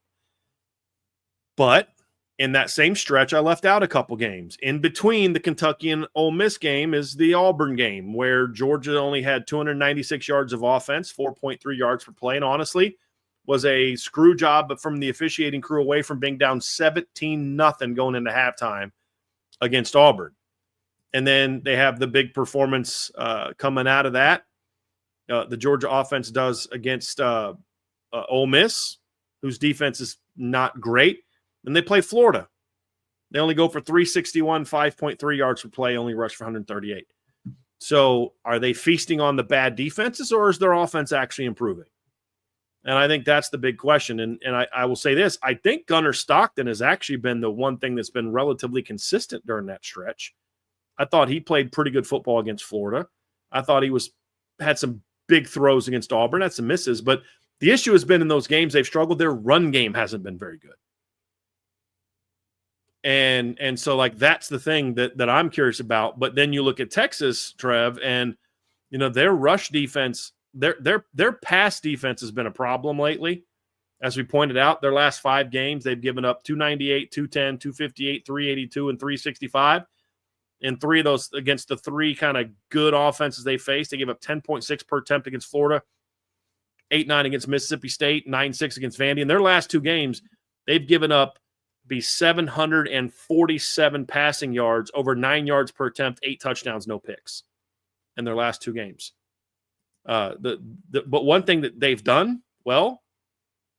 Speaker 2: But in that same stretch, I left out a couple games. In between the Kentucky and Ole Miss game is the Auburn game, where Georgia only had 296 yards of offense, 4.3 yards per play, and honestly was a screw job from the officiating crew away from being down 17-0 going into halftime against Auburn. And then they have the big performance coming out of that. The Georgia offense does against Ole Miss, whose defense is not great. And they play Florida. They only go for 361, 5.3 yards per play, only rush for 138. So are they feasting on the bad defenses, or is their offense actually improving? And I think that's the big question. And I will say this. I think Gunnar Stockton has actually been the one thing that's been relatively consistent during that stretch. I thought he played pretty good football against Florida. I thought he had some big throws against Auburn, had some misses. But the issue has been in those games they've struggled. Their run game hasn't been very good. And so, like, that's the thing that I'm curious about. But then you look at Texas, Trev, and, you know, their rush defense, their pass defense has been a problem lately. As we pointed out, their last 5 games, they've given up 298, 210, 258, 382, and 365. In 3 of those against the 3 kind of good offenses they faced. They gave up 10.6 per attempt against Florida, 8-9 against Mississippi State, 9-6 against Vandy. In their last 2 games, they've given up 747 passing yards, over 9 yards per attempt, 8 touchdowns, no picks in their last 2 games. But one thing that they've done well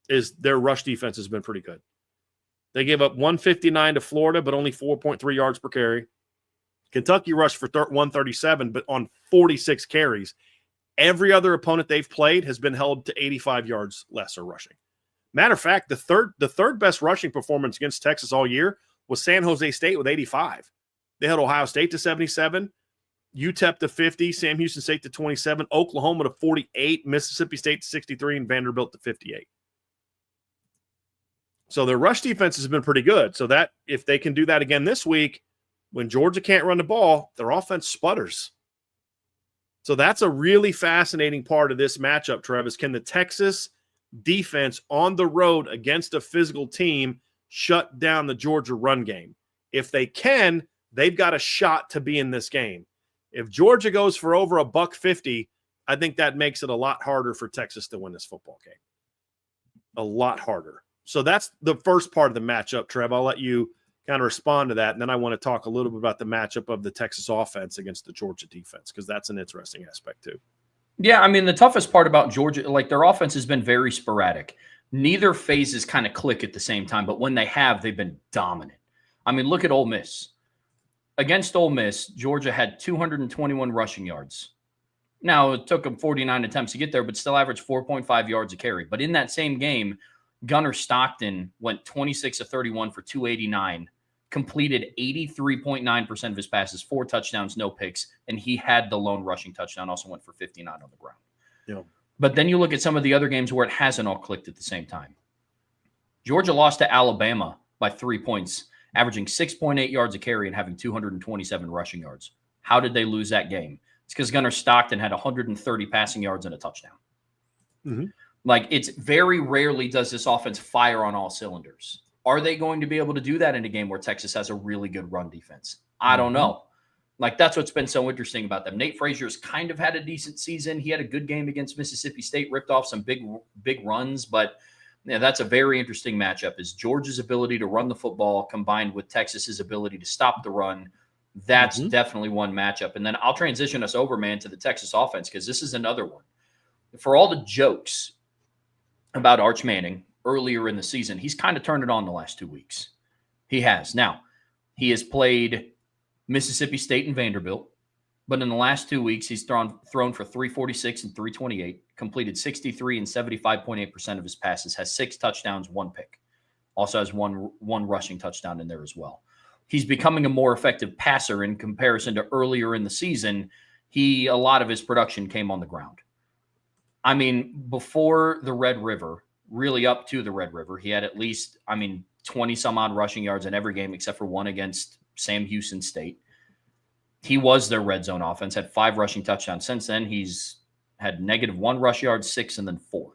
Speaker 2: is their rush defense has been pretty good. They gave up 159 to Florida, but only 4.3 yards per carry. Kentucky rushed for 137, but on 46 carries. Every other opponent they've played has been held to 85 yards less or rushing. Matter of fact, the third best rushing performance against Texas all year was San Jose State with 85. They held Ohio State to 77, UTEP to 50, Sam Houston State to 27, Oklahoma to 48, Mississippi State to 63, and Vanderbilt to 58. So their rush defense has been pretty good. So that if they can do that again this week, when Georgia can't run the ball, their offense sputters. So that's a really fascinating part of this matchup, Travis. Can the Texas defense on the road against a physical team shut down the Georgia run game? If they can, they've got a shot to be in this game. If Georgia goes for over $150, I think that makes it a lot harder for Texas to win this football game. A lot harder. So that's the first part of the matchup, Trev. I'll let you kind of respond to that. And then I want to talk a little bit about the matchup of the Texas offense against the Georgia defense, because that's an interesting aspect too.
Speaker 1: Yeah, I mean, the toughest part about Georgia, like, their offense has been very sporadic. Neither phases kind of click at the same time, but when they have, they've been dominant. I mean, look at Ole Miss. Against Ole Miss, Georgia had 221 rushing yards. Now, it took them 49 attempts to get there, but still averaged 4.5 yards a carry. But in that same game, Gunnar Stockton went 26 of 31 for 289, completed 83.9% of his passes, 4 touchdowns, no picks, and he had the lone rushing touchdown, also went for 59 on the ground.
Speaker 2: Yeah.
Speaker 1: But then you look at some of the other games where it hasn't all clicked at the same time. Georgia lost to Alabama by 3 points, averaging 6.8 yards a carry and having 227 rushing yards. How did they lose that game? It's because Gunnar Stockton had 130 passing yards and a touchdown.
Speaker 2: Mm-hmm.
Speaker 1: Like, it's very rarely does this offense fire on all cylinders. Are they going to be able to do that in a game where Texas has a really good run defense? I don't know. Like, that's what's been so interesting about them. Nate Frazier's kind of had a decent season. He had a good game against Mississippi State, ripped off some big runs, but that's a very interesting matchup, is Georgia's ability to run the football combined with Texas's ability to stop the run. That's definitely one matchup. And then I'll transition us over, man, to the Texas offense, because this is another one. For all the jokes about Arch Manning earlier in the season, he's kind of turned it on the last 2 weeks. He has. Now, he has played Mississippi State and Vanderbilt, but in the last 2 weeks, he's thrown for 346 and 328, completed 63 and 75.8% of his passes, has 6 touchdowns, 1 pick. Also has one rushing touchdown in there as well. He's becoming a more effective passer in comparison to earlier in the season. A lot of his production came on the ground. I mean, before the Red River, really up to the Red River, he had at least, 20 some odd rushing yards in every game except for one against Sam Houston State. He was their red zone offense, had 5 rushing touchdowns. Since then, he's had -1 rush yard, 6, and then 4.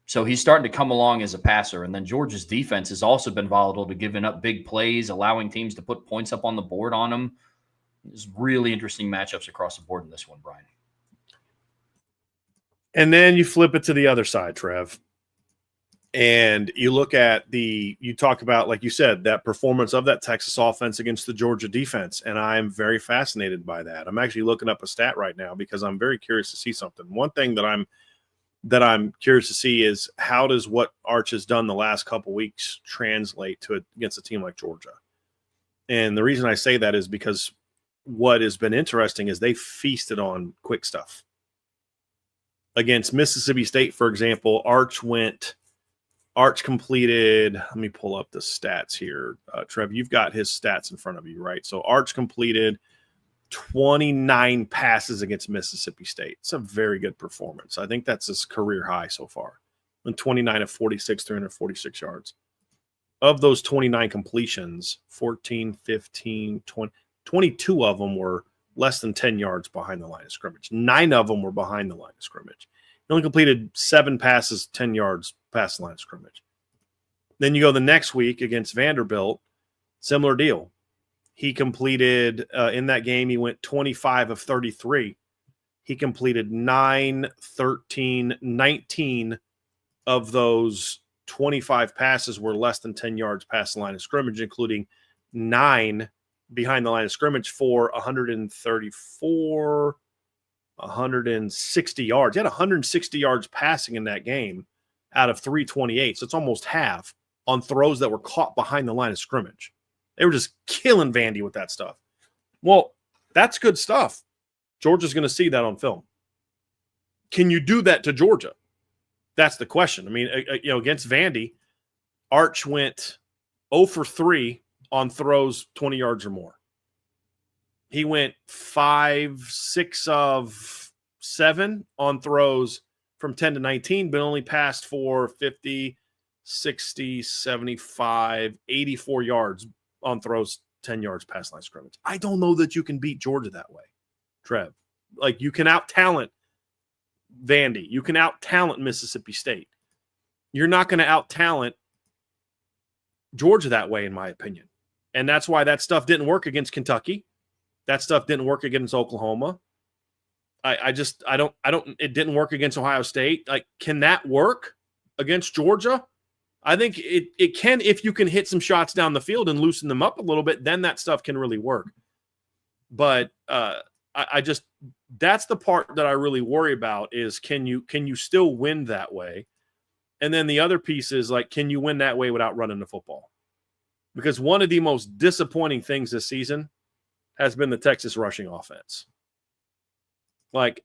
Speaker 1: So he's starting to come along as a passer. And then Georgia's defense has also been volatile to giving up big plays, allowing teams to put points up on the board on them. There's really interesting matchups across the board in this one, Brian.
Speaker 2: And then you flip it to the other side, Trev. And you look at you talk about, like you said, that performance of that Texas offense against the Georgia defense. And I'm very fascinated by that. I'm actually looking up a stat right now because I'm very curious to see something. One thing that I'm curious to see is how does what Arch has done the last couple weeks translate to against a team like Georgia? And the reason I say that is because what has been interesting is they feasted on quick stuff. Against Mississippi State, for example, Arch completed, let me pull up the stats here. Trev, you've got his stats in front of you, right? So Arch completed 29 passes against Mississippi State. It's a very good performance. I think that's his career high so far. And 29 of 46, 346 yards. Of those 29 completions, 14, 15, 20, 22 of them were less than 10 yards behind the line of scrimmage. 9 of them were behind the line of scrimmage. He only completed 7 passes, 10 yards past the line of scrimmage. Then you go the next week against Vanderbilt, similar deal. He completed, in that game, he went 25 of 33. He completed 9, 13, 19 of those 25 passes were less than 10 yards past the line of scrimmage, including 9 behind the line of scrimmage for 134, 160 yards. He had 160 yards passing in that game out of 328. So it's almost half on throws that were caught behind the line of scrimmage. They were just killing Vandy with that stuff. Well, that's good stuff. Georgia's going to see that on film. Can you do that to Georgia? That's the question. I mean, against Vandy, Arch went 0 for 3 on throws 20 yards or more. He went 5, 6 of 7 on throws from 10 to 19, but only passed for 50, 60, 75, 84 yards on throws 10 yards past line of scrimmage. I don't know that you can beat Georgia that way, Trev. Like, you can out-talent Vandy. You can out-talent Mississippi State. You're not going to out-talent Georgia that way, in my opinion. And that's why that stuff didn't work against Kentucky. That stuff didn't work against Oklahoma. It didn't work against Ohio State. Like, can that work against Georgia? I think it can if you can hit some shots down the field and loosen them up a little bit, then that stuff can really work. But that's the part that I really worry about is can you still win that way? And then the other piece is, like, can you win that way without running the football? Because one of the most disappointing things this season has been the Texas rushing offense. Like,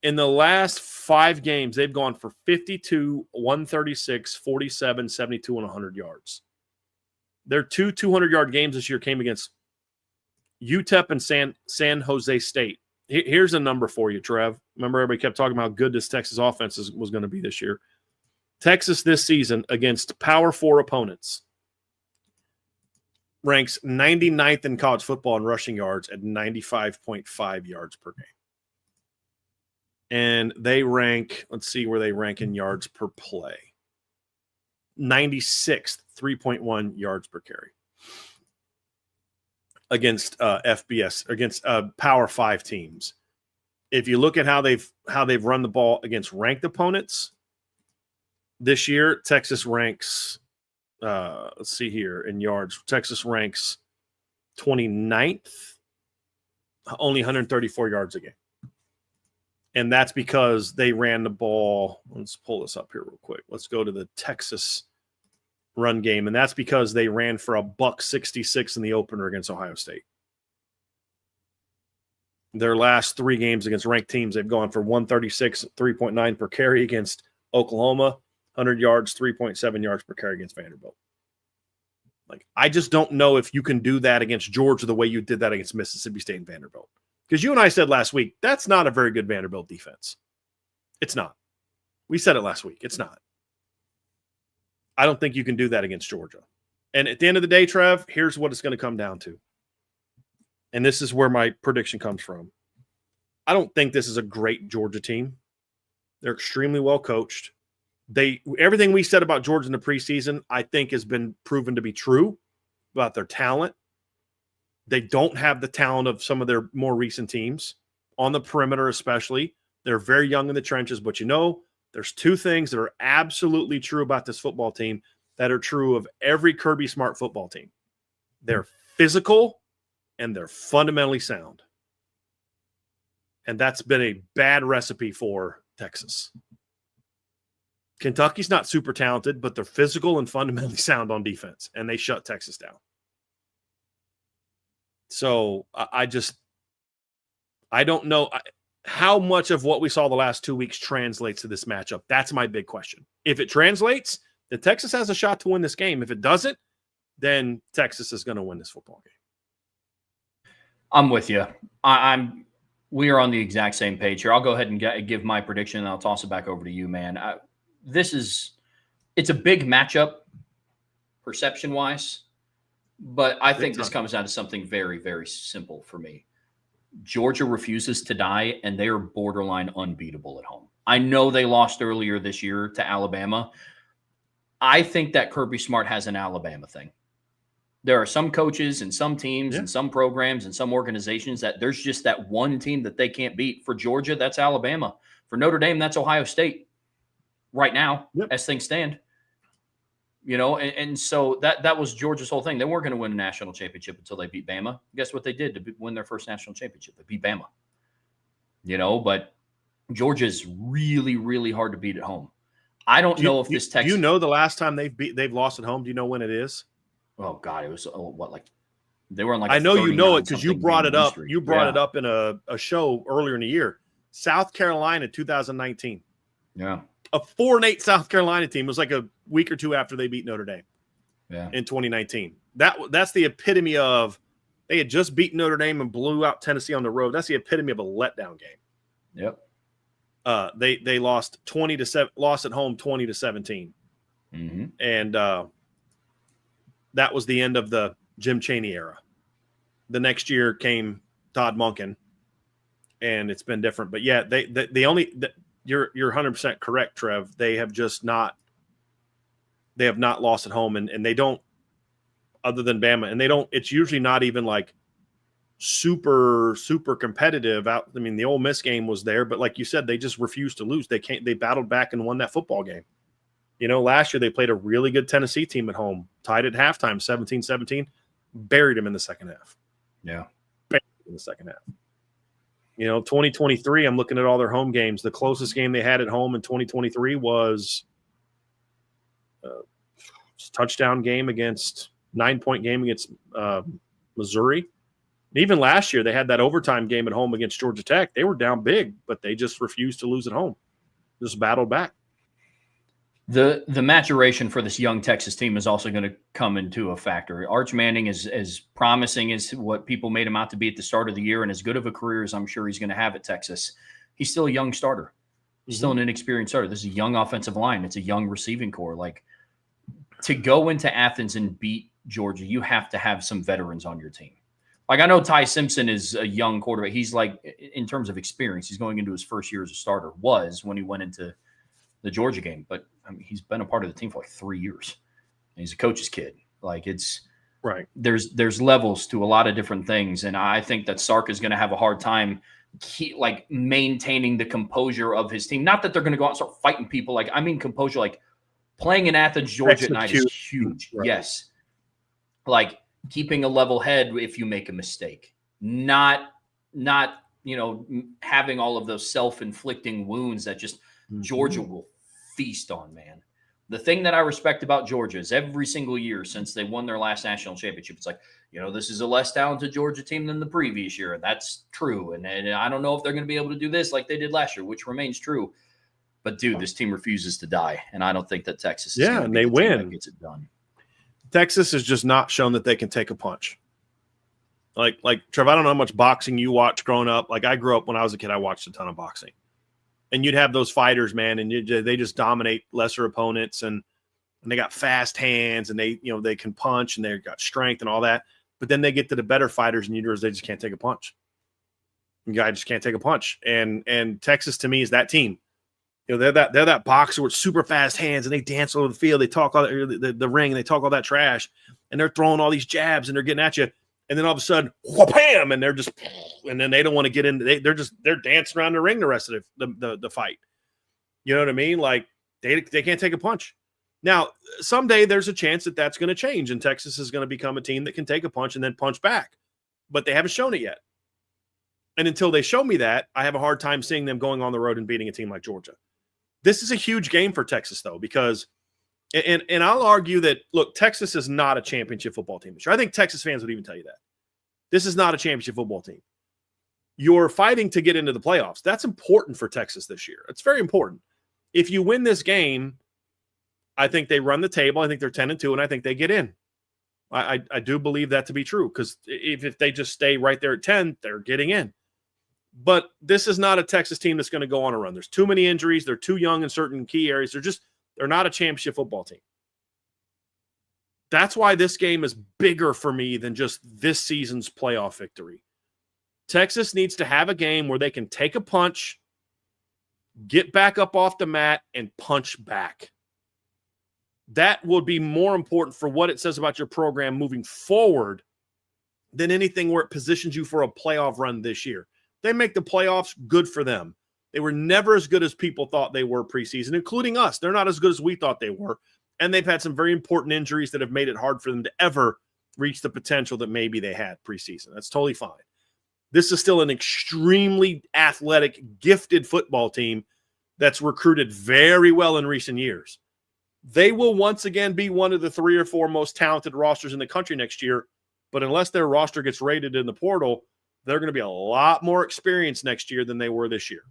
Speaker 2: in the last 5 games, they've gone for 52, 136, 47, 72, and 100 yards. Their 2 200-yard games this year came against UTEP and San Jose State. Here's a number for you, Trev. Remember, everybody kept talking about how good this Texas offense was going to be this year. Texas this season against Power 4 opponents ranks 99th in college football in rushing yards at 95.5 yards per game. And they rank, let's see where they rank in yards per play. 96th, 3.1 yards per carry. Against FBS, against Power 5 teams. If you look at how they've run the ball against ranked opponents this year, Texas ranks, let's see here in yards. Texas ranks 29th, only 134 yards a game. And that's because they ran the ball. Let's pull this up here real quick. Let's go to the Texas run game. And that's because they ran for $166 in the opener against Ohio State. Their last 3 games against ranked teams, they've gone for 136, 3.9 per carry against Oklahoma, 100 yards, 3.7 yards per carry against Vanderbilt. Like, I just don't know if you can do that against Georgia the way you did that against Mississippi State and Vanderbilt. Because you and I said last week, that's not a very good Vanderbilt defense. It's not. We said it last week. It's not. I don't think you can do that against Georgia. And at the end of the day, Trev, here's what it's going to come down to. And this is where my prediction comes from. I don't think this is a great Georgia team. They're extremely well coached. Everything we said about Georgia in the preseason, I think, has been proven to be true about their talent. They don't have the talent of some of their more recent teams, on the perimeter especially. They're very young in the trenches, but there's 2 things that are absolutely true about this football team that are true of every Kirby Smart football team. They're physical and they're fundamentally sound. And that's been a bad recipe for Texas. Kentucky's not super talented, but they're physical and fundamentally sound on defense, and they shut Texas down. So I don't know how much of what we saw the last 2 weeks translates to this matchup. That's my big question. If it translates, then Texas has a shot to win this game. If it doesn't, then Texas is going to win this football game.
Speaker 1: I'm with you. We are on the exact same page here. I'll go ahead and give my prediction, and I'll toss it back over to you, man. It's a big matchup perception-wise, but I think this comes down to something very, very simple for me. Georgia refuses to die, and they are borderline unbeatable at home. I know they lost earlier this year to Alabama. I think that Kirby Smart has an Alabama thing. There are some coaches and some teams and some programs and some organizations that there's just that one team that they can't beat. For Georgia, that's Alabama. For Notre Dame, that's Ohio State right now as things stand. And so that was Georgia's whole thing. They weren't going to win a national championship until they beat Bama. Guess what they did to win their first national championship? They beat Bama. But Georgia's really, really hard to beat at home. I don't know if this Texas.
Speaker 2: Do you know the last time they've lost at home? Do you know when it is?
Speaker 1: Oh God, it was they were on like.
Speaker 2: I know you know it because you brought it up. You brought it up in a show earlier in the year. South Carolina, 2019.
Speaker 1: Yeah,
Speaker 2: a 4-8 South Carolina team. It was like a week or 2 after they beat Notre Dame.
Speaker 1: Yeah,
Speaker 2: in 2019. That's the epitome of they had just beaten Notre Dame and blew out Tennessee on the road. That's the epitome of a letdown game.
Speaker 1: Yep.
Speaker 2: They lost 20-7, lost at home 20-17, and that was the end of the Jim Chaney era. The next year came Todd Monken, and it's been different. But yeah, you're 100% correct, Trev. They have not lost at home, and they don't, other than Bama, and they don't. It's usually not even like super competitive. The Ole Miss game was there, but like you said, they just refused to lose. They battled back and won that football game. Last year they played a really good Tennessee team at home, tied at halftime, 17-17, buried them in the second half.
Speaker 1: Yeah.
Speaker 2: Buried them in the second half. 2023, I'm looking at all their home games. The closest game they had at home in 2023 was a touchdown game 9-point game against Missouri. Even last year, they had that overtime game at home against Georgia Tech. They were down big, but they just refused to lose at home. Just battled back.
Speaker 1: The maturation for this young Texas team is also going to come into a factor. Arch Manning is as promising as what people made him out to be at the start of the year, and as good of a career as I'm sure he's going to have at Texas. He's still a young starter. He's still an inexperienced starter. This is a young offensive line. It's a young receiving core. Like, to go into Athens and beat Georgia, you have to have some veterans on your team. Like, I know Ty Simpson is a young quarterback. He's like, in terms of experience, he's going into his first year as a starter, was when he went into the Georgia game. But I mean, he's been a part of the team for like 3 years. And he's a coach's kid. Like, it's
Speaker 2: right.
Speaker 1: There's levels to a lot of different things. And I think that Sark is going to have a hard time maintaining the composure of his team. Not that they're going to go out and start fighting people. Like, I mean, composure, like playing in Athens, Georgia at night is huge. Right. Yes. Like, keeping a level head if you make a mistake, not having all of those self-inflicting wounds that just Georgia will feast on, man. The thing that I respect about Georgia is every single year since they won their last national championship, it's like, this is a less talented Georgia team than the previous year. And that's true. And I don't know if they're going to be able to do this like they did last year, which remains true. But, dude, this team refuses to die. And I don't think that Texas is going to be the team that gets it done.
Speaker 2: Texas has just not shown that they can take a punch. Like Trev, I don't know how much boxing you watched growing up. Like, I grew up when I was a kid, I watched a ton of boxing. And you'd have those fighters, man, and they just dominate lesser opponents, and they got fast hands, and they can punch, and they got strength and all that. But then they get to the better fighters, and you realize they just can't take a punch. The guy just can't take a punch. And Texas, to me, is that team. They're that boxer with super fast hands, and they dance all over the field. They talk all the ring, and they talk all that trash, and they're throwing all these jabs, and they're getting at you. And then all of a sudden, wham, and then they don't want to get in. They're dancing around the ring the rest of the fight. You know what I mean? Like, they can't take a punch. Now, someday there's a chance that that's going to change, and Texas is going to become a team that can take a punch and then punch back. But they haven't shown it yet. And until they show me that, I have a hard time seeing them going on the road and beating a team like Georgia. This is a huge game for Texas, though, because and I'll argue that, look, Texas is not a championship football team this year. I think Texas fans would even tell you that. This is not a championship football team. You're fighting to get into the playoffs. That's important for Texas this year. It's very important. If you win this game, I think they run the table. I think they're 10-2, and I think they get in. I do believe that to be true, because if they just stay right there at 10, they're getting in. But this is not a Texas team that's going to go on a run. There's too many injuries. They're too young in certain key areas. They're not a championship football team. That's why this game is bigger for me than just this season's playoff victory. Texas needs to have a game where they can take a punch, get back up off the mat, and punch back. That would be more important for what it says about your program moving forward than anything where it positions you for a playoff run this year. They make the playoffs, good for them. They were never as good as people thought they were preseason, including us. They're not as good as we thought they were. And they've had some very important injuries that have made it hard for them to ever reach the potential that maybe they had preseason. That's totally fine. This is still an extremely athletic, gifted football team that's recruited very well in recent years. They will once again be one of the 3 or 4 most talented rosters in the country next year. But unless their roster gets rated in the portal, they're going to be a lot more experienced next year than they were this year.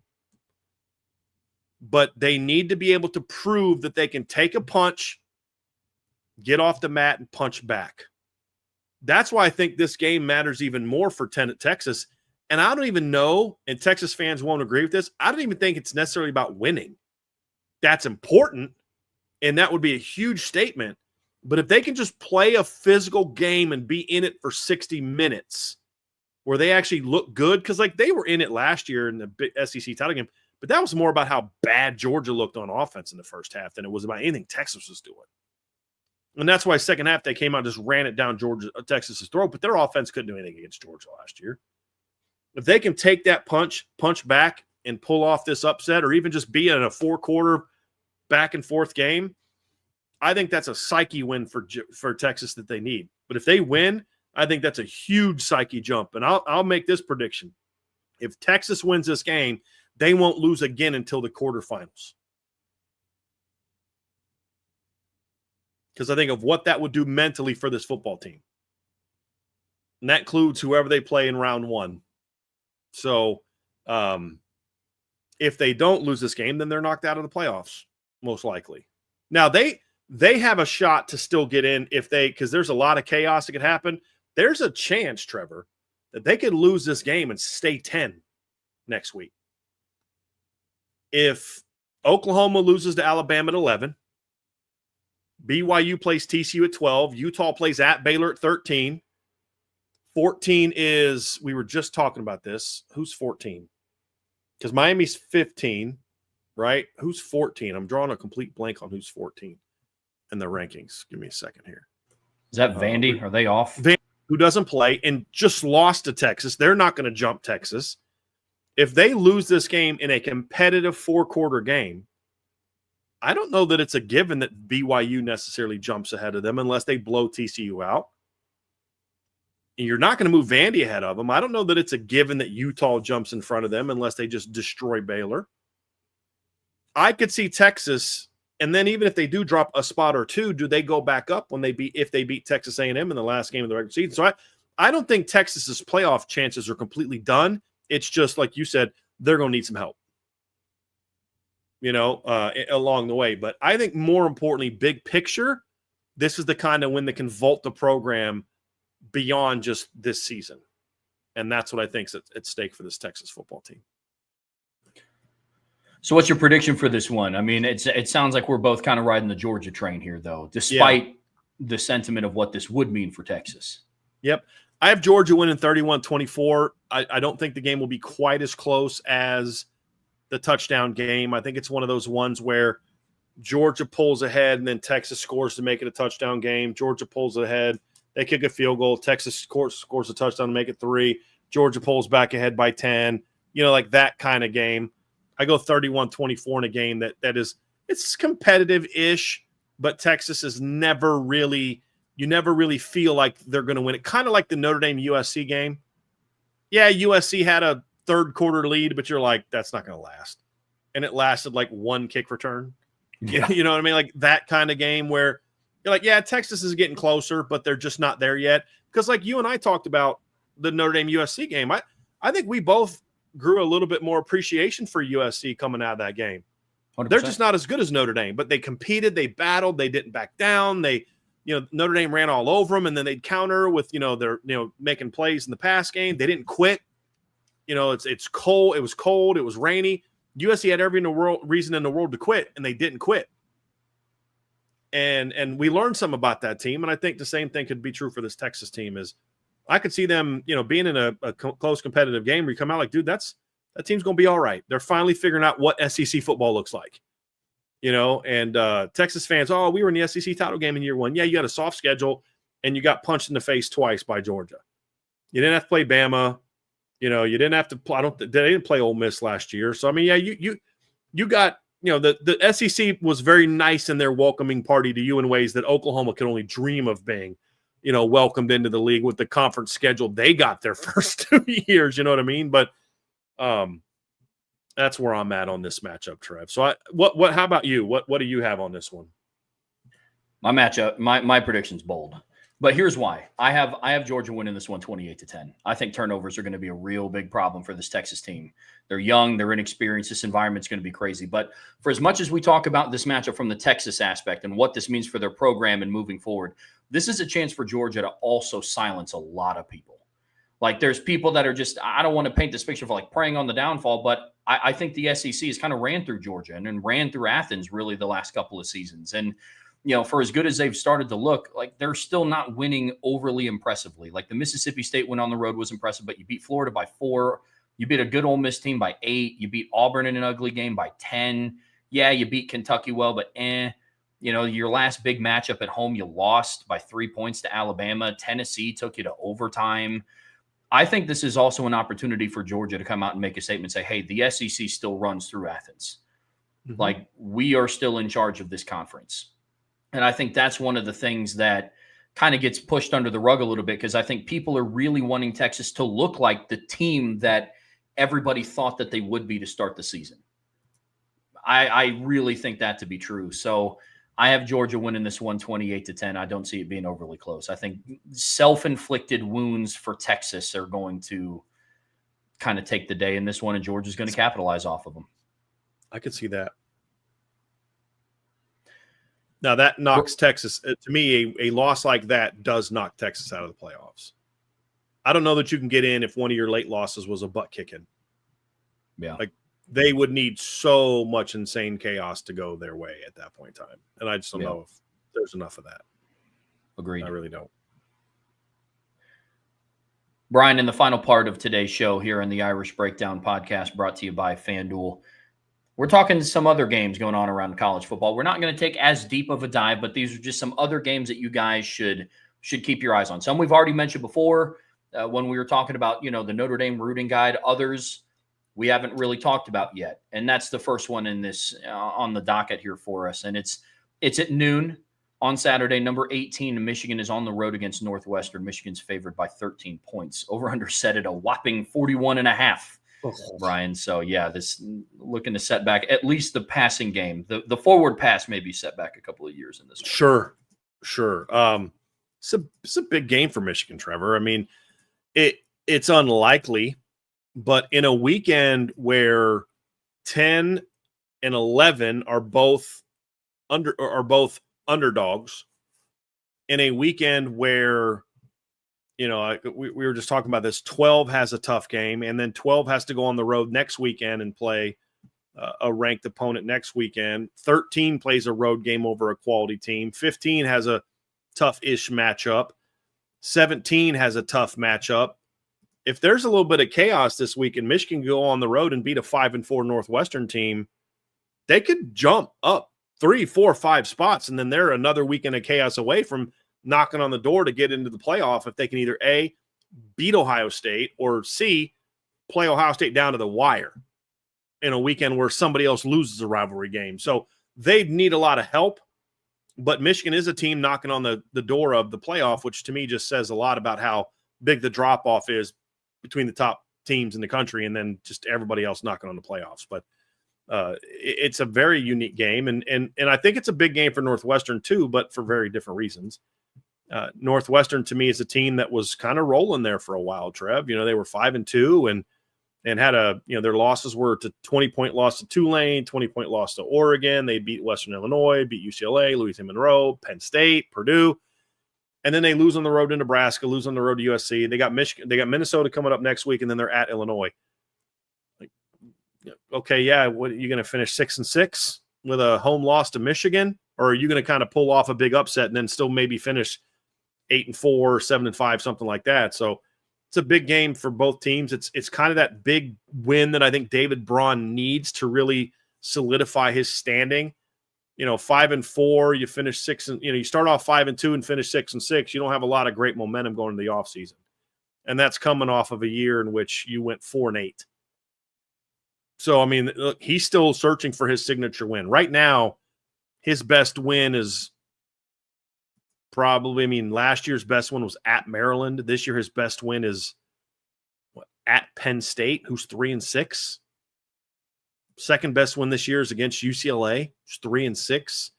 Speaker 2: But they need to be able to prove that they can take a punch, get off the mat, and punch back. That's why I think this game matters even more for Texas. And I don't even know, and Texas fans won't agree with this, I don't even think it's necessarily about winning. That's important, and that would be a huge statement. But if they can just play a physical game and be in it for 60 minutes where they actually look good, because like they were in it last year in the big SEC title game, but that was more about how bad Georgia looked on offense in the first half than it was about anything Texas was doing. And that's why second half they came out and just ran it down Texas's throat, but their offense couldn't do anything against Georgia last year. If they can take that punch back, and pull off this upset, or even just be in a 4-quarter back and forth game, I think that's a psyche win for Texas that they need. But if they win, I think that's a huge psyche jump. And I'll make this prediction. If Texas wins this game, they won't lose again until the quarterfinals. Because I think of what that would do mentally for this football team. And that includes whoever they play in round 1. So if they don't lose this game, then they're knocked out of the playoffs, most likely. Now, they have a shot to still get in because there's a lot of chaos that could happen. There's a chance, Trevor, that they could lose this game and stay 10 next week. If Oklahoma loses to Alabama at 11, BYU plays TCU at 12. Utah plays at Baylor at 13. 14 is, we were just talking about this. Who's 14? Because Miami's 15, right? Who's 14? I'm drawing a complete blank on who's 14 in the rankings. Give me a second here.
Speaker 1: Is that Vandy? Are they off?
Speaker 2: Vandy, who doesn't play and just lost to Texas. They're not going to jump Texas. If they lose this game in a competitive 4-quarter game, I don't know that it's a given that BYU necessarily jumps ahead of them unless they blow TCU out. And you're not going to move Vandy ahead of them. I don't know that it's a given that Utah jumps in front of them unless they just destroy Baylor. I could see Texas, and then even if they do drop a spot or two, do they go back up if they beat Texas A&M in the last game of the regular season? So I don't think Texas's playoff chances are completely done. It's just like you said, they're going to need some help, along the way. But I think more importantly, big picture, this is the kind of win that can vault the program beyond just this season. And that's what I think is at stake for this Texas football team.
Speaker 1: So what's your prediction for this one? I mean, it sounds like we're both kind of riding the Georgia train here, though, despite the sentiment of what this would mean for Texas.
Speaker 2: Yep. I have Georgia winning 31-24. I don't think the game will be quite as close as the touchdown game. I think it's one of those ones where Georgia pulls ahead and then Texas scores to make it a touchdown game. Georgia pulls ahead. They kick a field goal. Texas scores a touchdown to make it 3. Georgia pulls back ahead by 10. Like that kind of game. I go 31-24 in a game it's competitive-ish, but Texas is never really – you never really feel like they're going to win it. Kind of like the Notre Dame USC game. Yeah, USC had a third-quarter lead, but you're like, that's not going to last. And it lasted like one kick return.
Speaker 1: Yeah.
Speaker 2: You know what I mean? Like that kind of game where – you're like, yeah, Texas is getting closer, but they're just not there yet. Because like you and I talked about the Notre Dame USC game, I think we both grew a little bit more appreciation for USC coming out of that game.
Speaker 1: 100%.
Speaker 2: They're just not as good as Notre Dame, but they competed, they battled, they didn't back down. Notre Dame ran all over them, and then they'd counter with, they're making plays in the pass game. They didn't quit. It's cold. It was cold. It was rainy. USC had every reason in the world to quit, and they didn't quit. And we learned some about that team, and I think the same thing could be true for this Texas team. Is I could see them, being in a close competitive game where you come out like, dude, that team's going to be all right. They're finally figuring out what SEC football looks like, And Texas fans, we were in the SEC title game in year 1. Yeah, you had a soft schedule, and you got punched in the face twice by Georgia. You didn't have to play Bama. You didn't have to play. They didn't play Ole Miss last year. So I mean, yeah, you got. The SEC was very nice in their welcoming party to you in ways that Oklahoma could only dream of being, welcomed into the league with the conference schedule they got their first 2 years. You know what I mean? But that's where I'm at on this matchup, Trev. So how about you? What do you have on this one?
Speaker 1: My matchup, my prediction's bold. But here's why. I have Georgia winning this one 28-10. I think turnovers are going to be a real big problem for this Texas team. They're young, they're inexperienced. This environment's going to be crazy. But for as much as we talk about this matchup from the Texas aspect and what this means for their program and moving forward, this is a chance for Georgia to also silence a lot of people. Like there's people that are just, I don't want to paint this picture for like preying on the downfall, but I think the SEC has kind of ran through Georgia and then ran through Athens really the last couple of seasons. And for as good as they've started to look, like they're still not winning overly impressively. Like the Mississippi State win on the road was impressive, but you beat Florida by 4. You beat a good Ole Miss team by 8. You beat Auburn in an ugly game by 10. Yeah, you beat Kentucky well, but your last big matchup at home, you lost by 3 points to Alabama. Tennessee took you to overtime. I think this is also an opportunity for Georgia to come out and make a statement and say, hey, the SEC still runs through Athens. Mm-hmm. Like we are still in charge of this conference. And I think that's one of the things that kind of gets pushed under the rug a little bit because I think people are really wanting Texas to look like the team that everybody thought that they would be to start the season. I really think that to be true. So I have Georgia winning this one 28-10. I don't see it being overly close. I think self-inflicted wounds for Texas are going to kind of take the day in this one, and Georgia's going to capitalize off of them.
Speaker 2: I could see that. Now, that knocks Texas. To me, a loss like that does knock Texas out of the playoffs. I don't know that you can get in if one of your late losses was a butt kicking.
Speaker 1: Yeah.
Speaker 2: Like, they would need so much insane chaos to go their way at that point in time. And I just don't know there's enough of that.
Speaker 1: Agreed.
Speaker 2: I really don't.
Speaker 1: Brian, in the final part of today's show here in the Irish Breakdown podcast brought to you by FanDuel, we're talking some other games going on around college football. We're not going to take as deep of a dive, but these are just some other games that you guys should keep your eyes on. Some we've already mentioned before when we were talking about, the Notre Dame rooting guide. Others we haven't really talked about yet. And that's the first one in this on the docket here for us. And it's at noon on Saturday. Number 18, Michigan is on the road against Northwestern. Michigan's favored by 13 points. Over-under set at a whopping 41.5, Brian. So, yeah, this looking to set back at least the passing game. The forward pass may be set back a couple of years in this one.
Speaker 2: Sure. It's a big game for Michigan, Trevor. I mean, it's unlikely, but in a weekend where 10 and 11 are both underdogs, in a weekend where, we were just talking about this, 12 has a tough game, and then 12 has to go on the road next weekend and play a ranked opponent next weekend. 13 plays a road game over a quality team. 15 has a tough-ish matchup. 17 has a tough matchup. If there's a little bit of chaos this week and Michigan go on the road and beat a 5-4 Northwestern team, they could jump up 3, 4, 5 spots, and then they're another weekend of chaos away from knocking on the door to get into the playoff if they can either A, beat Ohio State, or C, play Ohio State down to the wire in a weekend where somebody else loses a rivalry game. So they'd need a lot of help, but Michigan is a team knocking on the door of the playoff, which to me just says a lot about how big the drop-off is between the top teams in the country and then just everybody else knocking on the playoffs. But it's a very unique game, and I think it's a big game for Northwestern too, but for very different reasons. Northwestern to me is a team that was kind of rolling there for a while, Trev. They were 5-2 and had their losses were to 20-point loss to Tulane, 20-point loss to Oregon. They beat Western Illinois, beat UCLA, Louisiana Monroe, Penn State, Purdue. And then they lose on the road to Nebraska, lose on the road to USC. They got Michigan, they got Minnesota coming up next week, and then they're at Illinois. Okay, yeah, what are you going to finish 6-6 with a home loss to Michigan, or are you going to kind of pull off a big upset and then still maybe finish 8-4, 7-5, something like that? So it's a big game for both teams. It's kind of that big win that I think David Braun needs to really solidify his standing. 5-4, you finish 6, and you start off 5-2 and finish 6-6. You don't have a lot of great momentum going into the offseason, and that's coming off of a year in which you went 4-8. So, I mean, look, he's still searching for his signature win. Right now, his best win is probably, last year's best win was at Maryland. This year, his best win is at Penn State, who's 3-6. Second best win this year is against UCLA, who's 3-6.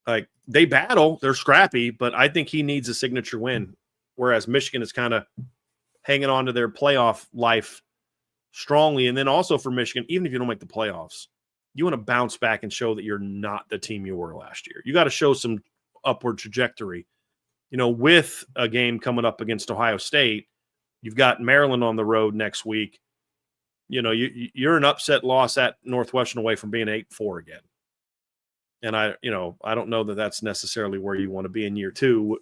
Speaker 2: Like, they battle, they're scrappy, but I think he needs a signature win, whereas Michigan is kind of hanging on to their playoff life strongly. And then also for Michigan, even if you don't make the playoffs, you want to bounce back and show that you're not the team you were last year. You got to show some upward trajectory. With a game coming up against Ohio State, you've got Maryland on the road next week. You're an upset loss at Northwestern away from being 8-4 again. And I don't know that that's necessarily where you want to be in year two,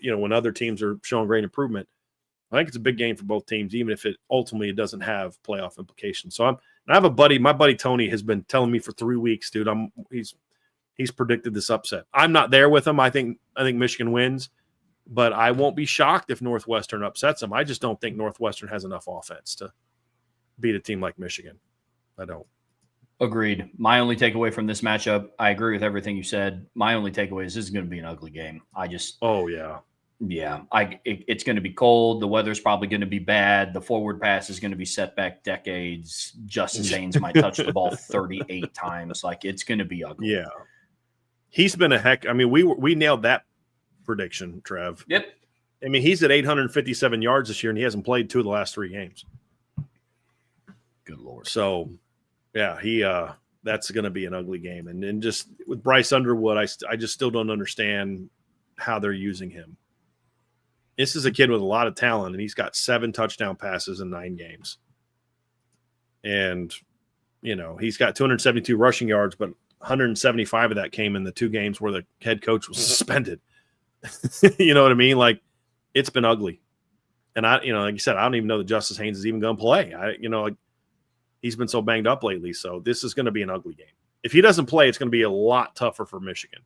Speaker 2: when other teams are showing great improvement. I think it's a big game for both teams, even if it ultimately doesn't have playoff implications. So I have a buddy, my buddy Tony has been telling me for 3 weeks, dude, he's predicted this upset. I'm not there with him. I think Michigan wins, but I won't be shocked if Northwestern upsets them. I just don't think Northwestern has enough offense to beat a team like Michigan. I don't.
Speaker 1: Agreed. My only takeaway from this matchup, I agree with everything you said. My only takeaway is this is going to be an ugly game.
Speaker 2: Oh, yeah.
Speaker 1: Yeah, it's going to be cold. The weather's probably going to be bad. The forward pass is going to be set back decades. Justin Zanes might touch the ball 38 times. Like, it's going to be ugly.
Speaker 2: Yeah. He's been a heck. I mean, we nailed that prediction, Trev.
Speaker 1: Yep.
Speaker 2: I mean, he's at 857 yards this year, and he hasn't played 2 of the last 3 games.
Speaker 1: Good Lord.
Speaker 2: So, yeah, that's going to be an ugly game. And then just with Bryce Underwood, I just still don't understand how they're using him. This is a kid with a lot of talent, and he's got 7 touchdown passes in 9 games. And, he's got 272 rushing yards, but 175 of that came in the 2 games where the head coach was suspended. You know what I mean? Like, it's been ugly. And like you said, I don't even know that Justice Haynes is even going to play. He's been so banged up lately. So this is going to be an ugly game. If he doesn't play, it's going to be a lot tougher for Michigan.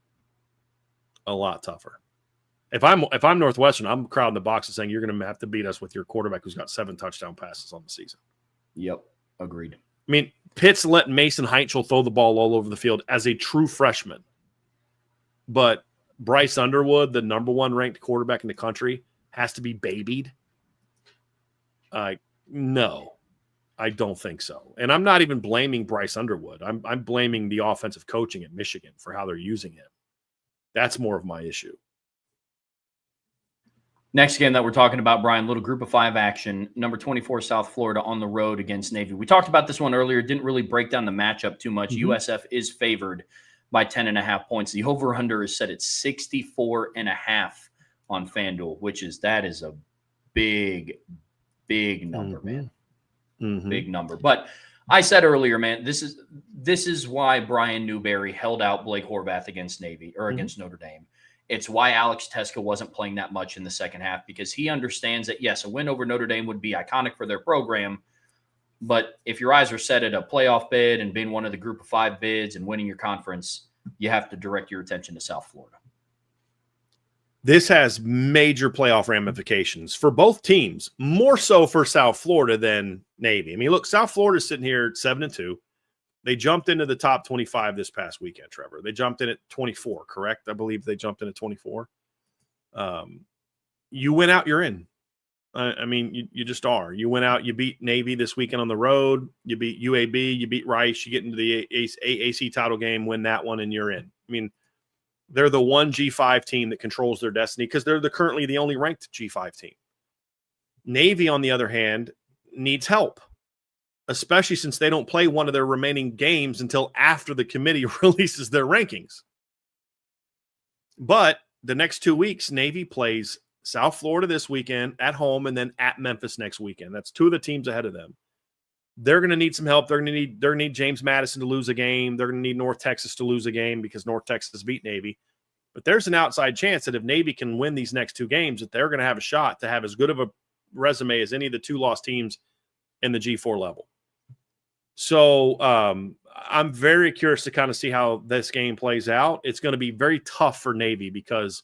Speaker 2: A lot tougher. If I'm Northwestern, I'm crowding the box and saying you're going to have to beat us with your quarterback who's got 7 touchdown passes on the season.
Speaker 1: Yep, agreed.
Speaker 2: I mean, Pitt's letting Mason Heitchel throw the ball all over the field as a true freshman. But Bryce Underwood, the number 1 ranked quarterback in the country, has to be babied. No, I don't think so. And I'm not even blaming Bryce Underwood. I'm blaming the offensive coaching at Michigan for how they're using him. That's more of my issue.
Speaker 1: Next game that we're talking about, Brian, little group of 5 action, number 24, South Florida on the road against Navy. We talked about this one earlier, didn't really break down the matchup too much.
Speaker 2: Mm-hmm.
Speaker 1: USF is favored by 10.5 points. The over-under is set at 64.5 on FanDuel, that is a big number,
Speaker 2: mm-hmm.
Speaker 1: man.
Speaker 2: Mm-hmm.
Speaker 1: Big number. But I said earlier, man, this is why Brian Newberry held out Blake Horvath against Navy or against Notre Dame. It's why Alex Teska wasn't playing that much in the second half, because he understands that, yes, a win over Notre Dame would be iconic for their program. But if your eyes are set at a playoff bid and being one of the group of 5 bids and winning your conference, you have to direct your attention to South Florida.
Speaker 2: This has major playoff ramifications for both teams, more so for South Florida than Navy. I mean, look, South Florida's sitting here at 7-2. They jumped into the top 25 this past weekend, Trevor. They jumped in at 24, correct? I believe they jumped in at 24. You win out, you're in. I mean, you just are. You went out, you beat Navy this weekend on the road. You beat UAB, you beat Rice. You get into the AAC title game, win that one, and you're in. I mean, they're the one G5 team that controls their destiny because they're currently the only ranked G5 team. Navy, on the other hand, needs help, especially since they don't play one of their remaining games until after the committee releases their rankings. But the next 2 weeks, Navy plays South Florida this weekend at home and then at Memphis next weekend. That's 2 of the teams ahead of them. They're going to need some help. They're going to need James Madison to lose a game. They're going to need North Texas to lose a game because North Texas beat Navy. But there's an outside chance that if Navy can win these next 2 games, that they're going to have a shot to have as good of a resume as any of the 2 lost teams in the G4 level. So I'm very curious to kind of see how this game plays out. It's going to be very tough for Navy because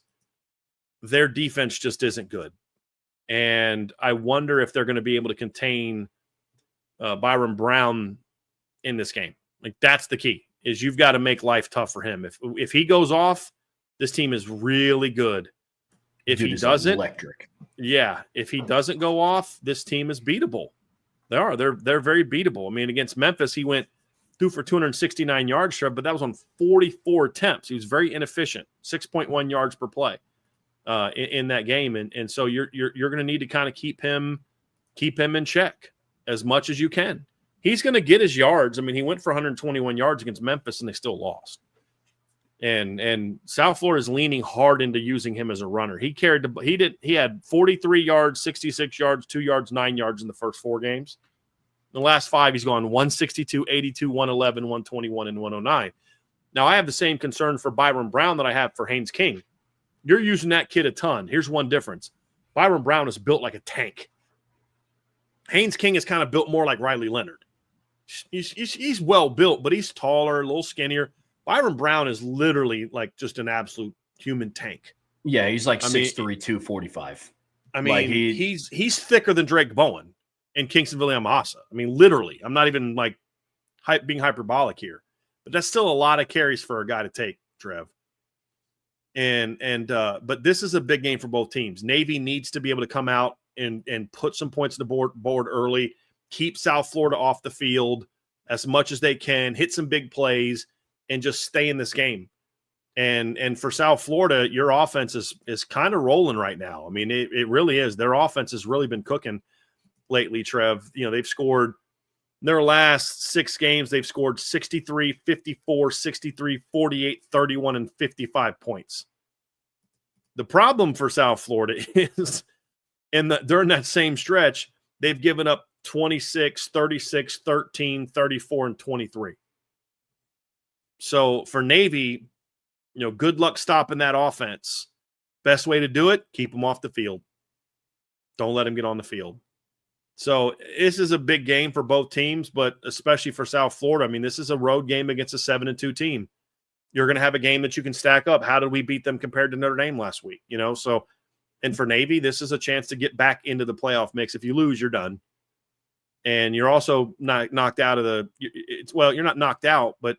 Speaker 2: their defense just isn't good. And I wonder if they're going to be able to contain Byron Brown in this game. Like, that's the key, is you've got to make life tough for him. If he goes off, this team is really good. If he doesn't,
Speaker 1: electric.
Speaker 2: Yeah. If he doesn't go off, this team is beatable. They are. They're very beatable. I mean, against Memphis, he went through for 269 yards, but that was on 44 attempts. He was very inefficient, 6.1 yards per play in that game. And so you're going to need to kind of keep him in check as much as you can. He's going to get his yards. I mean, he went for 121 yards against Memphis, and they still lost. And South Florida is leaning hard into using him as a runner. He had 43 yards, 66 yards, 2 yards, 9 yards in the first 4 games. In the last 5, he's gone 162, 82, 111, 121, and 109. Now, I have the same concern for Byron Brown that I have for Haynes King. You're using that kid a ton. Here's one difference. Byron Brown is built like a tank. Haynes King is kind of built more like Riley Leonard. He's well built, but he's taller, a little skinnier. Byron Brown is literally like just an absolute human tank.
Speaker 1: Yeah, he's like 6'3", 245.
Speaker 2: I mean,
Speaker 1: like
Speaker 2: he's thicker than Drake Bowen and Kingston Viliamasa. I mean, literally. I'm not even like being hyperbolic here, but that's still a lot of carries for a guy to take, Trev. But this is a big game for both teams. Navy needs to be able to come out and put some points on the board early, keep South Florida off the field as much as they can, hit some big plays, and just stay in this game. And for South Florida, your offense is kind of rolling right now. I mean, it really is. Their offense has really been cooking lately, Trev. You know, they've scored their last 6 games, they've scored 63, 54, 63, 48, 31, and 55 points. The problem for South Florida is during that same stretch, they've given up 26, 36, 13, 34, and 23. So for Navy, good luck stopping that offense. Best way to do it, keep them off the field. Don't let them get on the field. So this is a big game for both teams, but especially for South Florida. I mean, this is a road game against a 7-2 team. You're going to have a game that you can stack up. How did we beat them compared to Notre Dame last week? So, and for Navy, this is a chance to get back into the playoff mix. If you lose, you're done. And you're also not knocked out of you're not knocked out, but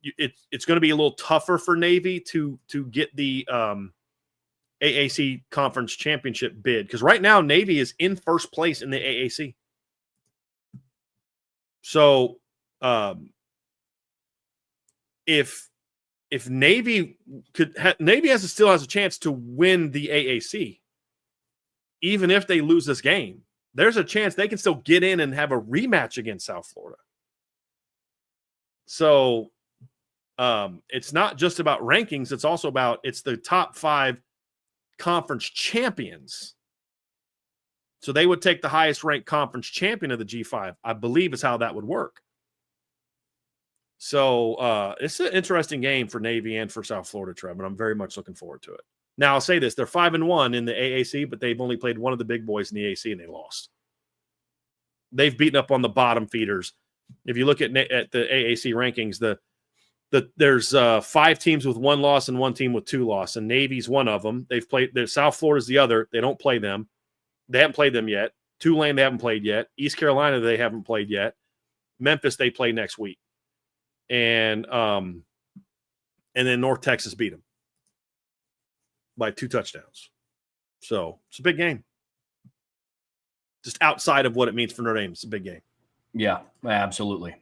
Speaker 2: it's going to be a little tougher for Navy to get the AAC Conference Championship bid, because right now Navy is in first place in the AAC. So if Navy still has a chance to win the AAC, even if they lose this game, there's a chance they can still get in and have a rematch against South Florida. So it's not just about rankings. It's also about the top 5 conference champions. So they would take the highest ranked conference champion of the G5, I believe is how that would work. So it's an interesting game for Navy and for South Florida, Trev, and I'm very much looking forward to it. Now, I'll say this. They're 5-1 in the AAC, but they've only played one of the big boys in the AAC, and they lost. They've beaten up on the bottom feeders. If you look at the AAC rankings, there's 5 teams with 1 loss and 1 team with 2 losses, and Navy's one of them. They've played. South Florida's the other. They don't play them. They haven't played them yet. Tulane, they haven't played yet. East Carolina, they haven't played yet. Memphis, they play next week. And then North Texas beat them by 2 touchdowns. So it's a big game. Just outside of what it means for Notre Dame, it's a big game.
Speaker 1: Yeah, absolutely.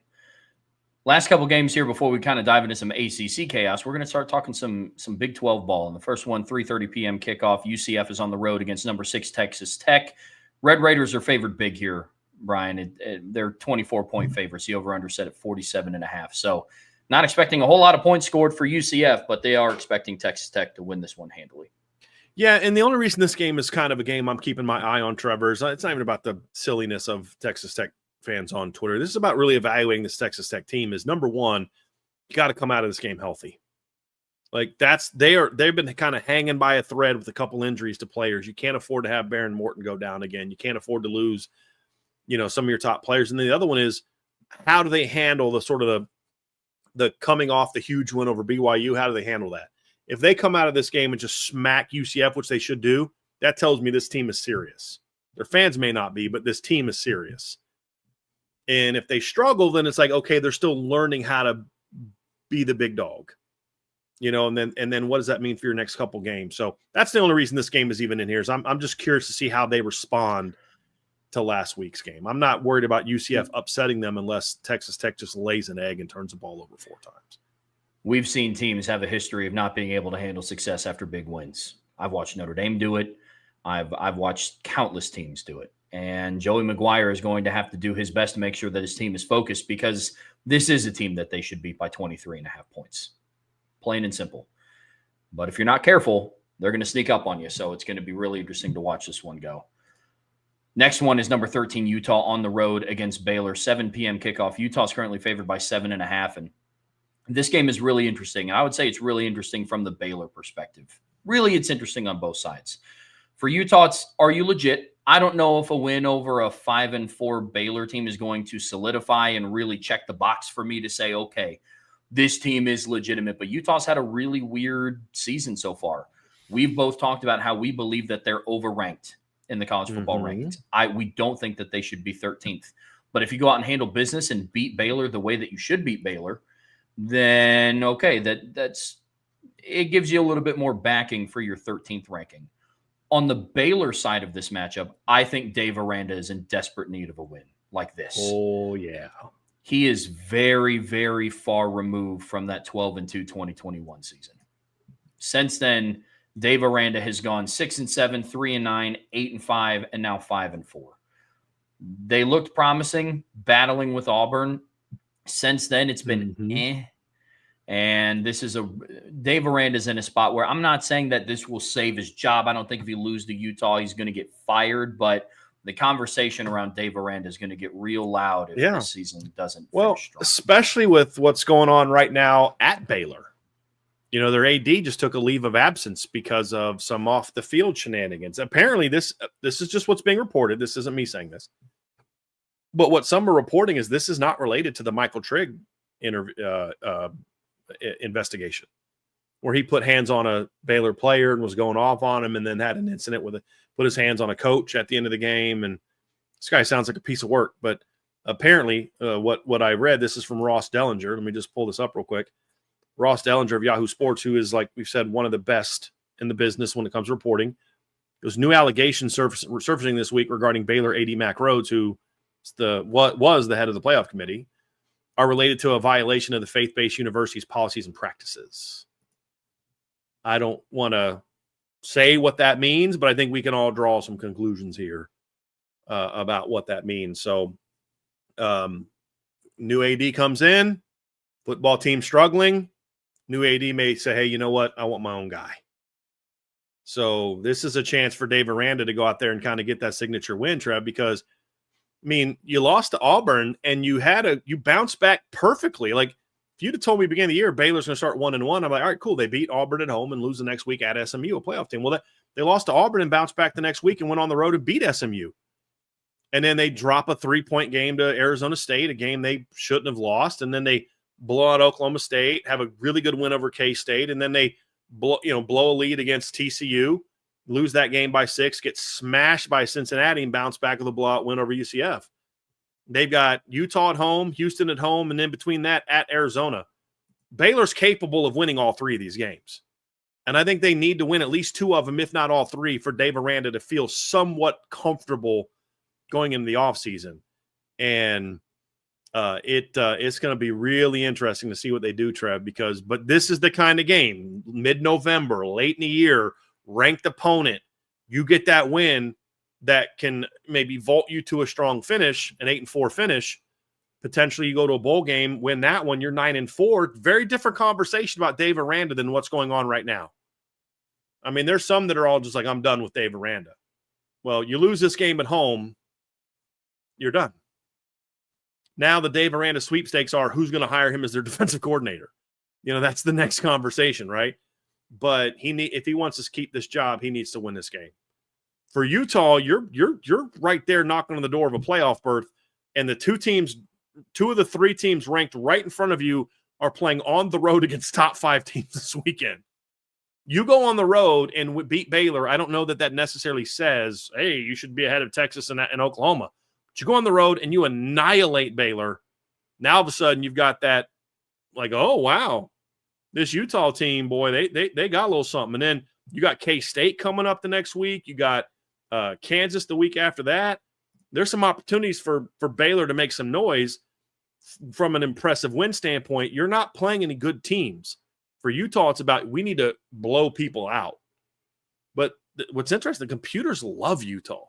Speaker 1: Last couple games here before we kind of dive into some ACC chaos, we're going to start talking some Big 12 ball. And the first one, 3:30 p.m. kickoff. UCF is on the road against number 6 Texas Tech. Red Raiders are favored big here, Brian. They're 24-point favorites. The over-under set at 47.5. So not expecting a whole lot of points scored for UCF, but they are expecting Texas Tech to win this one handily.
Speaker 2: Yeah, and the only reason this game is kind of a game I'm keeping my eye on, Trevor, is it's not even about the silliness of Texas Tech fans on Twitter. This is about really evaluating this Texas Tech team. Is number one, you got to come out of this game healthy. Like they've been kind of hanging by a thread with a couple injuries to players. You can't afford to have Baron Morton go down again. You can't afford to lose, some of your top players. And then the other one is, how do they handle the sort of the coming off the huge win over BYU? How do they handle that? If they come out of this game and just smack UCF, which they should do, that tells me this team is serious. Their fans may not be, but this team is serious. And if they struggle, then it's like, okay, they're still learning how to be the big dog, and then what does that mean for your next couple games? So that's the only reason this game is even in here. Is I'm just curious to see how they respond to last week's game. I'm not worried about UCF upsetting them unless Texas Tech just lays an egg and turns the ball over 4 times.
Speaker 1: We've seen teams have a history of not being able to handle success after big wins. I've watched Notre Dame do it. I've watched countless teams do it. And Joey McGuire is going to have to do his best to make sure that his team is focused, because this is a team that they should beat by 23.5 points. Plain and simple. But if you're not careful, they're going to sneak up on you. So it's going to be really interesting to watch this one go. Next one is number 13, Utah on the road against Baylor. 7 p.m. kickoff. Utah's currently favored by 7.5. And this game is really interesting. And I would say it's really interesting from the Baylor perspective. Really, it's interesting on both sides. For Utah, it's, are you legit? I don't know if a win over a 5-4 Baylor team is going to solidify and really check the box for me to say, okay, this team is legitimate. But Utah's had a really weird season so far. We've both talked about how we believe that they're overranked in the college football rankings. We don't think that they should be 13th. But if you go out and handle business and beat Baylor the way that you should beat Baylor, then okay, that's it gives you a little bit more backing for your 13th ranking. On the Baylor side of this matchup, I think Dave Aranda is in desperate need of a win like this.
Speaker 2: Oh, yeah.
Speaker 1: He is very, very far removed from that 12-2 2021 season. Since then, Dave Aranda has gone 6-7, 3-9, 8-5, and now 5-4. They looked promising, battling with Auburn. Since then, it's been And this is Dave Aranda's in a spot where I'm not saying that this will save his job. I don't think if he loses to Utah, he's going to get fired. But the conversation around Dave Aranda is going to get real loud if this season doesn't finish strong.
Speaker 2: Especially with what's going on right now at Baylor. You know, their AD just took a leave of absence because of some off-the-field shenanigans. Apparently, this is just what's being reported. This isn't me saying this. But what some are reporting is this is not related to the Michael Trigg investigation, where he put hands on a Baylor player and was going off on him and then had an incident with put his hands on a coach at the end of the game. And this guy sounds like a piece of work. But apparently, what I read, this is from Ross Dellinger. Let me just pull this up real quick. Ross Dellinger of Yahoo Sports, who is, like we've said, one of the best in the business when it comes to reporting. There's new allegations surfacing this week regarding Baylor AD Mack Rhodes, who was the head of the playoff committee, are related to a violation of the faith-based university's policies and practices. I don't want to say what that means, but I think we can all draw some conclusions here about what that means. So new AD comes in, football team struggling. New AD may say, hey, you know what? I want my own guy. So this is a chance for Dave Aranda to go out there and kind of get that signature win, Trev, because, I mean, you lost to Auburn and you bounced back perfectly. Like, if you'd have told me beginning of the year Baylor's going to start 1-1, I'm like, all right, cool. They beat Auburn at home and lose the next week at SMU, a playoff team. Well, they lost to Auburn and bounced back the next week and went on the road and beat SMU. And then they drop a 3-point game to Arizona State, a game they shouldn't have lost. And then they blow out Oklahoma State, have a really good win over K-State, and then they blow a lead against TCU, lose that game by 6, get smashed by Cincinnati, and bounce back with a blowout win over UCF. They've got Utah at home, Houston at home, and then between that at Arizona. Baylor's capable of winning all 3 of these games. And I think they need to win at least 2 of them, if not all 3, for Dave Aranda to feel somewhat comfortable going into the offseason. And it's going to be really interesting to see what they do, Trev, but this is the kind of game, mid-November, late in the year, ranked opponent, you get that win that can maybe vault you to a strong finish, an 8-4 finish. Potentially you go to a bowl game, win that one, you're 9-4. Very different conversation about Dave Aranda than what's going on right now. I mean, there's some that are all just like, I'm done with Dave Aranda. Well, you lose this game at home, you're done. Now the Dave Aranda sweepstakes are who's going to hire him as their defensive coordinator. You know, that's the next conversation, right? But if he wants to keep this job, he needs to win this game. For Utah, you're right there knocking on the door of a playoff berth, and the 2 of the 3 teams ranked right in front of you are playing on the road against top 5 teams this weekend. You go on the road and beat Baylor. I don't know that necessarily says, hey, you should be ahead of Texas and Oklahoma. But you go on the road and you annihilate Baylor. Now all of a sudden you've got that, like, oh wow, this Utah team, boy, they got a little something. And then you got K-State coming up the next week. You got Kansas the week after that. There's some opportunities for Baylor to make some noise from an impressive win standpoint. You're not playing any good teams. For Utah, it's about we need to blow people out. But what's interesting, the computers love Utah.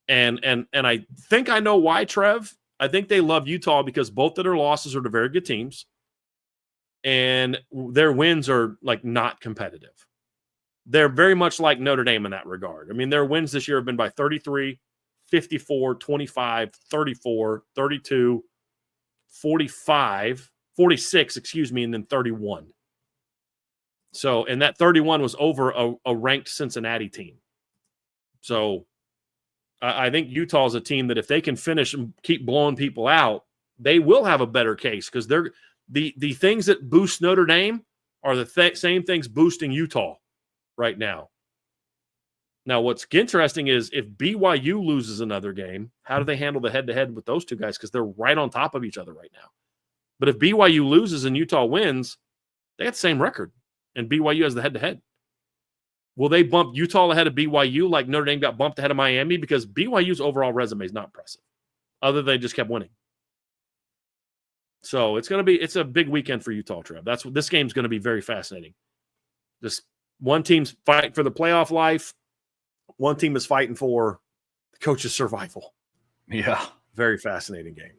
Speaker 2: And I think I know why, Trev. I think they love Utah because both of their losses are to very good teams. And their wins are, like, not competitive. They're very much like Notre Dame in that regard. I mean, their wins this year have been by 33, 54, 25, 34, 32, 45, 46, and then 31. So, and that 31 was over a ranked Cincinnati team. So, I think Utah is a team that if they can finish and keep blowing people out, they will have a better case because they're the things that boost Notre Dame are the same things boosting Utah right now. Now, what's interesting is if BYU loses another game, how do they handle the head-to-head with those two guys? Because they're right on top of each other right now. But if BYU loses and Utah wins, they got the same record, and BYU has the head-to-head. Will they bump Utah ahead of BYU like Notre Dame got bumped ahead of Miami? Because BYU's overall resume is not impressive, other than they just kept winning. So it's a big weekend for Utah, Trev. This game's going to be very fascinating. Just one team's fighting for the playoff life. One team is fighting for the coach's survival.
Speaker 1: Yeah.
Speaker 2: Very fascinating game.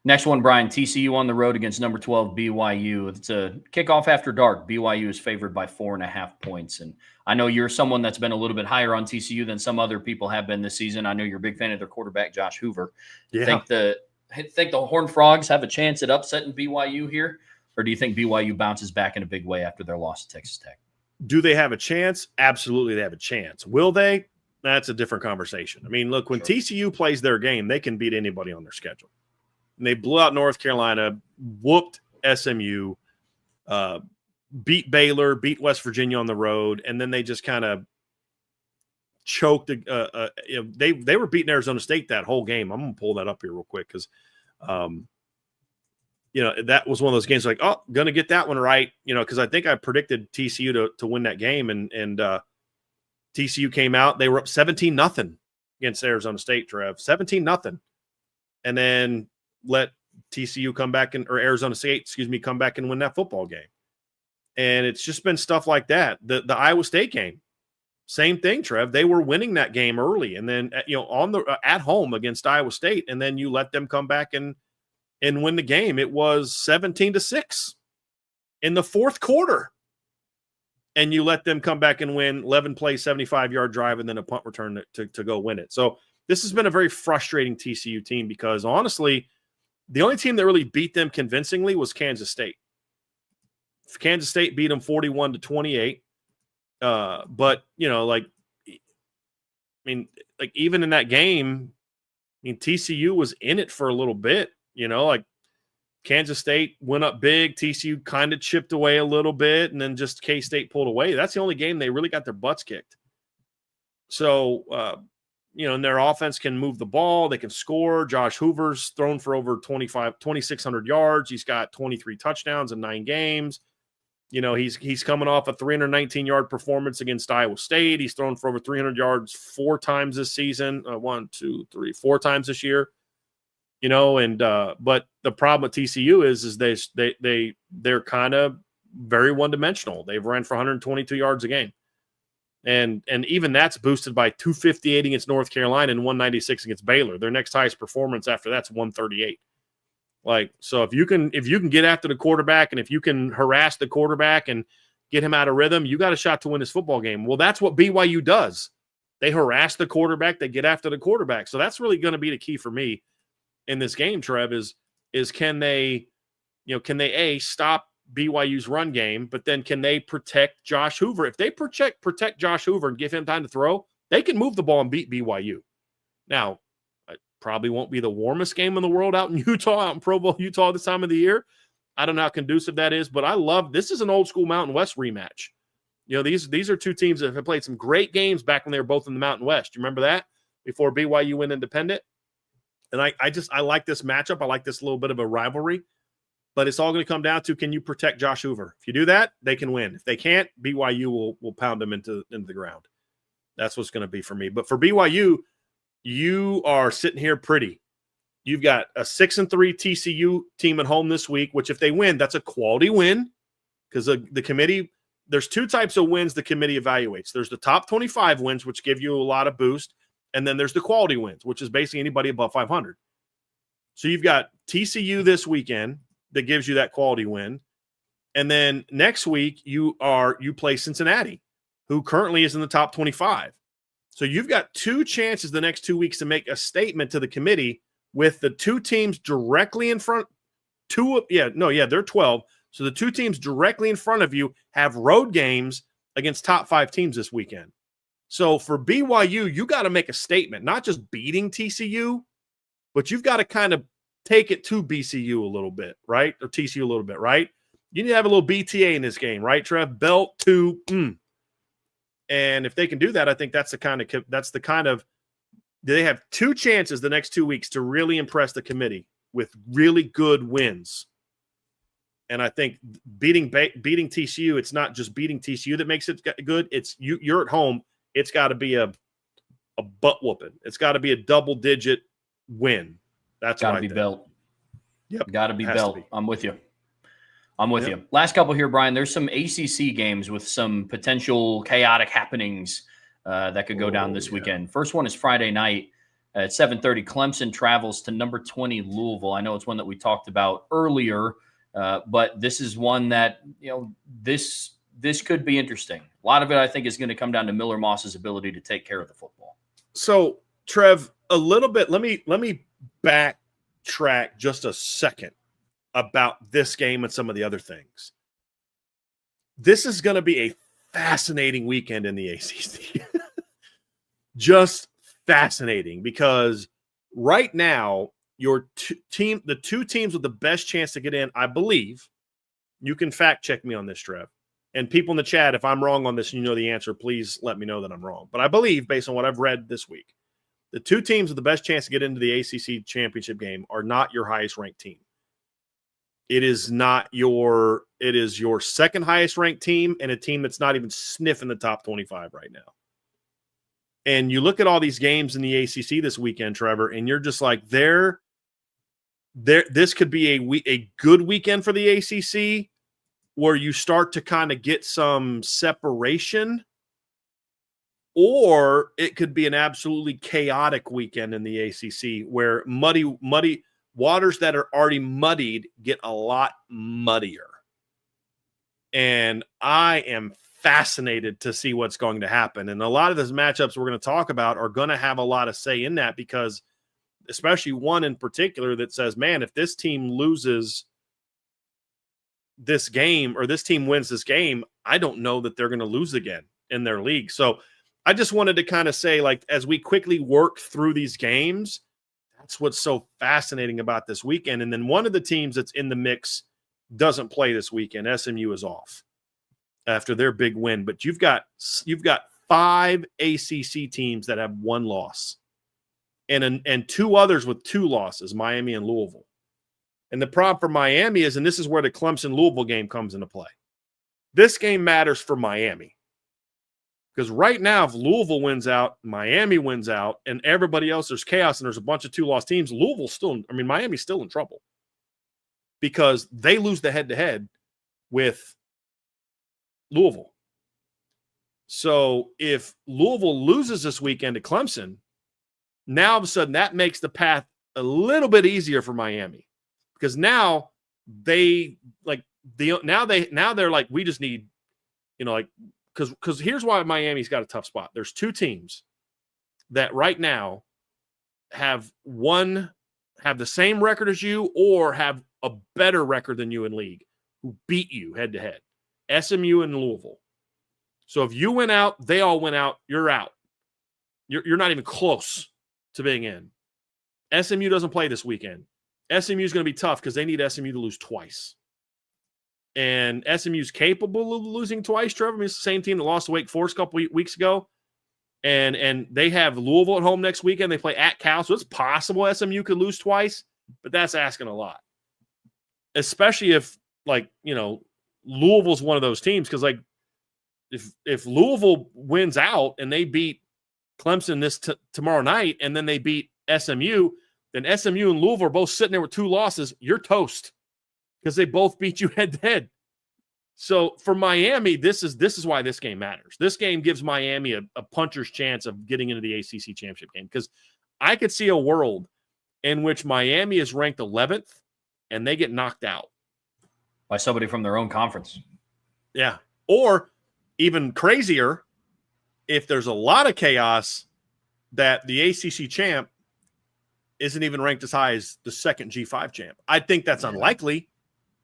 Speaker 1: Next one, Brian, TCU on the road against number 12 BYU. It's a kickoff after dark. BYU is favored by 4.5 points. And I know you're someone that's been a little bit higher on TCU than some other people have been this season. I know you're a big fan of their quarterback, Josh Hoover.
Speaker 2: Yeah.
Speaker 1: Think the Horned Frogs have a chance at upsetting BYU here? Or do you think BYU bounces back in a big way after their loss to Texas Tech?
Speaker 2: Do they have a chance? Absolutely, they have a chance. Will they? That's a different conversation. I mean, look, when TCU plays their game, they can beat anybody on their schedule. And they blew out North Carolina, whooped SMU, beat Baylor, beat West Virginia on the road, and then they just kind of choked. They were beating Arizona State that whole game. I'm going to pull that up here real quick because, that was one of those games like, oh, going to get that one right, because I think I predicted TCU to win that game, and TCU came out. They were up 17-0 against Arizona State, Trev, 17-0, and then let TCU come back or Arizona State, come back and win that football game. And it's just been stuff like that. The Iowa State game, same thing, Trev. They were winning that game early, and then at home against Iowa State, and then you let them come back and win the game. It was 17-6 in the fourth quarter, and you let them come back and win 11-play, 75-yard drive, and then a punt return to go win it. So this has been a very frustrating TCU team because honestly, the only team that really beat them convincingly was Kansas State. Kansas State beat them 41-28. But, even in that game, TCU was in it for a little bit, Kansas State went up big. TCU kind of chipped away a little bit, and then just K-State pulled away. That's the only game they really got their butts kicked. So, and their offense can move the ball. They can score. Josh Hoover's thrown for over 2,600 yards. He's got 23 touchdowns in 9 games. He's coming off a 319-yard performance against Iowa State. He's thrown for over 300 yards 4 times this season. 4 times this year. But the problem with TCU is they're kind of very one-dimensional. They've ran for 122 yards a game. And even that's boosted by 258 against North Carolina and 196 against Baylor. Their next highest performance after that's 138. So if you can get after the quarterback and if you can harass the quarterback and get him out of rhythm, you got a shot to win this football game. Well, that's what BYU does. They harass the quarterback, they get after the quarterback. So that's really going to be the key for me in this game, Trev, is can they stop BYU's run game, but then can they protect Josh Hoover? If they protect Josh Hoover and give him time to throw, they can move the ball and beat BYU. Now, it probably won't be the warmest game in the world out in Utah, out in Provo, Utah this time of the year. I don't know how conducive that is, but I love this is an old school Mountain West rematch. These are two teams that have played some great games back when they were both in the Mountain West. You remember that before BYU went independent? And I like this matchup. I like this little bit of a rivalry. But it's all going to come down to, can you protect Josh Hoover? If you do that, they can win. If they can't, BYU will pound them into the ground. That's what's going to be for me. But for BYU, you are sitting here pretty. You've got a 6-3 TCU team at home this week, which if they win, that's a quality win because the committee, there's 2 types of wins the committee evaluates. There's the top 25 wins, which give you a lot of boost. And then there's the quality wins, which is basically anybody above 500. So you've got TCU this weekend that gives you that quality win. And then next week you play Cincinnati, who currently is in the top 25. So you've got 2 chances the next 2 weeks to make a statement to the committee with the 2 teams directly in front. They're 12. So the 2 teams directly in front of you have road games against top 5 teams this weekend. So for BYU, you got to make a statement, not just beating TCU, but you've got to kind of take it to BCU a little bit, right? Or TCU a little bit, right? You need to have a little BTA in this game, right, Trev? Belt to And if they can do that, I think that's the kind of they have 2 chances the next 2 weeks to really impress the committee with really good wins. And I think beating TCU, it's not just beating TCU that makes it good. It's you're at home. It's got to be a butt whooping. It's got to be a double-digit win. That's
Speaker 1: got to be belt.
Speaker 2: Yep.
Speaker 1: Got to be belt. I'm with you. You. Last couple here, Brian. There's some ACC games with some potential chaotic happenings that could go down this weekend. First one is Friday night. At 7:30, Clemson travels to number 20 Louisville. I know it's one that we talked about earlier, but this is one that, this could be interesting. A lot of it, I think, is going to come down to Miller Moss's ability to take care of the football.
Speaker 2: So, Trev, a little bit. Let me backtrack just a second about this game and some of the other things. This is going to be a fascinating weekend in the ACC. Just fascinating, because right now your the two teams with the best chance to get in, I believe, you can fact check me on this, Trev, and people in the chat, if I'm wrong on this and you know the answer, please let me know that I'm wrong. But I believe, based on what I've read this week, the two teams with the best chance to get into the ACC championship game are not your highest ranked team. It is your second highest ranked team, and a team that's not even sniffing the top 25 right now. And you look at all these games in the ACC this weekend, Trevor, and you're just like, this could be a good weekend for the ACC, where you start to kind of get some separation, or it could be an absolutely chaotic weekend in the ACC, where muddy waters that are already muddied get a lot muddier. And I am fascinated to see what's going to happen. And a lot of those matchups we're going to talk about are going to have a lot of say in that, because especially one in particular that says, man, if this team loses this game, or this team wins this game, I don't know that they're going to lose again in their league. So I just wanted to kind of say, like, as we quickly work through these games, that's what's so fascinating about this weekend. And then one of the teams that's in the mix doesn't play this weekend. SMU is off after their big win, but you've got 5 ACC teams that have 1 loss, and 2 others with 2 losses, Miami and Louisville. And the problem for Miami is, and this is where the Clemson-Louisville game comes into play, this game matters for Miami, because right now, if Louisville wins out, Miami wins out, and everybody else, there's chaos, and there's a bunch of 2-loss teams, Miami's still in trouble, because they lose the head-to-head with Louisville. So if Louisville loses this weekend to Clemson, now all of a sudden that makes the path a little bit easier for Miami, because now they're like, we just need, because here's why Miami's got a tough spot. There's 2 teams that right now have the same record as you, or have a better record than you in league, who beat you head to head. SMU and Louisville. So if you went out, they all went out, you're out. You're not even close to being in. SMU doesn't play this weekend. SMU is going to be tough, because they need SMU to lose twice. And SMU's capable of losing twice, Trevor. I mean, it's the same team that lost to Wake Forest a couple weeks ago. And they have Louisville at home next weekend. They play at Cal. So it's possible SMU could lose twice, but that's asking a lot. Especially if, Louisville's one of those teams, because if Louisville wins out and they beat Clemson tomorrow night, and then they beat SMU, then SMU and Louisville are both sitting there with 2 losses. You're toast, because they both beat you head to head. So for Miami, this is why this game matters. This game gives Miami a puncher's chance of getting into the ACC championship game, because I could see a world in which Miami is ranked 11th and they get knocked out
Speaker 1: by somebody from their own conference.
Speaker 2: Yeah. Or even crazier, if there's a lot of chaos, that the ACC champ isn't even ranked as high as the second G5 champ. I think that's unlikely,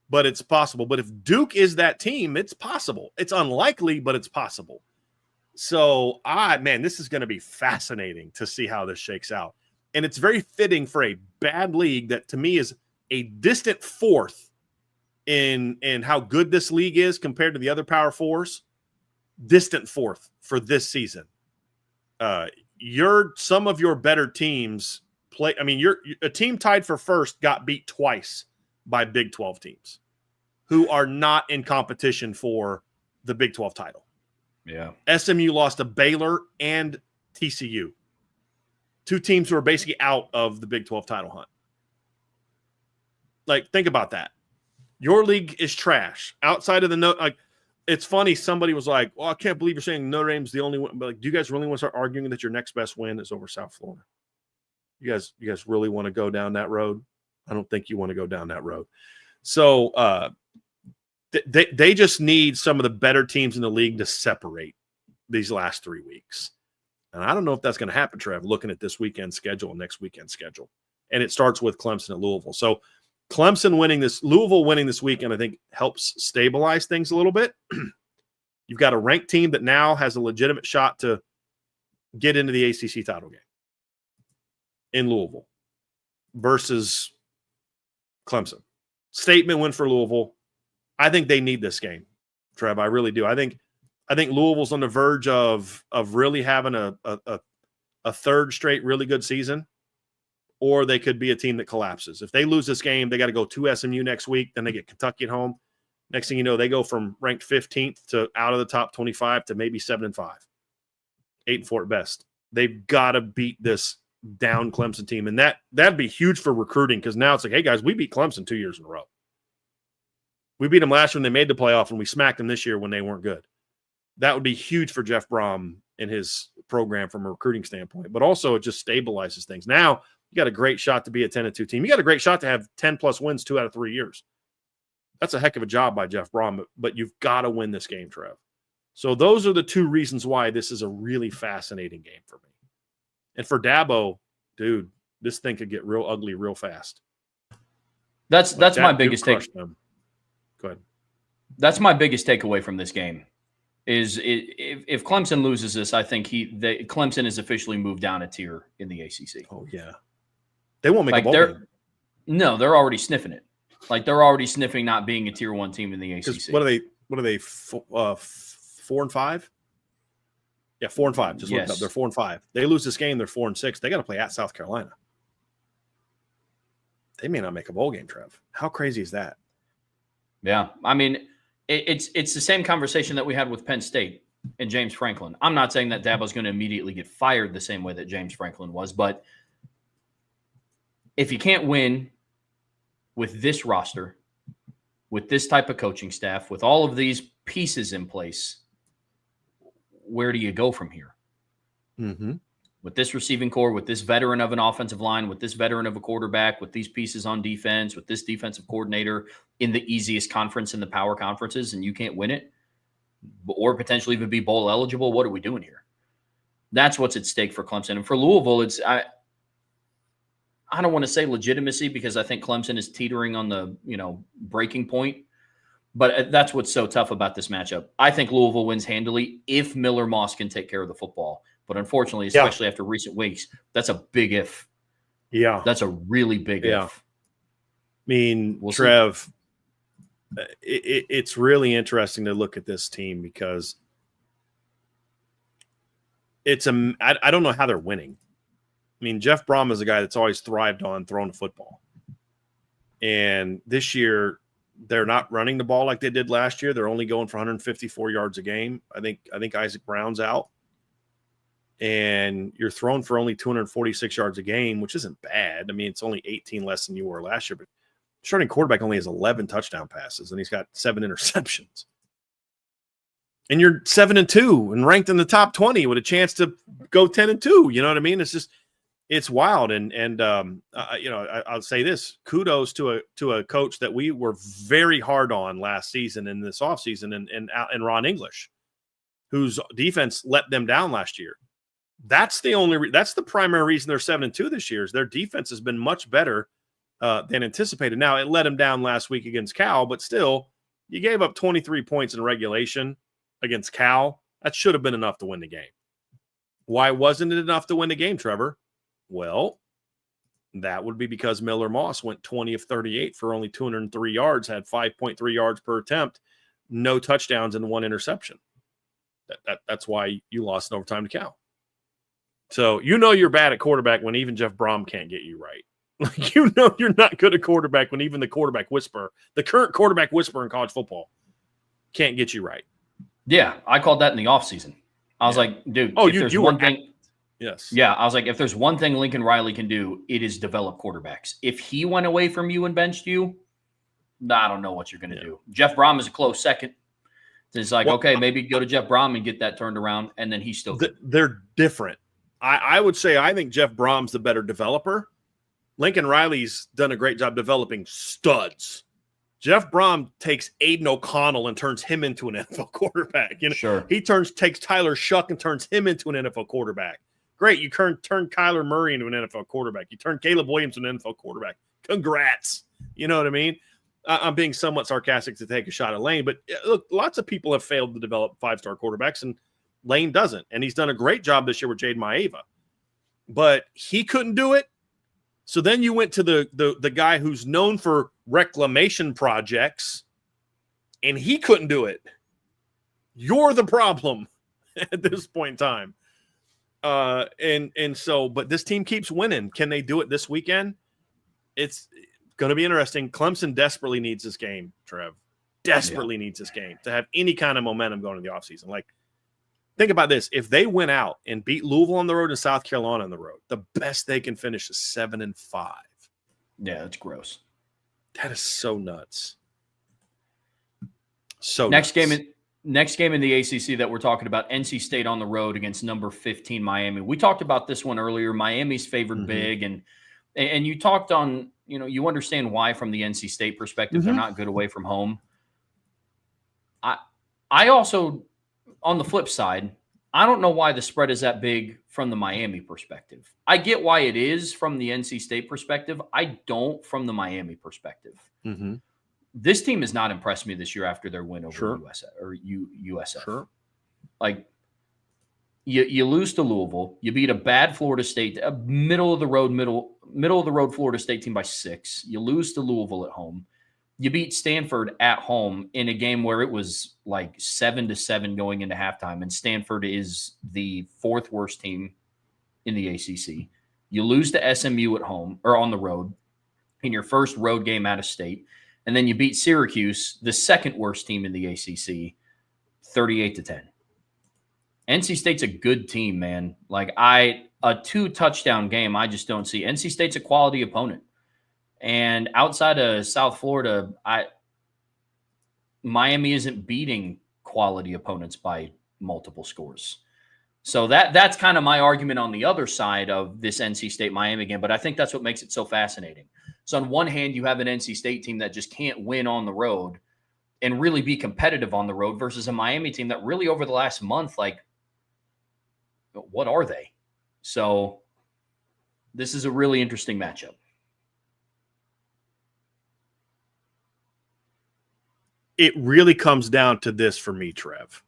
Speaker 2: but it's possible. But if Duke is that team, it's possible. It's unlikely, but it's possible. So, this is going to be fascinating to see how this shakes out. And it's very fitting for a bad league that, to me, is a distant 4th in how good this league is compared to the other Power 4s. Distant 4th for this season. Some of your better teams play. I mean, you're a team tied for first got beat twice by Big 12 teams who are not in competition for the Big 12 title.
Speaker 1: Yeah.
Speaker 2: SMU lost to Baylor and TCU. 2 teams who are basically out of the Big 12 title hunt. Think about that. Your league is trash. Outside of it's funny. Somebody was like, "Well, I can't believe you're saying Notre Dame's the only one." But do you guys really want to start arguing that your next best win is over South Florida? You guys really want to go down that road? I don't think you want to go down that road. So they just need some of the better teams in the league to separate these last 3 weeks. And I don't know if that's going to happen, Trev, looking at this weekend schedule and next weekend schedule. And it starts with Clemson at Louisville. So Louisville winning this weekend, I think helps stabilize things a little bit. You've got a ranked team that now has a legitimate shot to get into the ACC title game in Louisville versus Clemson. Statement win for Louisville. I think they need this game, Trev. I really do. I think Louisville's on the verge of really having a third straight really good season, or they could be a team that collapses. If they lose this game, they got to go to SMU next week. Then they get Kentucky at home. Next thing you know, they go from ranked 15th to out of the top 25 to maybe 7-5, 8-4 at best. They've got to beat this down Clemson team, and that'd be huge for recruiting because now it's like, hey guys, we beat Clemson 2 years in a row. We beat them last year when they made the playoff, and we smacked them this year when they weren't good. That would be huge for Jeff Brom and his program from a recruiting standpoint, but also it just stabilizes things. Now you got a great shot to be a 10-2 team. You got a great shot to have 10+ wins 2 out of 3 years. That's a heck of a job by Jeff Brom, but you've got to win this game, Trev. So those are the 2 reasons why this is a really fascinating game for me. And for Dabo, dude, this thing could get real ugly real fast.
Speaker 1: That's my biggest take.
Speaker 2: Go ahead.
Speaker 1: That's my biggest takeaway from this game. If Clemson loses this, I think Clemson is officially moved down a tier in the ACC.
Speaker 2: Oh yeah, they won't make a bowl game.
Speaker 1: No, they're already sniffing it. Like they're already sniffing not being a tier 1 team in the ACC.
Speaker 2: What are they? 4-5? Yeah, 4-5. Just look it up. They're 4-5. They lose this game, they're 4-6. They got to play at South Carolina. They may not make a bowl game, Trev. How crazy is that?
Speaker 1: Yeah, I mean, it's the same conversation that we had with Penn State and James Franklin. I'm not saying that Dabo's going to immediately get fired the same way that James Franklin was, but if you can't win with this roster, with this type of coaching staff, with all of these pieces in place, where do you go from here?
Speaker 2: Mm-hmm.
Speaker 1: With this receiving core, with this veteran of an offensive line, with this veteran of a quarterback, with these pieces on defense, with this defensive coordinator in the easiest conference in the power conferences, and you can't win it, or potentially even be bowl eligible, what are we doing here? That's what's at stake for Clemson. And for Louisville, I don't want to say legitimacy because I think Clemson is teetering on the, breaking point. But that's what's so tough about this matchup. I think Louisville wins handily if Miller Moss can take care of the football. But unfortunately, especially after recent weeks, that's a big if.
Speaker 2: Yeah.
Speaker 1: That's a really big if.
Speaker 2: I mean, Trev, it's really interesting to look at this team because I don't know how they're winning. I mean, Jeff Brom is a guy that's always thrived on throwing the football. And this year, they're not running the ball like they did last year. They're only going for 154 yards a game. I think Isaac Brown's out. And you're throwing for only 246 yards a game, which isn't bad. I mean, it's only 18 less than you were last year. But starting quarterback only has 11 touchdown passes, and he's got 7 interceptions. And you're 7-2 and ranked in the top 20 with a chance to go 10-2. You know what I mean? It's wild. And I'll say this: kudos to a coach that we were very hard on last season and this offseason, and Ron English, whose defense let them down last year. That's the primary reason they're 7-2 this year. Is their defense has been much better than anticipated. Now it let them down last week against Cal, but still, you gave up 23 points in regulation against Cal. That should have been enough to win the game. Why wasn't it enough to win the game, Trevor? Well, that would be because Miller Moss went 20 of 38 for only 203 yards, had 5.3 yards per attempt, no touchdowns, and 1 interception. That's why you lost in overtime to Cal. So you're bad at quarterback when even Jeff Brom can't get you right. Like you're not good at quarterback when even the quarterback whisperer, the current quarterback whisperer in college football, can't get you right.
Speaker 1: Yeah, I called that in the offseason. I was like, dude, there's one thing.
Speaker 2: Yes.
Speaker 1: Yeah, I was like, if there's one thing Lincoln Riley can do, it is develop quarterbacks. If he went away from you and benched you, I don't know what you're going to do. Jeff Brom is a close second. It's like, okay, maybe go to Jeff Brom and get that turned around, and then he's still good.
Speaker 2: They're different. I would say I think Jeff Brom's the better developer. Lincoln Riley's done a great job developing studs. Jeff Brom takes Aiden O'Connell and turns him into an NFL quarterback.
Speaker 1: Sure.
Speaker 2: He takes Tyler Shuck and turns him into an NFL quarterback. Great. You turn Kyler Murray into an NFL quarterback. You turn Caleb Williams into an NFL quarterback. Congrats. You know what I mean? I'm being somewhat sarcastic to take a shot at Lane, but look, lots of people have failed to develop 5-star quarterbacks, and Lane doesn't. And he's done a great job this year with Jade Maeva. But he couldn't do it. So then you went to the guy who's known for reclamation projects, and he couldn't do it. You're the problem at this point in time. But this team keeps winning. Can they do it this weekend? It's going to be interesting. Clemson desperately needs this game, Trev. Desperately needs this game to have any kind of momentum going into the offseason. Like, think about this. If they win out and beat Louisville on the road and South Carolina on the road, the best they can finish is 7-5.
Speaker 1: Yeah, that's gross.
Speaker 2: That is so nuts. So
Speaker 1: next
Speaker 2: nuts.
Speaker 1: game in the ACC that we're talking about, NC State on the road against number 15 Miami. We talked about this one earlier. Miami's favored big, and you talked on, you understand why from the NC State perspective. They're not good away from home. I also, on the flip side, I don't know why the spread is that big from the Miami perspective. I get why it is from the NC State perspective. I don't from the Miami perspective.
Speaker 2: Mm-hmm.
Speaker 1: This team has not impressed me this year after their win over USF.
Speaker 2: Sure.
Speaker 1: Like, you lose to Louisville. You beat a bad Florida State, a middle of the road Florida State team by 6. You lose to Louisville at home. You beat Stanford at home in a game where it was like 7-7 going into halftime, and Stanford is the 4th worst team in the ACC. You lose to SMU at home or on the road in your first road game out of state, and then you beat Syracuse, the 2nd worst team in the ACC, 38-10. NC State's a good team, man. Like, a 2-touchdown game, I just don't see. NC State's a quality opponent. And outside of South Florida, Miami isn't beating quality opponents by multiple scores. So that's kind of my argument on the other side of this NC State-Miami game, but I think that's what makes it so fascinating. So on one hand, you have an NC State team that just can't win on the road and really be competitive on the road versus a Miami team that really over the last month, like, what are they? So this is a really interesting matchup.
Speaker 2: It really comes down to this for me, Trev.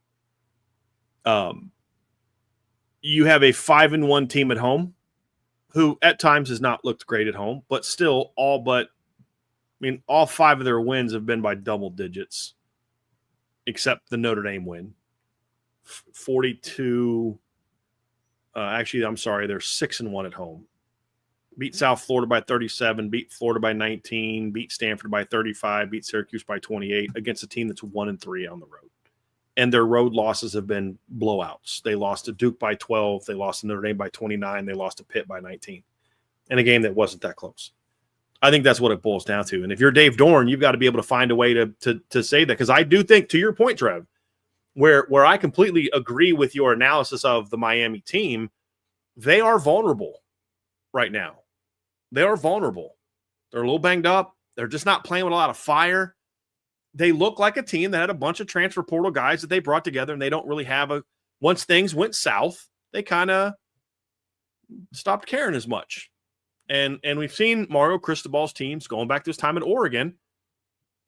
Speaker 2: You have a 5-1 team at home who at times has not looked great at home, but still all 5 of their wins have been by double digits, except the Notre Dame win. 42. Actually, I'm sorry, they're 6-1 at home. Beat South Florida by 37, beat Florida by 19, beat Stanford by 35, beat Syracuse by 28 against a team that's 1-3 on the road. And their road losses have been blowouts. They lost to Duke by 12. They lost to Notre Dame by 29. They lost to Pitt by 19 in a game that wasn't that close. I think that's what it boils down to. And if you're Dave Dorn, you've got to be able to find a way to say that. Because I do think, to your point, Trev, where I completely agree with your analysis of the Miami team, they are vulnerable right now. They are vulnerable. They're a little banged up. They're just not playing with a lot of fire. They look like a team that had a bunch of transfer portal guys that they brought together, and they don't really have once things went south, they kind of stopped caring as much. And we've seen Mario Cristobal's teams going back to his time at Oregon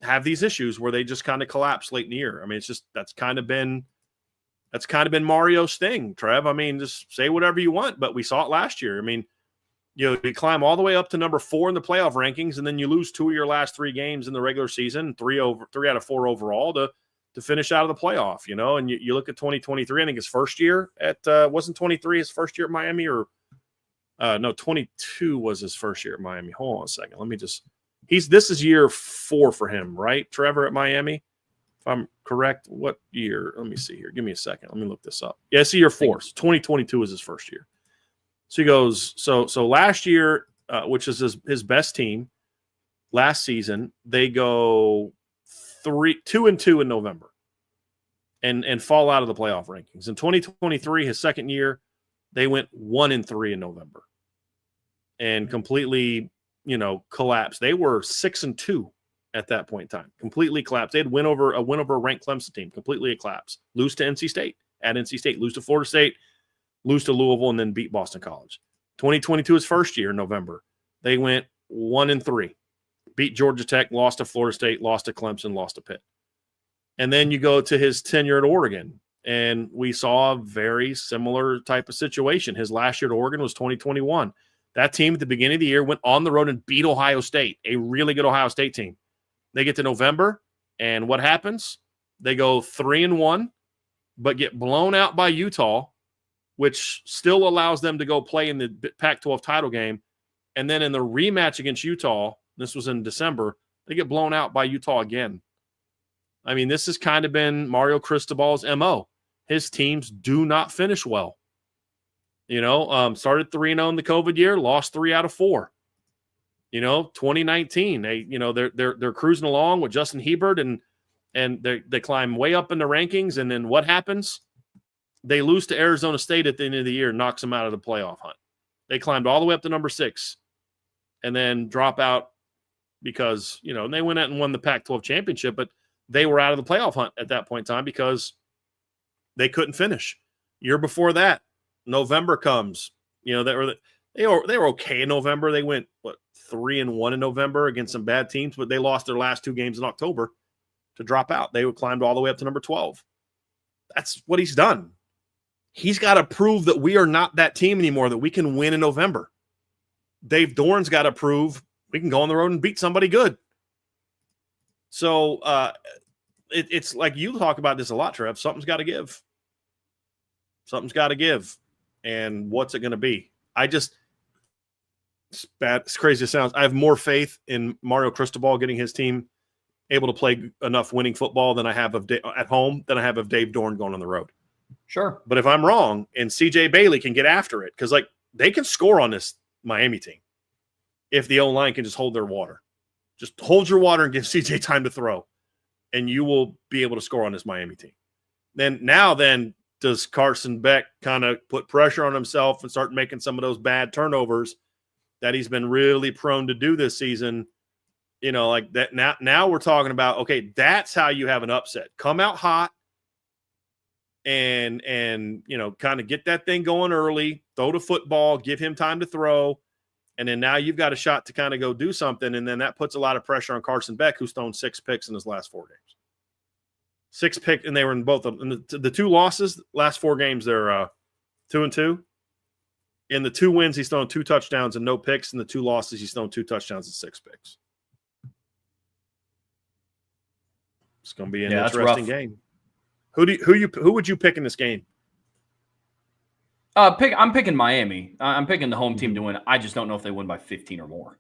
Speaker 2: have these issues where they just kind of collapse late in the year. I mean, it's just that's kind of been Mario's thing, Trev. I mean, just say whatever you want, but we saw it last year. I mean, you climb all the way up to number 4 in the playoff rankings, and then you lose 2 of your last 3 games in the regular season, 3 out of 4 overall to finish out of the playoff, And you look at 2023, I think his first year wasn't 23 his first year at Miami, or no, 22 was his first year at Miami. Hold on a second. Let me just this is year 4 for him, right, Trevor, at Miami? If I'm correct, what year? Let me see here. Give me a second. Let me look this up. Yeah, it's year 4. So 2022 was his first year. So he goes, so last year, which is his best team, last season, they go 2-2 in November and fall out of the playoff rankings. In 2023, his second year, They went 1-3 in November and completely, collapsed. They were 6-2 at that point in time. Completely collapsed. They had a win over a ranked Clemson team. Completely a collapse. Lose to NC State. At NC State. Lose to Florida State. Lose to Louisville, and then beat Boston College. 2022, his first year in November. They went 1-3. Beat Georgia Tech. Lost to Florida State. Lost to Clemson. Lost to Pitt. And then you go to his tenure at Oregon, and we saw a very similar type of situation. His last year at Oregon was 2021. That team at the beginning of the year went on the road and beat Ohio State, a really good Ohio State team. They get to November, and what happens? They go 3-1, but get blown out by Utah, which still allows them to go play in the Pac-12 title game. And then in the rematch against Utah, this was in December, they get blown out by Utah again. I mean, this has kind of been Mario Cristobal's MO. His teams do not finish well. Started 3-0 in the COVID year, lost 3 out of 4. 2019, they're cruising along with Justin Hebert, and they climb way up in the rankings. And then what happens? They lose to Arizona State at the end of the year, knocks them out of the playoff hunt. They climbed all the way up to number 6 and then drop out because, they went out and won the Pac-12 championship, but they were out of the playoff hunt at that point in time because they couldn't finish. Year before that, November comes. They were okay in November. They went 3-1 in November against some bad teams, but they lost their last 2 games in October to drop out. They climbed all the way up to number 12. That's what he's done. He's got to prove that we are not that team anymore, that we can win in November. Dave Doran's got to prove we can go on the road and beat somebody good. So it's like you talk about this a lot, Trev. Something's got to give. Something's got to give. And what's it going to be? It's bad. It's crazy as it sounds. I have more faith in Mario Cristobal getting his team able to play enough winning football than I have at home than I have of Dave Doran going on the road.
Speaker 1: Sure.
Speaker 2: But if I'm wrong and CJ Bailey can get after it, because they can score on this Miami team if the O-line can just hold their water. Just hold your water and give CJ time to throw, and you will be able to score on this Miami team. Then does Carson Beck kind of put pressure on himself and start making some of those bad turnovers that he's been really prone to do this season? Like that. Now we're talking about, okay, that's how you have an upset. Come out hot and kind of get that thing going early, throw the football, give him time to throw. And then now you've got a shot to kind of go do something. And then that puts a lot of pressure on Carson Beck, who's thrown 6 picks in his last 4 games. 6 picks, and they were in both of them. And the 2 losses, last 4 games, they're 2-2. In the 2 wins, he's thrown 2 touchdowns and no picks. In the 2 losses, he's thrown 2 touchdowns and 6 picks. It's going to be an interesting game. Who would you pick in this game?
Speaker 1: I'm picking Miami. I'm picking the home team to win. I just don't know if they win by 15 or more.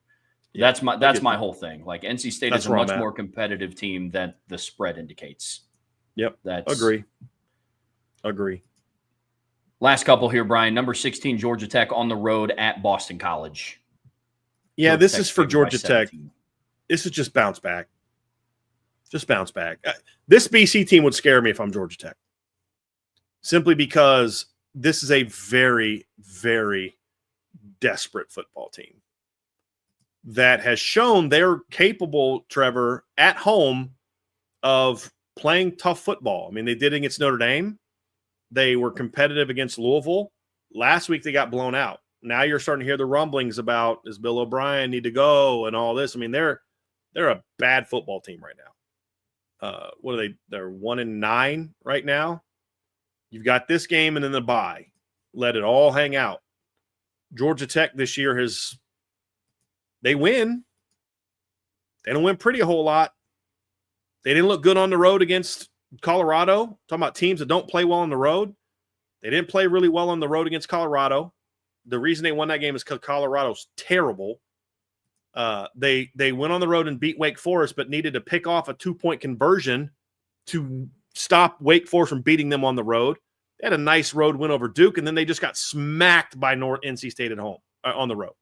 Speaker 1: Yeah, that's my whole thing. Like NC State is a much more competitive team than the spread indicates.
Speaker 2: Yep. Agree.
Speaker 1: Last couple here, Brian. Number 16, Georgia Tech on the road at Boston College.
Speaker 2: Yeah, this is for Georgia Tech. This is just bounce back. Just bounce back. This BC team would scare me if I'm Georgia Tech. Simply because this is a very, very desperate football team that has shown they're capable, Trevor, at home of playing tough football. I mean, they did against Notre Dame. They were competitive against Louisville. Last week, they got blown out. Now you're starting to hear the rumblings about, does Bill O'Brien need to go and all this? I mean, they're a bad football team right now. What are they? They're 1-9 right now. You've got this game and then the bye. Let it all hang out. Georgia Tech this year they win. They don't win pretty a whole lot. They didn't look good on the road against Colorado. Talking about teams that don't play well on the road. They didn't play really well on the road against Colorado. The reason they won that game is because Colorado's terrible. They went on the road and beat Wake Forest, but needed to pick off a 2-point conversion to stop Wake Forest from beating them on the road. They had a nice road win over Duke, and then they just got smacked by NC State at home on the road.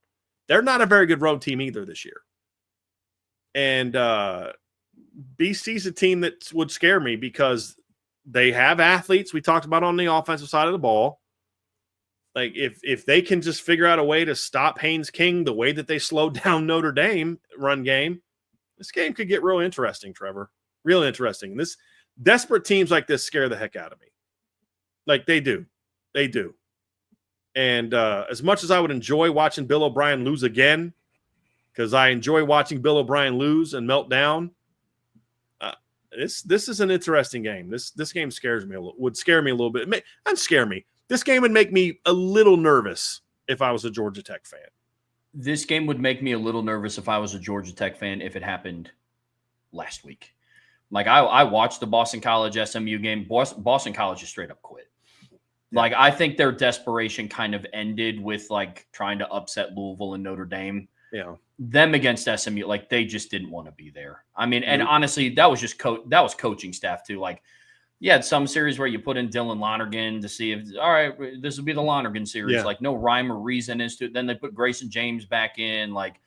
Speaker 2: They're not a very good road team either this year. And BC's a team that would scare me because they have athletes we talked about on the offensive side of the ball. Like if they can just figure out a way to stop Haynes King the way that they slowed down Notre Dame run game, this game could get real interesting, Trevor. Real interesting. This desperate teams like this scare the heck out of me. Like they do. They do. And as much as I would enjoy watching Bill O'Brien lose again, because I enjoy watching Bill O'Brien lose and melt down, this is an interesting game. This game scares me would scare me a little bit. Not scare me. This game would make me a little nervous if I was a Georgia Tech fan.
Speaker 1: This game would make me a little nervous if I was a Georgia Tech fan if it happened last week. Like I watched the Boston College SMU game. Boston College just straight up quit. Like I think their desperation kind of ended with like trying to upset Louisville and Notre Dame.
Speaker 2: Yeah.
Speaker 1: Them against SMU, like they just didn't want to be there. I mean, and honestly, that was just that was coaching staff too. Like, you had some series where you put in Dylan Lonergan to see if, all right, this will be the Lonergan series. Yeah. Like no rhyme or reason as to it. Then they put Grayson James back in. Like,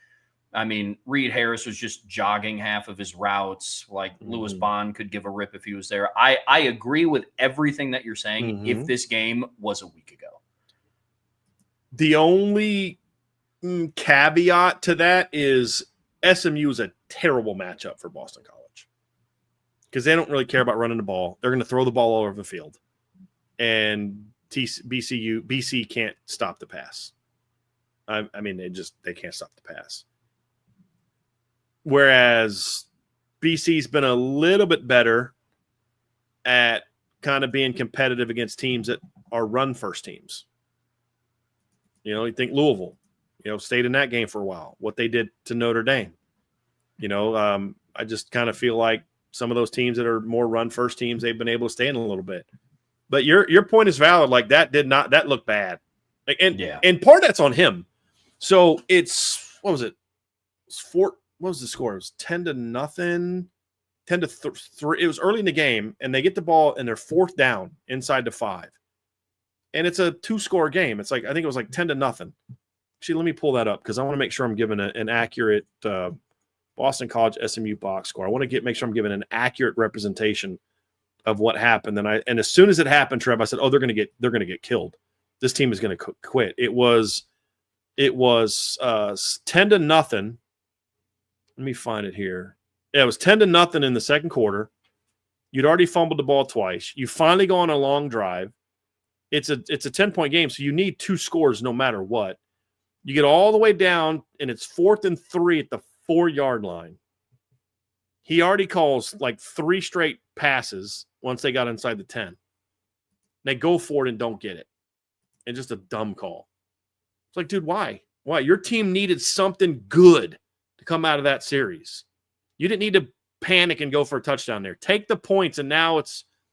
Speaker 1: I mean, Reed Harris was just jogging half of his routes. Like Lewis Bond could give a rip if he was there. I agree with everything that you're saying if this game was a week ago.
Speaker 2: The only caveat to that is SMU is a terrible matchup for Boston College because they don't really care about running the ball. They're going to throw the ball all over the field, and BC can't stop the pass. I mean, they can't stop the pass. Whereas BC's been a little bit better at kind of being competitive against teams that are run first teams. You know, you think Louisville, stayed in that game for a while, what they did to Notre Dame. I just kind of feel like some of those teams that are more run first teams, they've been able to stay in a little bit. But your point is valid. Like that looked bad. And part of that's on him. So it's, what was it? What was the score? It was 10-0, 10-3. It was early in the game, and they get the ball and they're fourth down inside the 5. And it's a 2-score game. It's like, I think it was like 10-0. Actually, let me pull that up because I want to make sure I'm giving an accurate Boston College SMU box score. I want to make sure I'm giving an accurate representation of what happened. And as soon as it happened, Trev, I said, "Oh, they're going to get killed. This team is going to quit." It was 10-0. Let me find it here. Yeah, it was 10-0 in the second quarter. You'd already fumbled the ball twice. You finally go on a long drive. It's a 10-point game, so you need 2 scores no matter what. You get all the way down, and it's 4th and 3 at the 4-yard line. He already calls like 3 straight passes once they got inside the 10. They go for it and don't get it. And just a dumb call. It's like, dude, why? Why? Your team needed something good to come out of that series. You didn't need to panic and go for a touchdown there. Take the points, and now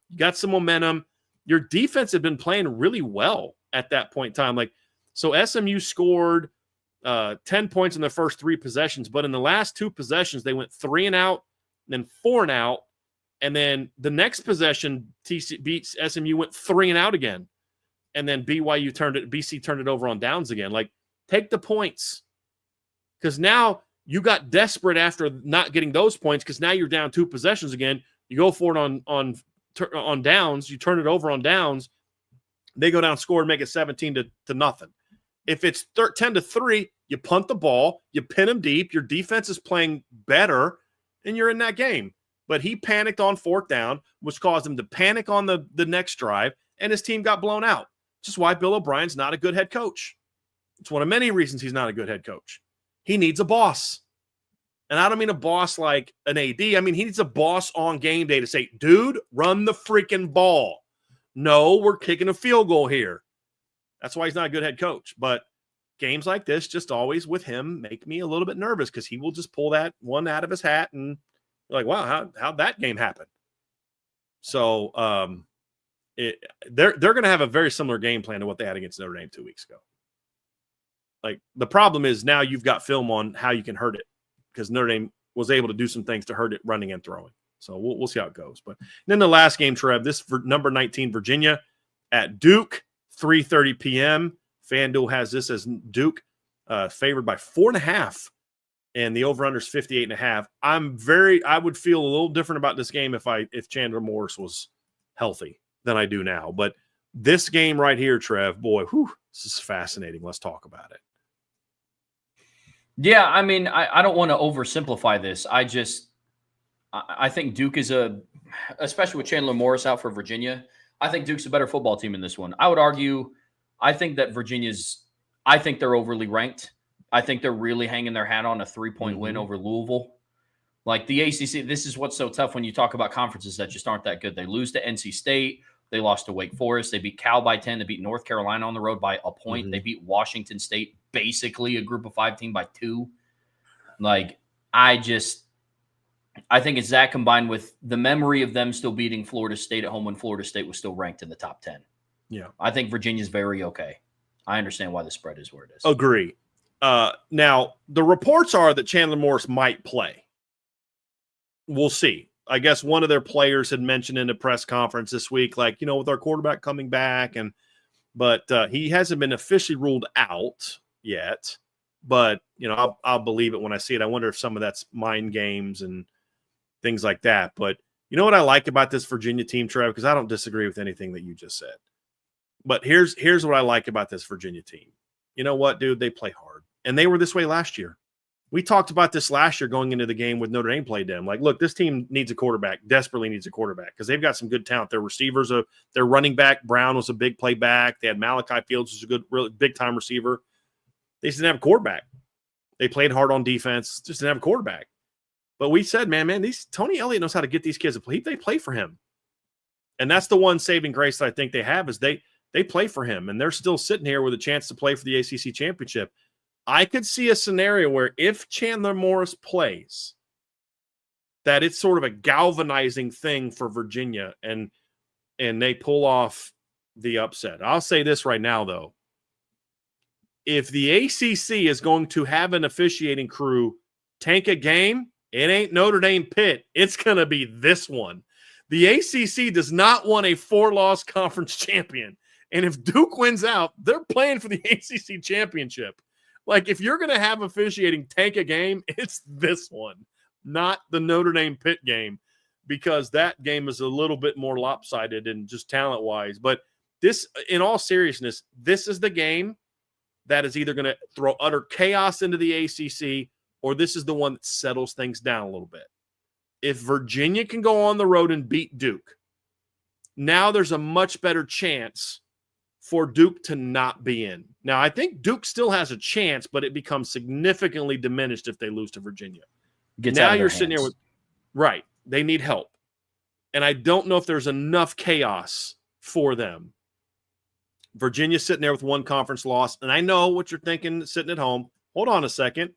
Speaker 2: you got some momentum. Your defense had been playing really well at that point in time. Like, so SMU scored 10 points in the first 3 possessions, but in the last 2 possessions, they went 3 and out, then 4 and out, and then the next possession, SMU went 3 and out again, and then BC turned it over on downs again. Like, take the points, because now you got desperate after not getting those points because now you're down 2 possessions again. You go for it on downs, you turn it over on downs, they go down, score, and make it 17-0. If it's 10-3, you punt the ball, you pin them deep, your defense is playing better, and you're in that game. But he panicked on 4th down, which caused him to panic on the next drive, and his team got blown out. Which is why Bill O'Brien's not a good head coach. It's one of many reasons he's not a good head coach. He needs a boss. And I don't mean a boss like an AD. I mean, he needs a boss on game day to say, dude, run the freaking ball. No, we're kicking a field goal here. That's why he's not a good head coach. But games like this, just always with him, make me a little bit nervous because he will just pull that one out of his hat and you're like, wow, how'd that game happen? So they're going to have a very similar game plan to what they had against Notre Dame 2 weeks ago. Like, the problem is now you've got film on how you can hurt it because Notre Dame was able to do some things to hurt it running and throwing. So we'll see how it goes. But then the last game, Trev, this for number 19, Virginia at Duke, 3:30 p.m. FanDuel has this as Duke favored by 4.5, and the over-under is 58.5. I would feel a little different about this game if Chandler Morris was healthy than I do now. But This game right here, Trev, boy, this is fascinating. Let's talk about it.
Speaker 1: Yeah, I mean, I don't want to oversimplify this. I think Duke is especially with Chandler Morris out for Virginia, I think Duke's a better football team in this one. I would argue, I think that I think they're overly ranked. I think they're really hanging their hat on a 3-point win over Louisville. Like the ACC, this is what's so tough when you talk about conferences that just aren't that good. They lose to NC State. They lost to Wake Forest. They beat Cal by 10. They beat North Carolina on the road by a point. They beat Washington State, basically a group of 5 team, by 2. Like, I think it's that combined with the memory of them still beating Florida State at home when Florida State was still ranked in the top 10.
Speaker 2: Yeah.
Speaker 1: I think Virginia's very okay. I understand why the spread is where it is.
Speaker 2: Agree. Now, the reports are that Chandler Morris might play. We'll see. I guess one of their players had mentioned in a press conference this week, like, with our quarterback coming back, but he hasn't been officially ruled out yet. But, I'll believe it when I see it. I wonder if some of that's mind games and things like that. But you know what I like about this Virginia team, Trev? Because I don't disagree with anything that you just said. But here's what I like about this Virginia team. You know what, dude? They play hard. And they were this way last year. We talked about this last year going into the game with Notre Dame played them. Like, look, this team needs a quarterback, desperately needs a quarterback because they've got some good talent. Their receivers, their running back, Brown was a big play back. They had Malachi Fields, who's a good, really big-time receiver. They just didn't have a quarterback. They played hard on defense, just didn't have a quarterback. But we said, man, Tony Elliott knows how to get these kids to play. They play for him. And that's the one saving grace that I think they have is they play for him, and they're still sitting here with a chance to play for the ACC championship. I could see a scenario where if Chandler Morris plays, that it's sort of a galvanizing thing for Virginia, and they pull off the upset. I'll say this right now, though. If the ACC is going to have an officiating crew tank a game, it ain't Notre Dame Pitt. It's going to be this one. The ACC does not want a 4-loss conference champion. And if Duke wins out, they're playing for the ACC championship. Like, if you're going to have officiating tank a game, it's this one, not the Notre Dame Pitt game, because that game is a little bit more lopsided and just talent-wise. But this, in all seriousness, this is the game that is either going to throw utter chaos into the ACC, or this is the one that settles things down a little bit. If Virginia can go on the road and beat Duke, now there's a much better chance for Duke to not be in. Now, I think Duke still has a chance, but it becomes significantly diminished if they lose to Virginia. Now you're sitting here with – right. They need help. And I don't know if there's enough chaos for them. Virginia's sitting there with one conference loss, and I know what you're thinking sitting at home. Hold on a second.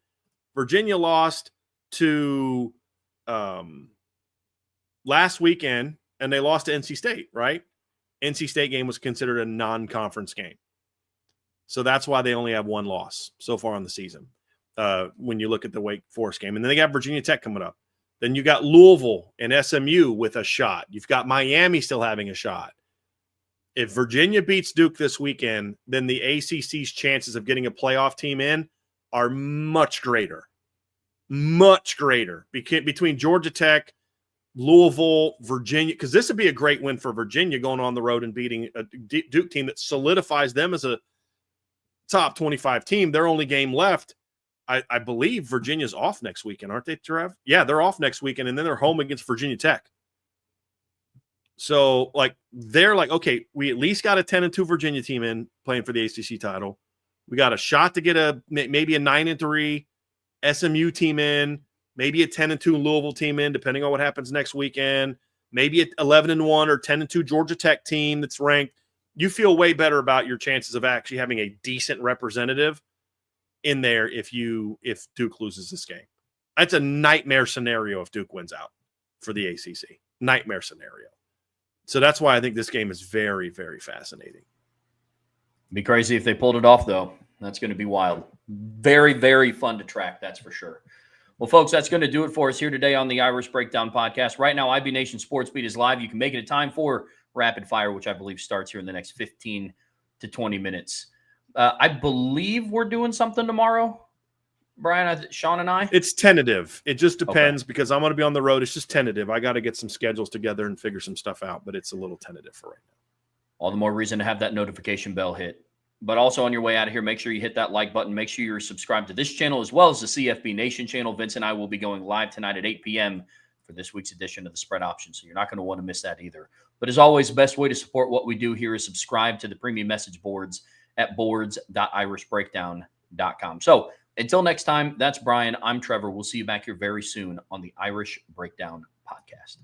Speaker 2: Virginia lost to last weekend, and they lost to NC State, right? NC State game was considered a non-conference game. So that's why they only have one loss so far on the season when you look at the Wake Forest game. And then they got Virginia Tech coming up. Then you got Louisville and SMU with a shot. You've got Miami still having a shot. If Virginia beats Duke this weekend, then the ACC's chances of getting a playoff team in are much greater. Much greater. Between Georgia Tech, Louisville, Virginia, because this would be a great win for Virginia going on the road and beating a Duke team that solidifies them as a top 25 team. Their only game left, I believe Virginia's off next weekend, aren't they, Trev? Yeah, they're off next weekend, and then they're home against Virginia Tech. So, they're like, okay, we at least got a 10-2 Virginia team in playing for the ACC title. We got a shot to get maybe a 9-3 SMU team in, maybe a 10-2 Louisville team in, depending on what happens next weekend. Maybe an 11-1 or 10-2 Georgia Tech team that's ranked. You feel way better about your chances of actually having a decent representative in there if Duke loses this game. That's a nightmare scenario if Duke wins out for the ACC. Nightmare scenario. So that's why I think this game is very, very fascinating.
Speaker 1: Be crazy if they pulled it off, though. That's going to be wild. Very, very fun to track, that's for sure. Well, folks, that's going to do it for us here today on the Irish Breakdown Podcast. Right now, IB Nation Sports Beat is live. You can make it a time for Rapid Fire, which I believe starts here in the next 15 to 20 minutes. I believe we're doing something tomorrow, Brian, Sean and I.
Speaker 2: It's tentative. It just depends because I'm going to be on the road. It's just tentative. I got to get some schedules together and figure some stuff out, but it's a little tentative for right now.
Speaker 1: all the more reason to have that notification bell hit. But also on your way out of here, make sure you hit that like button. Make sure you're subscribed to this channel as well as the CFB Nation channel. Vince and I will be going live tonight at 8 p.m. for this week's edition of the Spread Option, so you're not going to want to miss that either. But as always, the best way to support what we do here is subscribe to the premium message boards at boards.irishbreakdown.com. So until next time, that's Brian. I'm Trevor. We'll see you back here very soon on the Irish Breakdown Podcast.